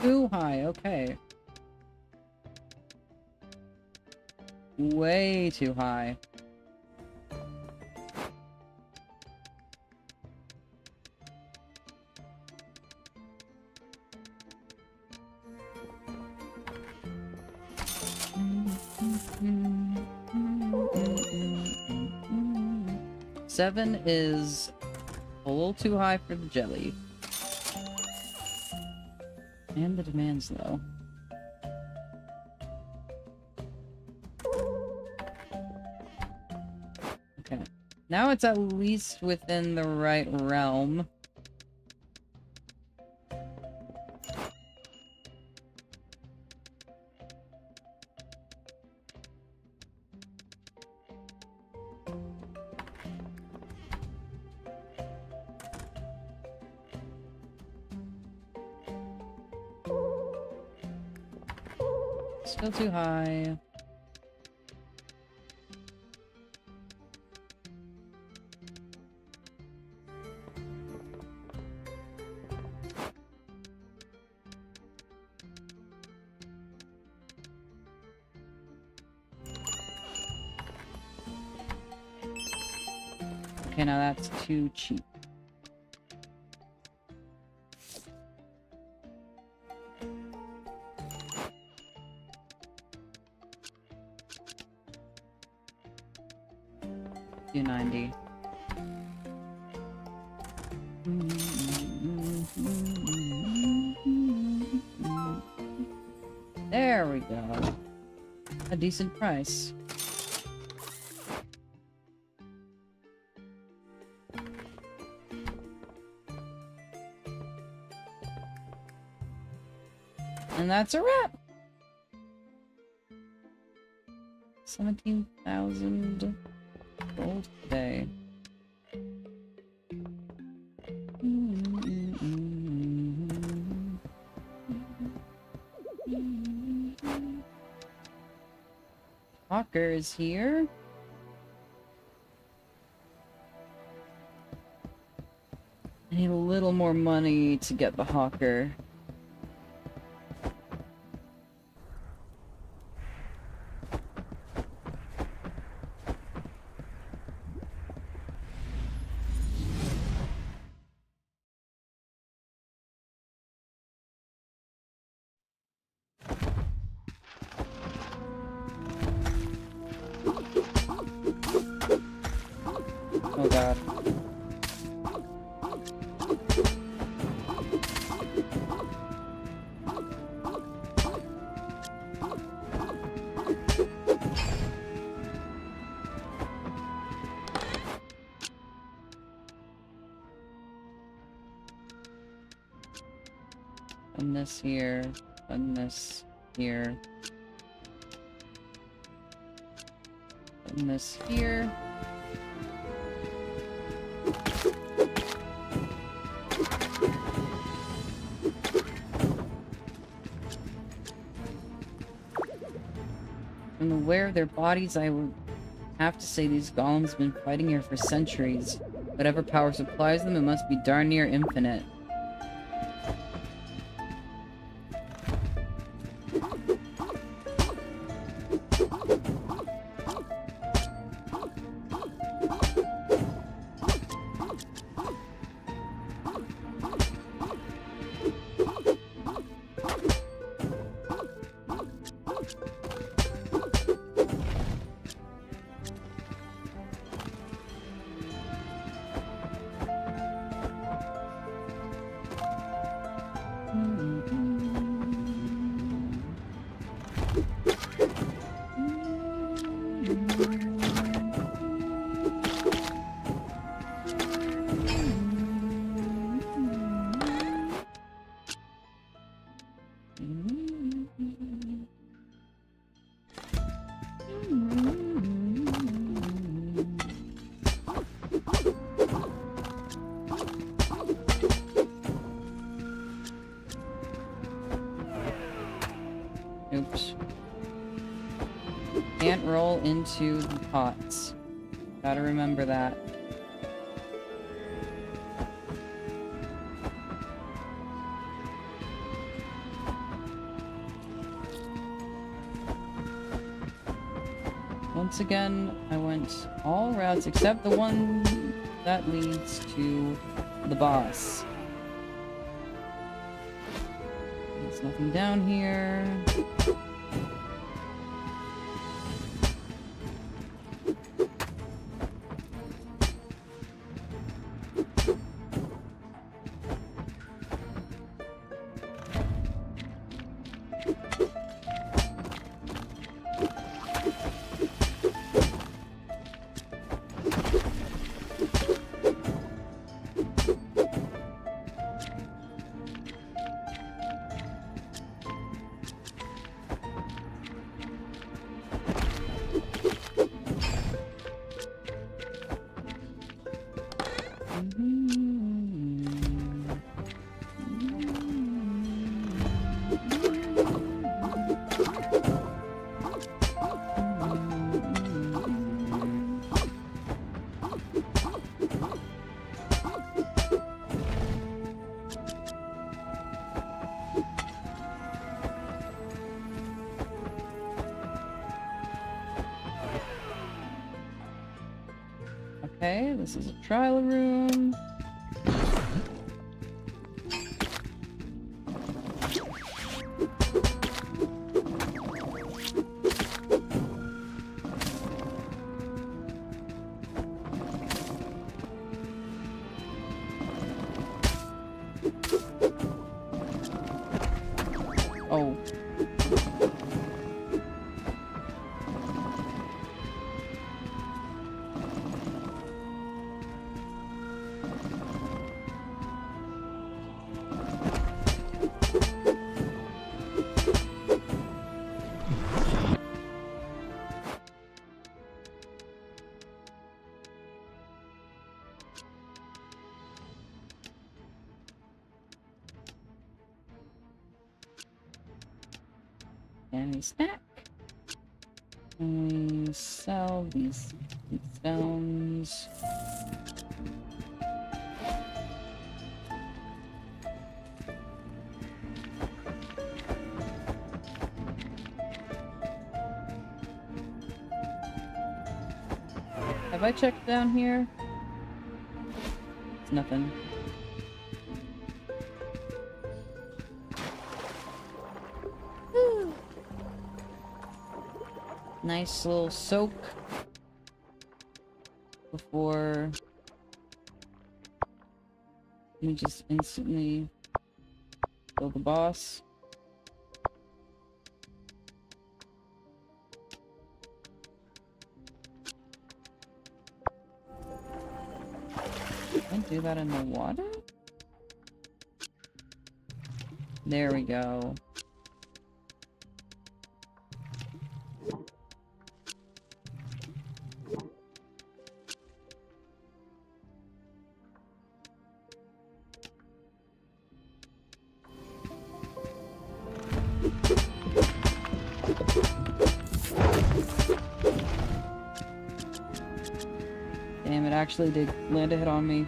Too high, okay. Way too high. Seven is a little too high for the jelly. And the demand's low. Okay. Now it's at least within the right realm. Still too high. Okay, now that's too cheap. 290. There we go. A decent price. And that's a wrap. 17,000 gold today. Hawker is here. I need a little more money to get the Hawker. Oh god. And this here, and this here. And this here. From the wear of their bodies, I would have to say these golems have been fighting here for centuries. Whatever power supplies them, it must be darn near infinite. Oops. Can't roll into the pots. Gotta remember that. Once again, I went all routes except the one that leads to the boss. There's nothing down here. Okay, this is a trial room. Oh. And we snack. And we sell these stones. Have I checked down here? It's nothing. Nice little soak before we just instantly kill the boss. Can I do that in the water? There we go. Damn, it actually did land a hit on me.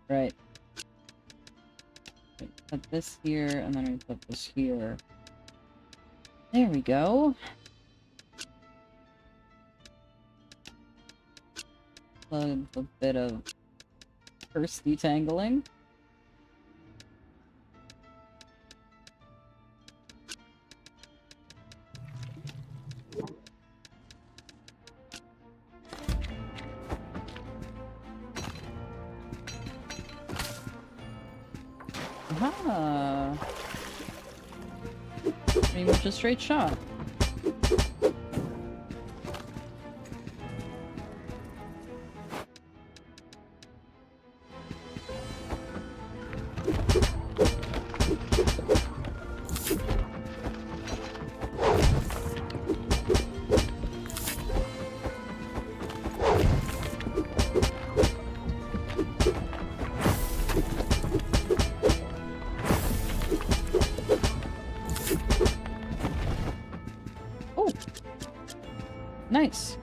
Right. Put this here, and then we put this here. There we go. A bit of curse detangling. Aha! Pretty much a straight shot. Nice.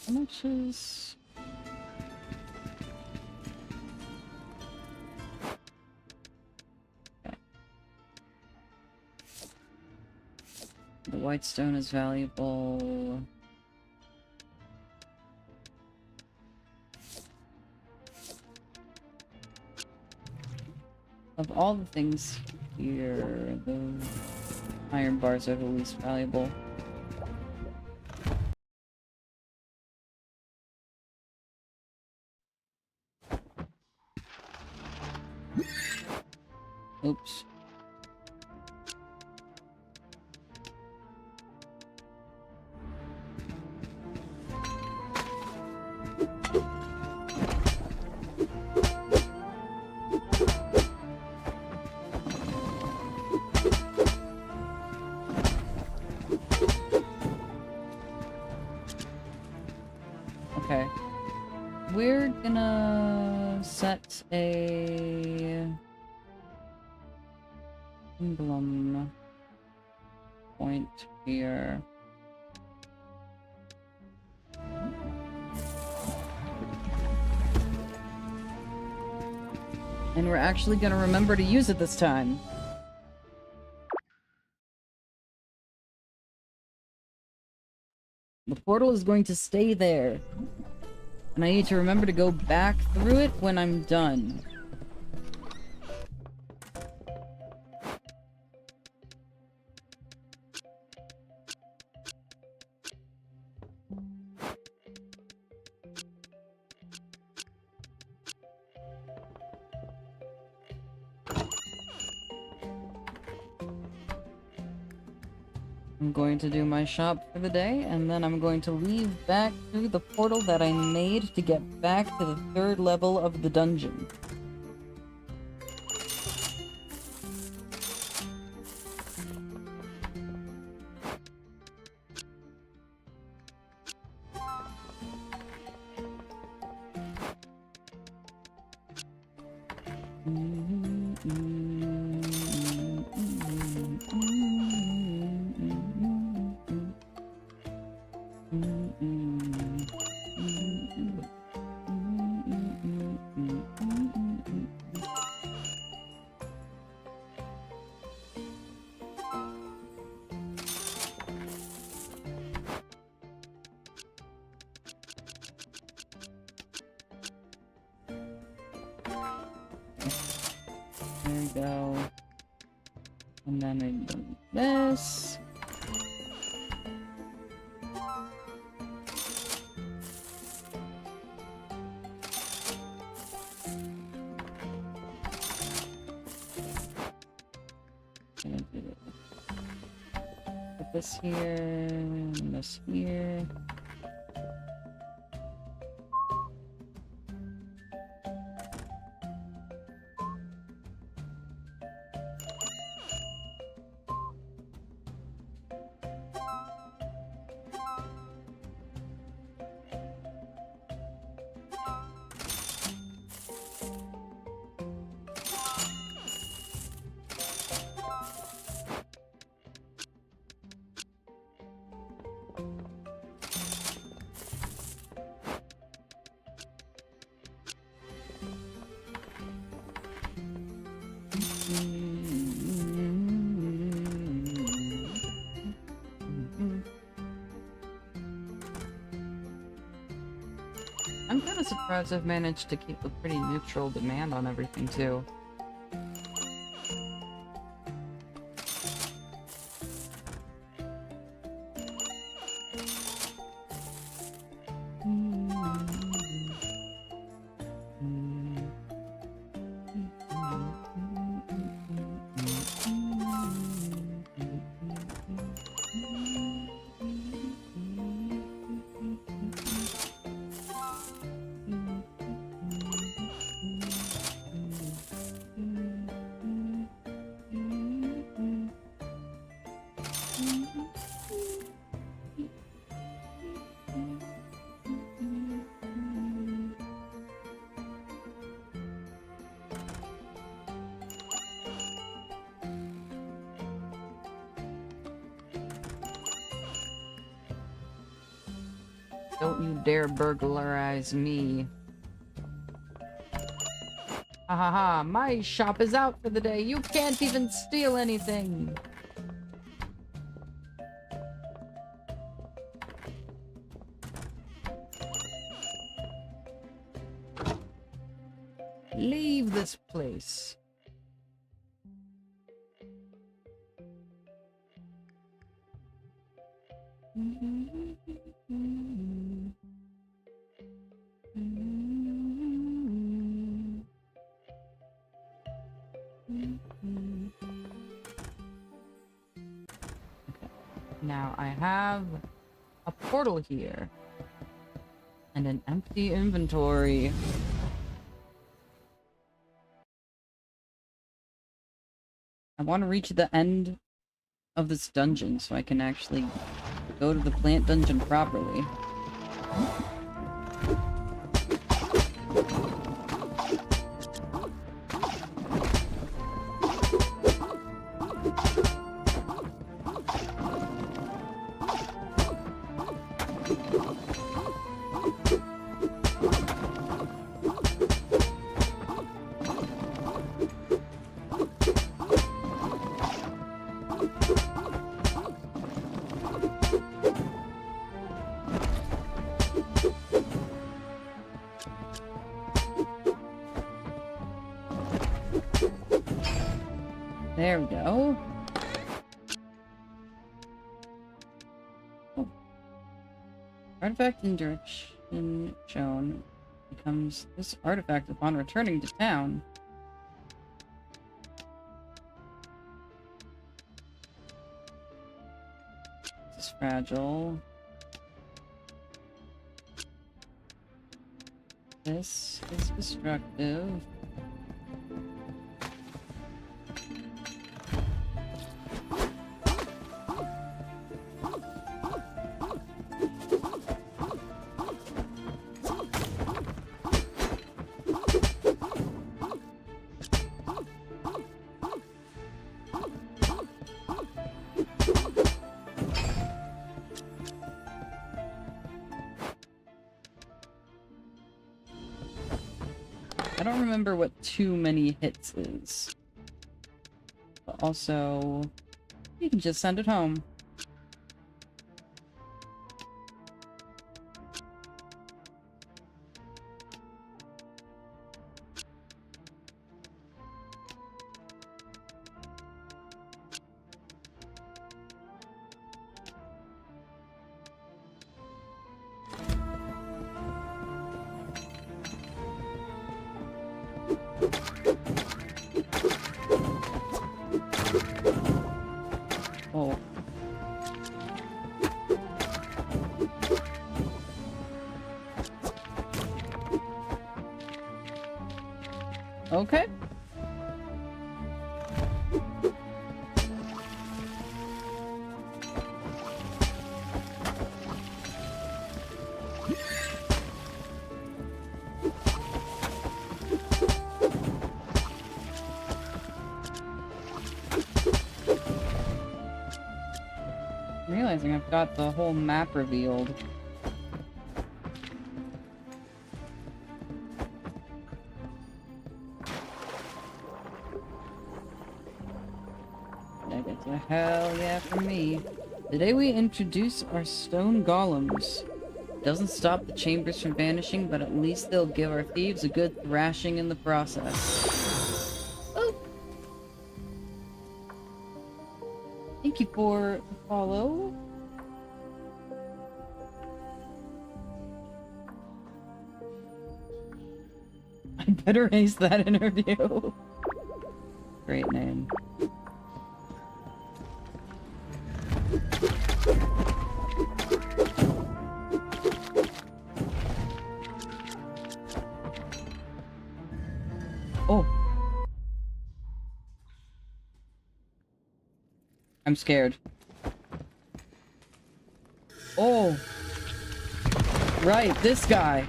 How much is... The white stone is valuable. Of all the things here, the iron bars are the least valuable. Oops. Okay. We're gonna set a emblem point here. And we're actually gonna remember to use it this time. The portal is going to stay there. And I need to remember to go back through it when I'm done. I'm going to do my shop for the day, and then I'm going to leave back through the portal that I made to get back to the 3rd level of the dungeon. There we go. And then I do this. Gonna do it. Put this here, and this here. I'm kind of surprised I've managed to keep a pretty neutral demand on everything, too. Don't you dare burglarize me. Ha ha ha, my shop is out for the day. You can't even steal anything. Leave this place. I have a portal here. And an empty inventory. I want to reach the end of this dungeon so I can actually go to the plant dungeon properly. There we go. Oh. Artifact in direction shown becomes this artifact upon returning to town. This is fragile. This is destructive. I don't remember what too many hits is. But also, you can just send it home. Oh. Okay. I'm realizing I've got the whole map revealed. That's a hell yeah for me. Today we introduce our stone golems. Doesn't stop the chambers from vanishing, but at least they'll give our thieves a good thrashing in the process. Oh! Thank you for the follow. I better ace that interview. Great name. Oh. I'm scared. Oh. Right, this guy.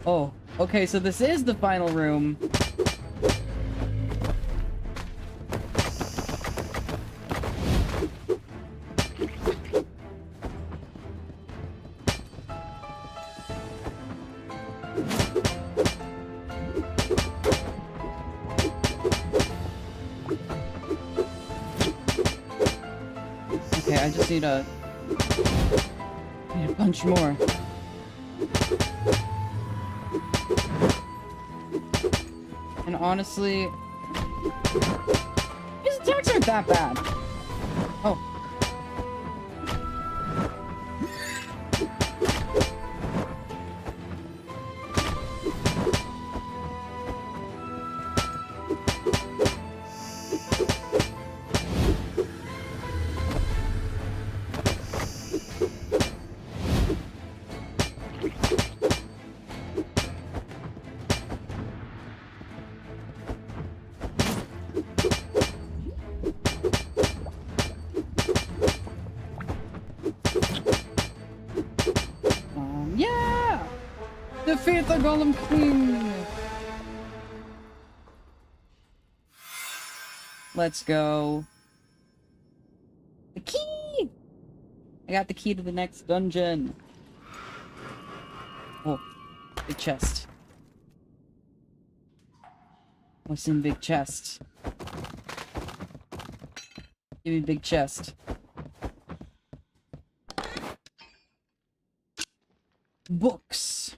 Oh, okay, so this is the final room. Okay, I just need a bunch more. And honestly, his attacks aren't that bad. Oh. defeat the Golem King! Let's go. The key! I got the key to the next dungeon. Oh, big chest. What's in big chest? Give me big chest. Books.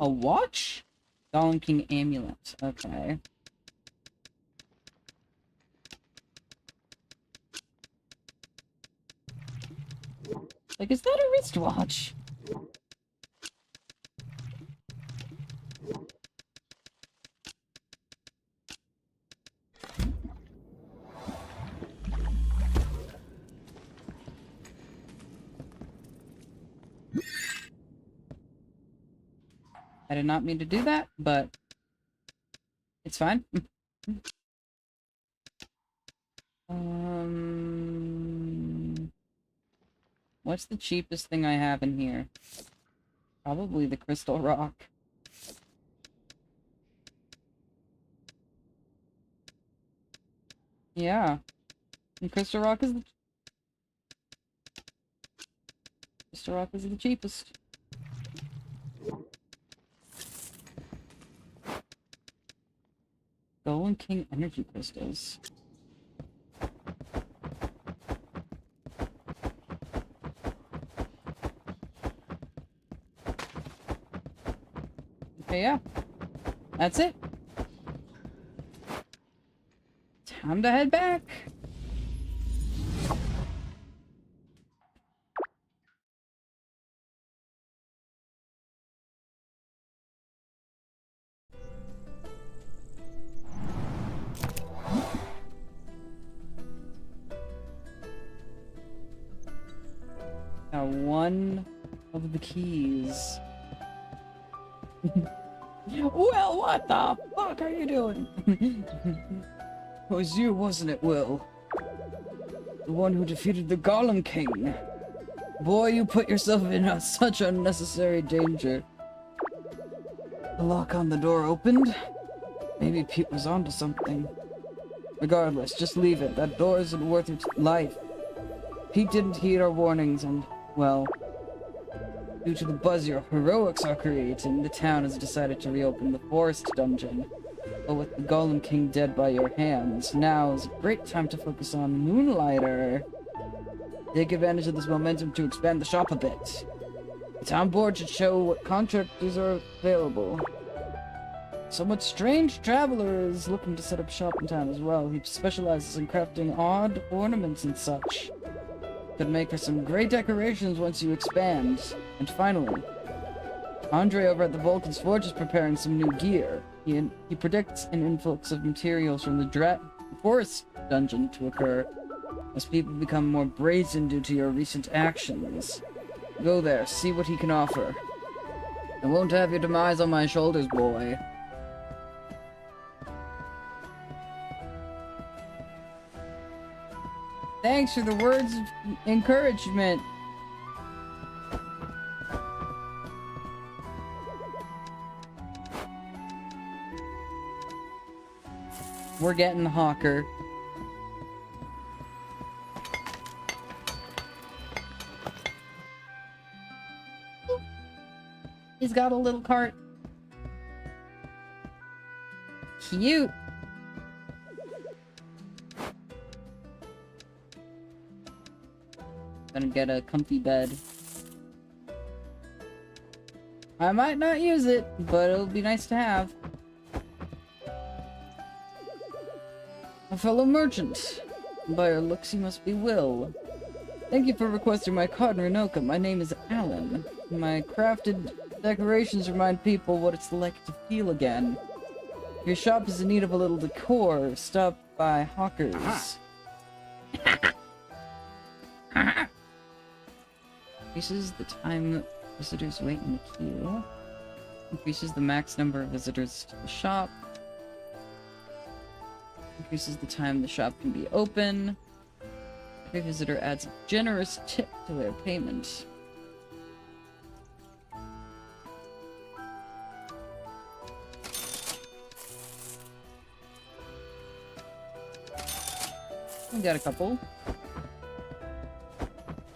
A watch? Golem King amulet. Okay. Like, is that a wristwatch? I did not mean to do that, but it's fine. What's the cheapest thing I have in here? Probably the crystal rock. Yeah. And crystal rock is the cheapest. Golem King energy crystals. Okay, yeah. That's it. Time to head back. Now, one of the keys. Will, what the fuck are you doing? It was you, wasn't it, Will? The one who defeated the Golem King. Boy, you put yourself in such unnecessary danger. The lock on the door opened. Maybe Pete was onto something. Regardless, just leave it. That door isn't worth its life. Pete didn't heed our warnings and, well, due to the buzz your heroics are creating, the town has decided to reopen the forest dungeon. But with the Golem King dead by your hands, now is a great time to focus on Moonlighter. Take advantage of this momentum to expand the shop a bit. The town board should show what contractors are available. Somewhat strange traveler is looking to set up shop in town as well. He specializes in crafting odd ornaments and such. Could make for some great decorations once you expand. And finally, Andre over at the Vulcan's Forge is preparing some new gear. He predicts an influx of materials from the forest dungeon to occur as people become more brazen due to your recent actions. Go there, see what he can offer. I won't have your demise on my shoulders, boy. Thanks for the words of encouragement. We're getting the hawker. He's got a little cart. Cute. Gonna get a comfy bed. I might not use it, but it'll be nice to have. A fellow merchant. By your looks, you must be Will. Thank you for requesting my card in Renoka. My name is Alan. My crafted decorations remind people what it's like to feel again. If your shop is in need of a little decor, stop by Hawker's. Increases the time visitors wait in the queue. Increases the max number of visitors to the shop. Increases the time the shop can be open. Every visitor adds a generous tip to their payment. We got a couple.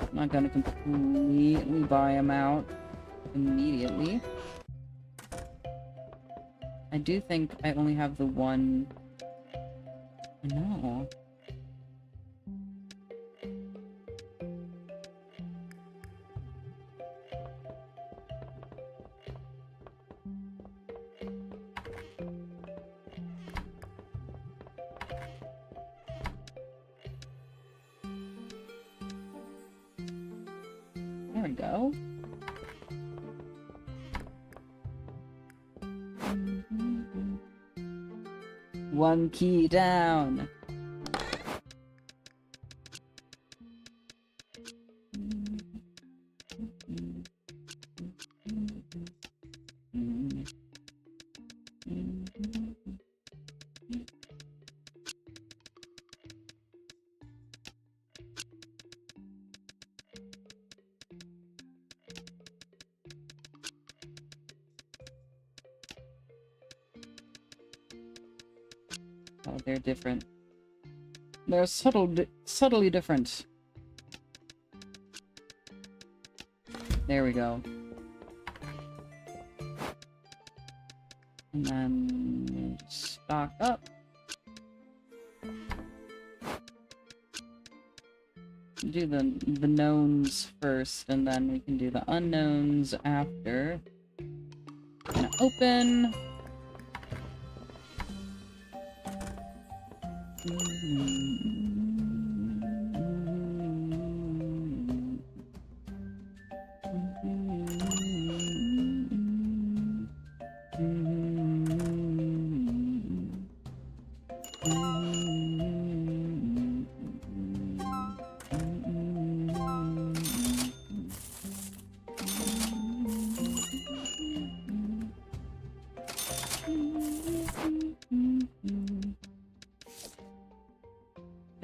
I'm not gonna completely buy them out immediately. I do think I only have the one. No. There we go. One key down. Oh, they're different. They're subtly different. There we go. And then stock up. Do the knowns first, and then we can do the unknowns after. Gonna open.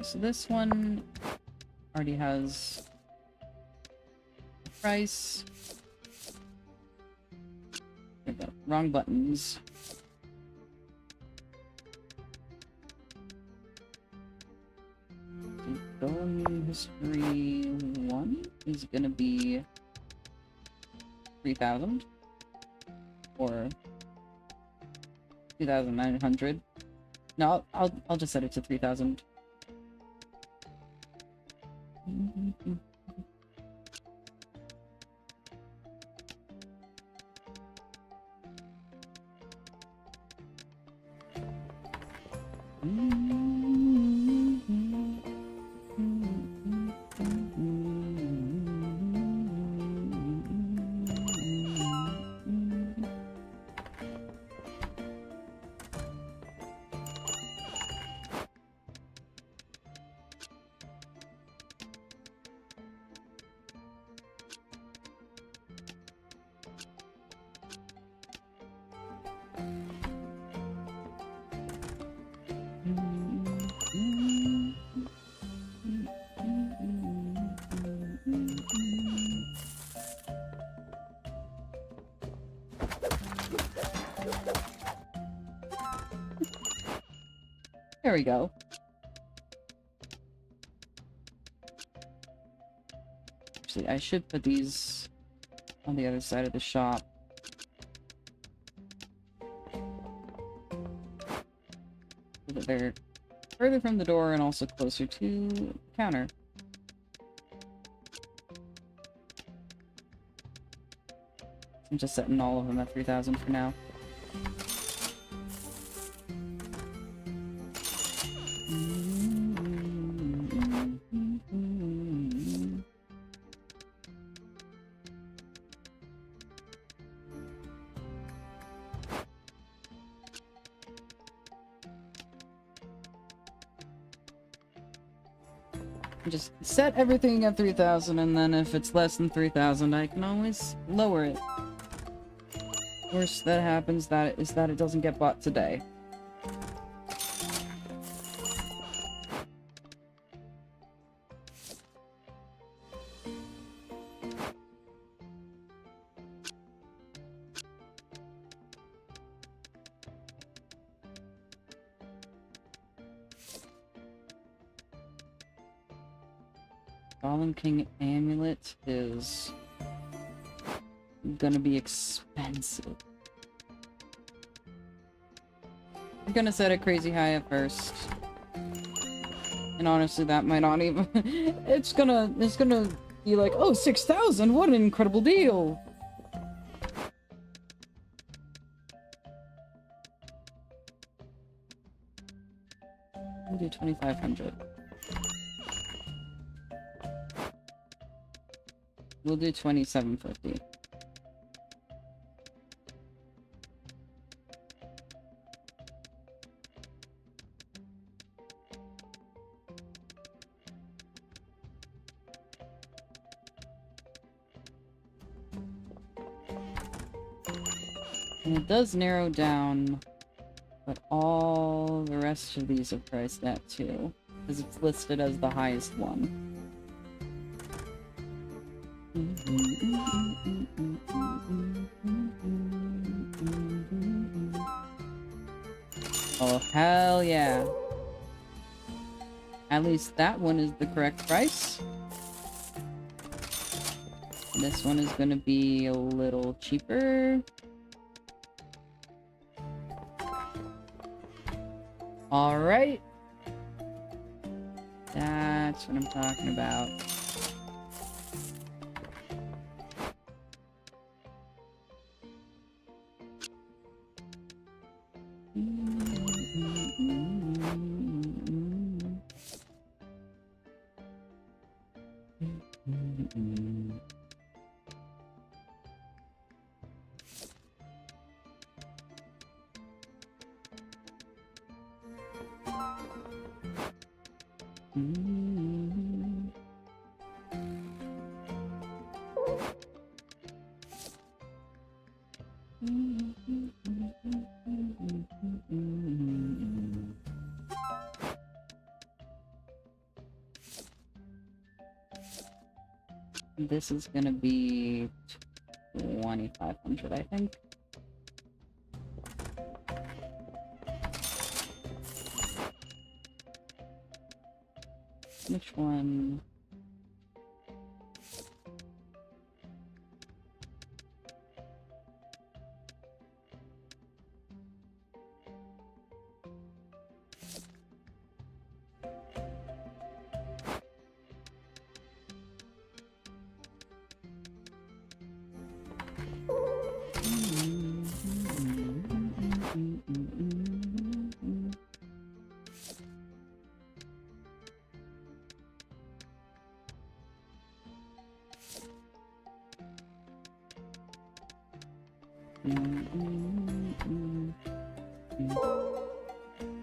So this one already has the price. There we go. Wrong buttons. Going history 1 is gonna be 3,000 or 2,900. No, I'll just set it to 3,000. There we go. Actually, I should put these on the other side of the shop. So that they're further from the door and also closer to the counter. I'm just setting all of them at 3,000 for now. Just set everything at 3,000, and then if it's less than 3,000, I can always lower it. Worst that happens is that it doesn't get bought today. Golem King Amulet is gonna be expensive. I'm gonna set it crazy high at first. And honestly, that might not even... it's gonna be like, oh, 6,000, what an incredible deal! We'll do 2,500. We'll do 2,750. And it does narrow down, but all the rest of these are priced at too, because it's listed as the highest one. Oh, hell yeah. At least that one is the correct price. This one is gonna be a little cheaper. Alright. That's what I'm talking about. This is gonna be 2,500, I think. Which one?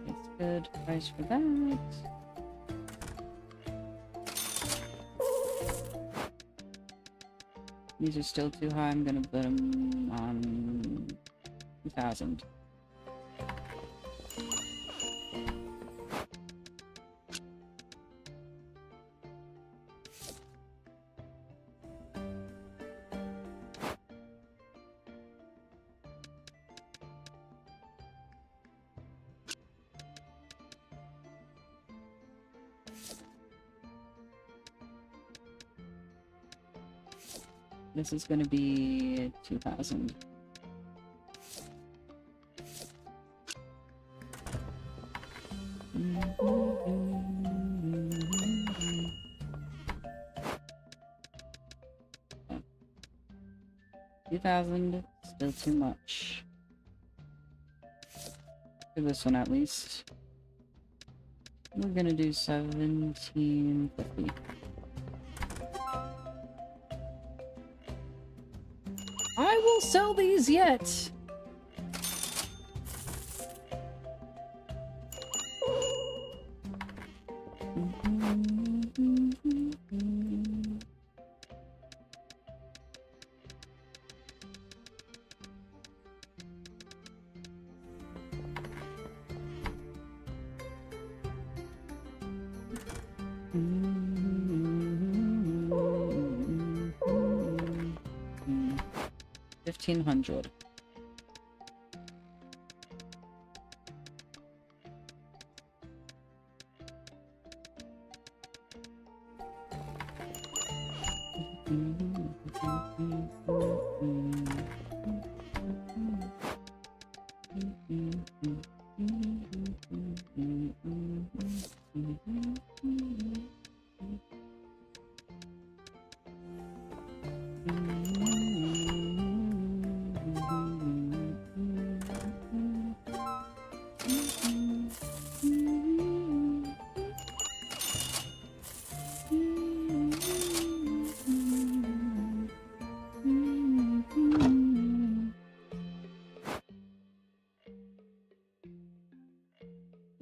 It's good price for that. These are still too high. I'm gonna put them on 2,000. This is gonna be 2,000. $2,000, still too much. For this one at least. We're gonna do 1,750. I will sell these yet! $1,500.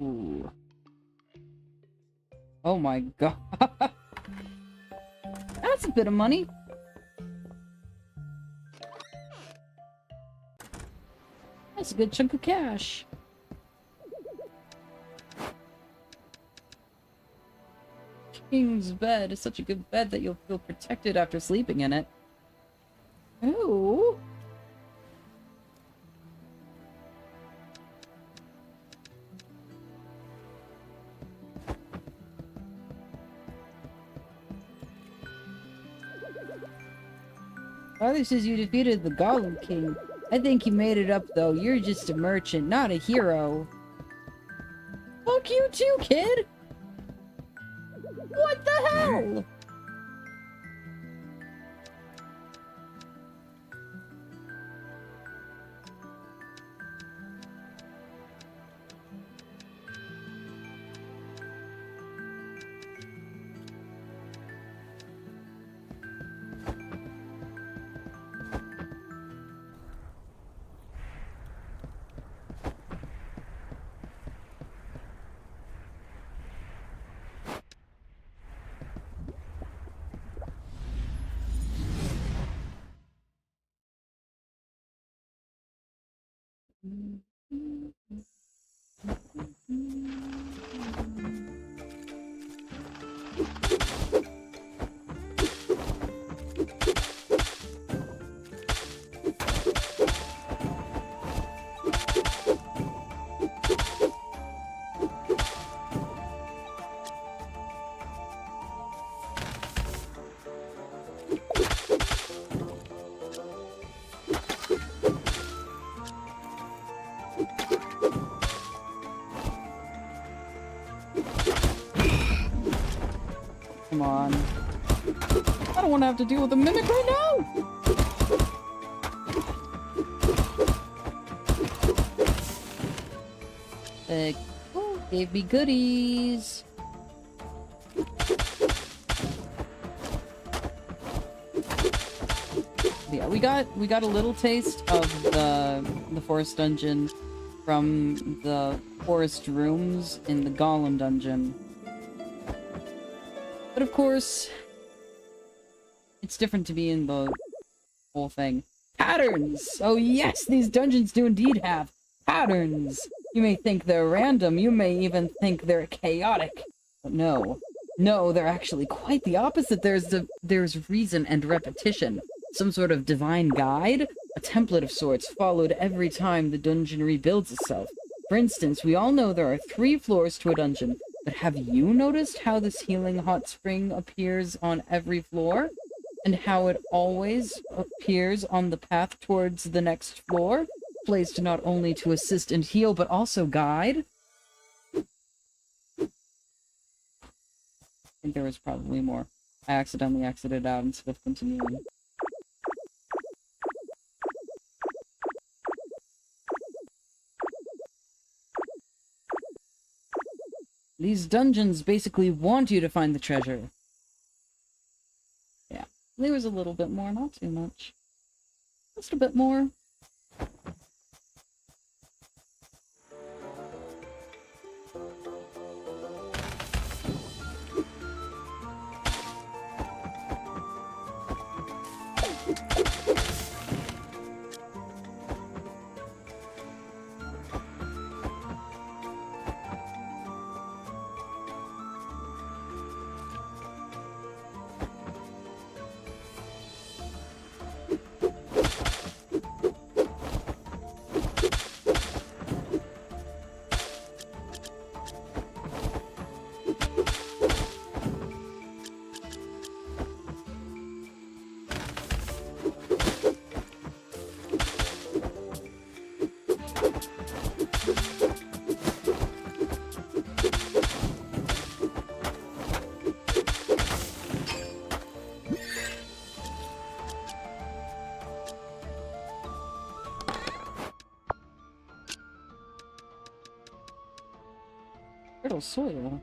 Ooh. Oh my god. That's a bit of money. That's a good chunk of cash. King's bed is such a good bed that you'll feel protected after sleeping in it. Ooh. Father says you defeated the Golem King. I think you made it up, though. You're just a merchant, not a hero. Fuck you too, kid! What the hell? Come on. I don't want to have to deal with a mimic right now! Oh, gave me goodies. Yeah, we got a little taste of the forest dungeon from the forest rooms in the Golem dungeon. But of course, it's different to be in the whole thing. Patterns! Oh yes, these dungeons do indeed have patterns! You may think they're random, you may even think they're chaotic. But no. No, they're actually quite the opposite. There's reason and repetition. Some sort of divine guide? A template of sorts, followed every time the dungeon rebuilds itself. For instance, we all know there are 3 floors to a dungeon, but have you noticed how this healing hot spring appears on every floor? And how it always appears on the path towards the next floor? Placed not only to assist and heal, but also guide? I think there was probably more. I accidentally exited out instead of continuing. These dungeons basically want you to find the treasure. Yeah, there was a little bit more, not too much. Just a bit more. fertile soil.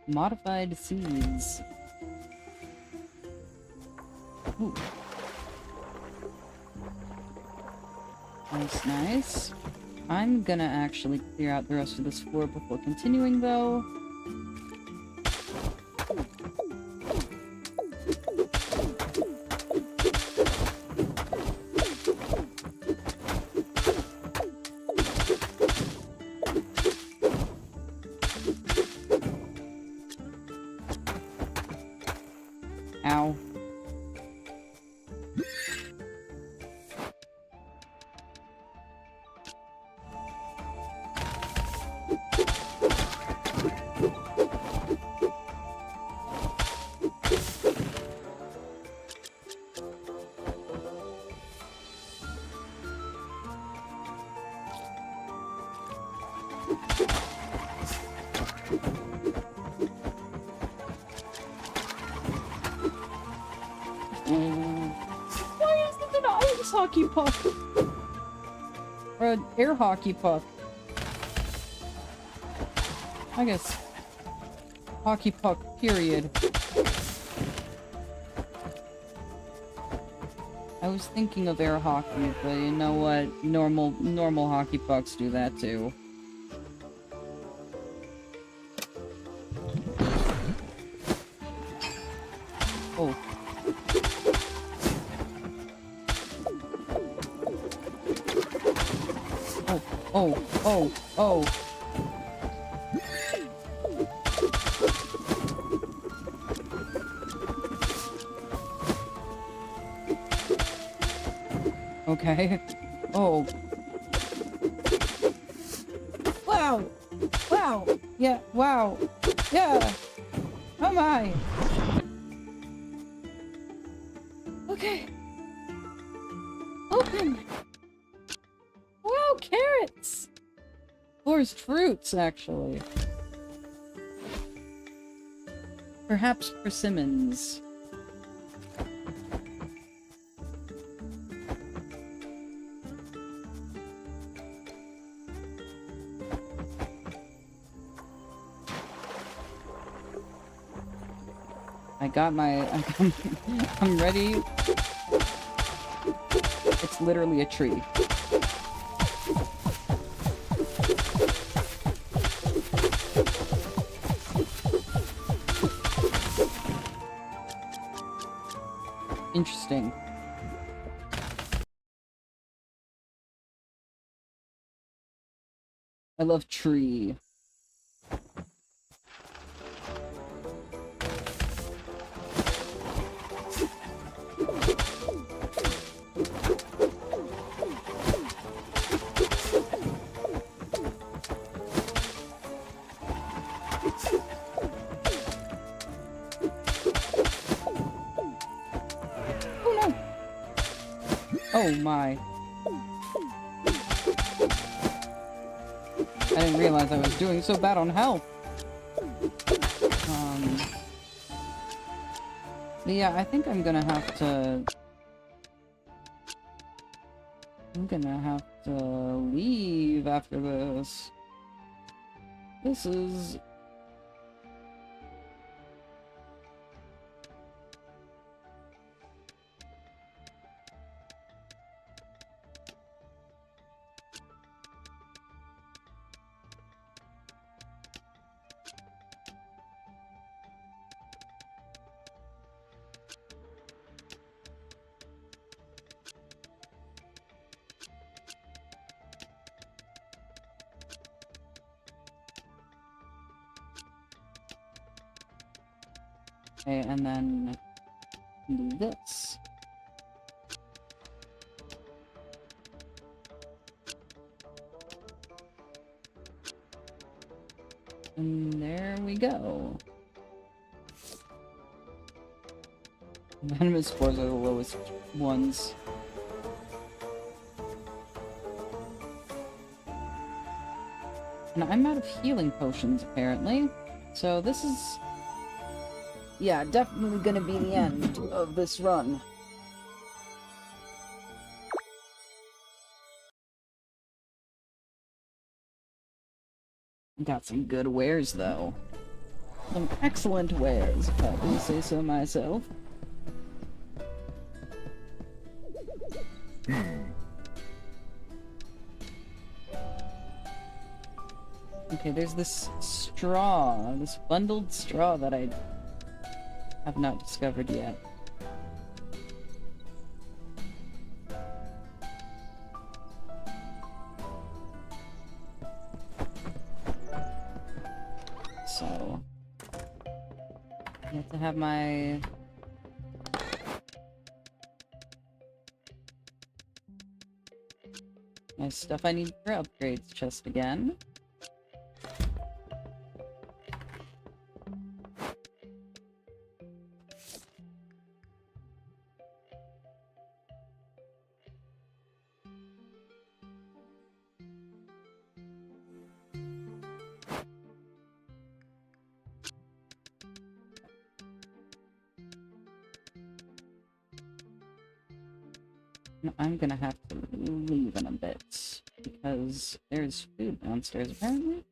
Modified seeds. Ooh. Nice, nice. I'm gonna actually clear out the rest of this floor before continuing, though. Ow. Why isn't it an ice hockey puck? Or an air hockey puck? I guess hockey puck, period. I was thinking of air hockey, but you know what? Normal hockey pucks do that too. Oh. Oh, oh, oh. Okay. Oh. Wow! Wow! Yeah, wow! Yeah! Oh my! Okay. Open! Wow, carrots! Forest fruits, actually. Perhaps persimmons. I'm ready. It's literally a tree. Interesting. I love tree. Oh my. I didn't realize I was doing so bad on health. But yeah, I think I'm gonna have to... leave after this. This is... Okay, and then do this. And there we go. Venomous spores are the lowest ones. And I'm out of healing potions, apparently. So this is... yeah, definitely gonna be the end of this run. Got some good wares, though. Some excellent wares, if I do say so myself. Okay, there's this straw, this bundled straw that I have not discovered yet. So, I have to have my stuff I need for upgrades chest again. I'm gonna have to leave in a bit, because there's food downstairs, apparently.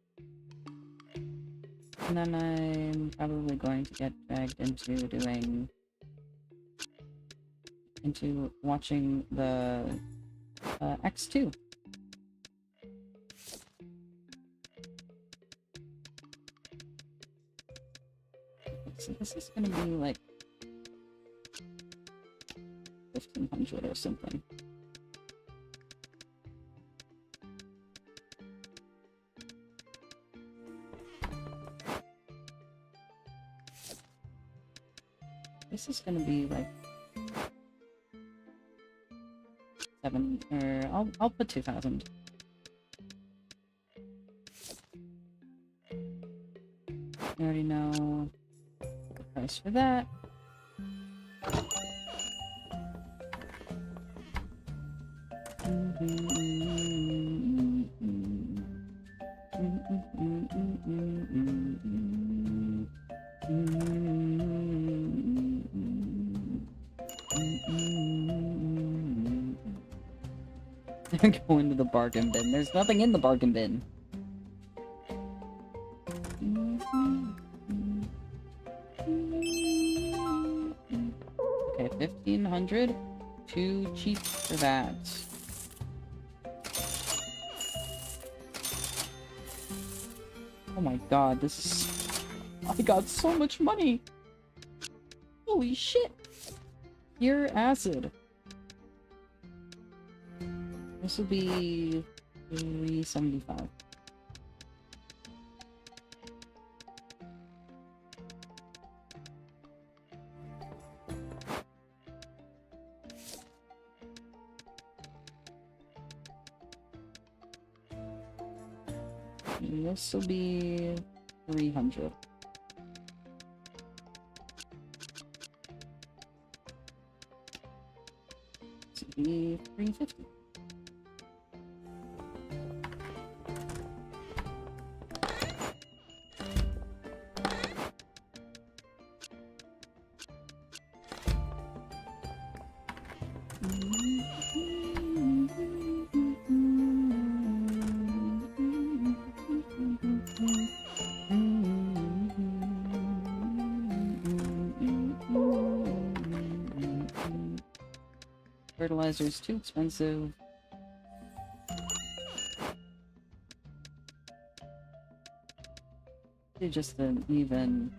And then I'm probably going to get dragged into watching the X2. So this is gonna be like 1500 or something. This is gonna be like 7, or I'll put 2000. I already know the price for that. Go into the bargain bin. There's nothing in the bargain bin. Okay, 1500. Too cheap for that. Oh my god, this is... I got so much money! Holy shit! Pure acid. This will be 375. And this will be 300. This will be 350. Fertilizer's too expensive. Do just an even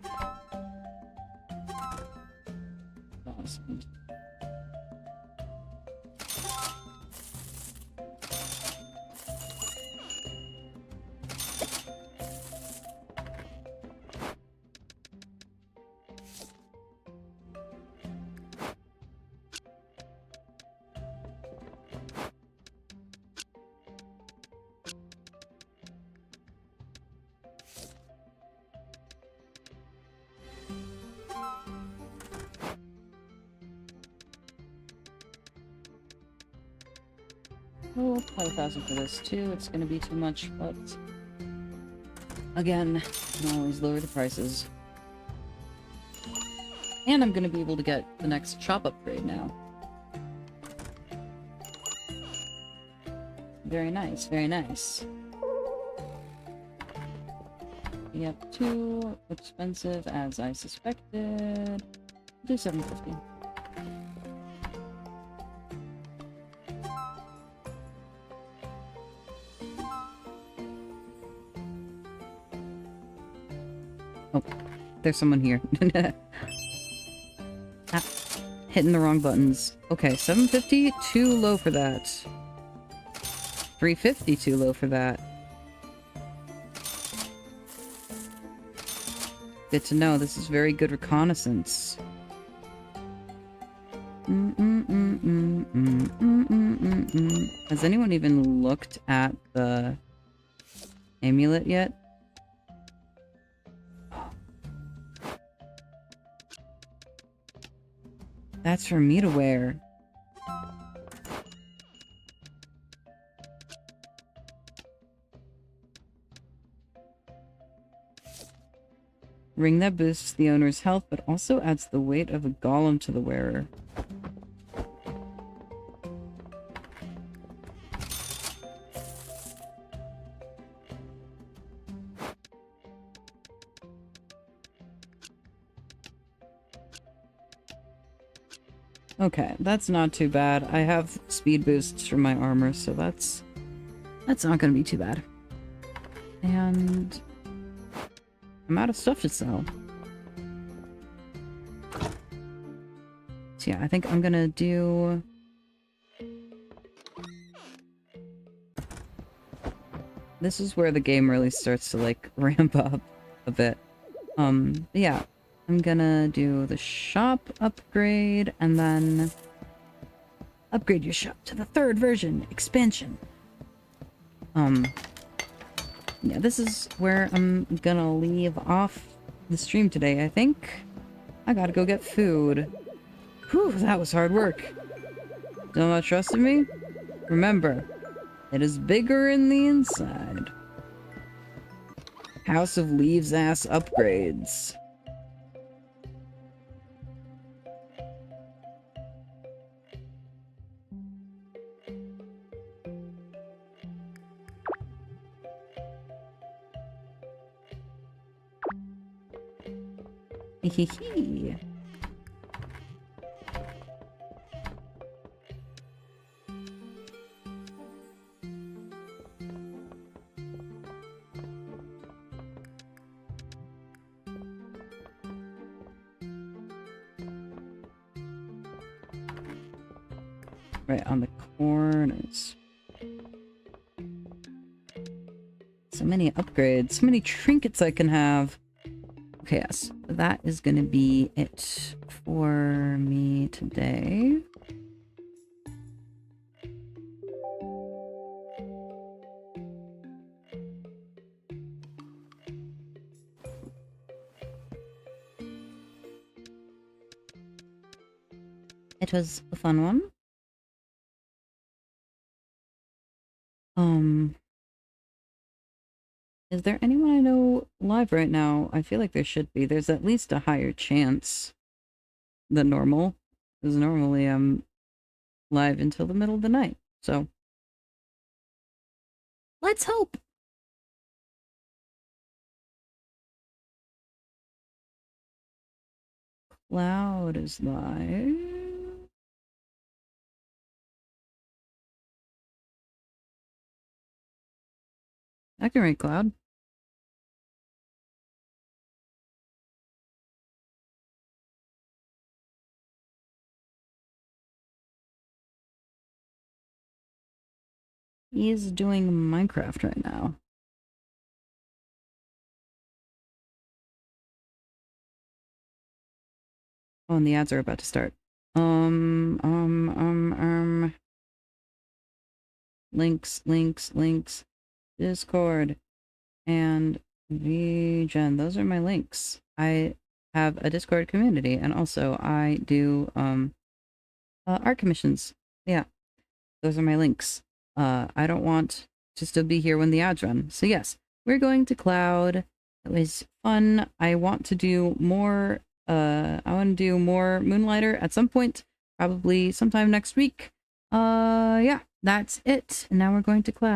1,000. Oh, 5,000 for this too. It's gonna be too much, but again, I can always lower the prices. And I'm gonna be able to get the next shop upgrade now. Very nice, very nice. Yep, too expensive as I suspected. Do 750. Oh, there's someone here. Ah, hitting the wrong buttons. Okay, 750, too low for that. 350, too low for that. Good to know. This is very good reconnaissance. Has anyone even looked at the amulet yet? That's for me to wear. Ring that boosts the owner's health, but also adds the weight of a golem to the wearer. Okay, that's not too bad. I have speed boosts from my armor, so that's not gonna be too bad. And I'm out of stuff to sell. So yeah, I think I'm gonna do... This is where the game really starts to, like, ramp up a bit. Yeah. I'm gonna do the shop upgrade, and then upgrade your shop to the 3rd version, expansion. Yeah, this is where I'm gonna leave off the stream today, I think. I gotta go get food. Whew, that was hard work. Still not trusting me? Remember, it is bigger in the inside. House of Leaves ass upgrades. Hehehe. Right on the corners. So many upgrades, so many trinkets I can have. Okay, yes, that is gonna be it for me today. It was a fun one. Is there anyone I know live right now? I feel like there should be. There's at least a higher chance than normal. Because normally I'm live until the middle of the night. So, let's hope! Cloud is live. I can rate Cloud. He is doing Minecraft right now. Oh, and the ads are about to start. Links. Discord and VGen. Those are my links. I have a Discord community, and also I do art commissions. Yeah, those are my links. I don't want to still be here when the ads run. So yes, we're going to Cloud. It was fun. I want to do more Moonlighter at some point, probably sometime next week. Yeah, that's it. And now we're going to Cloud.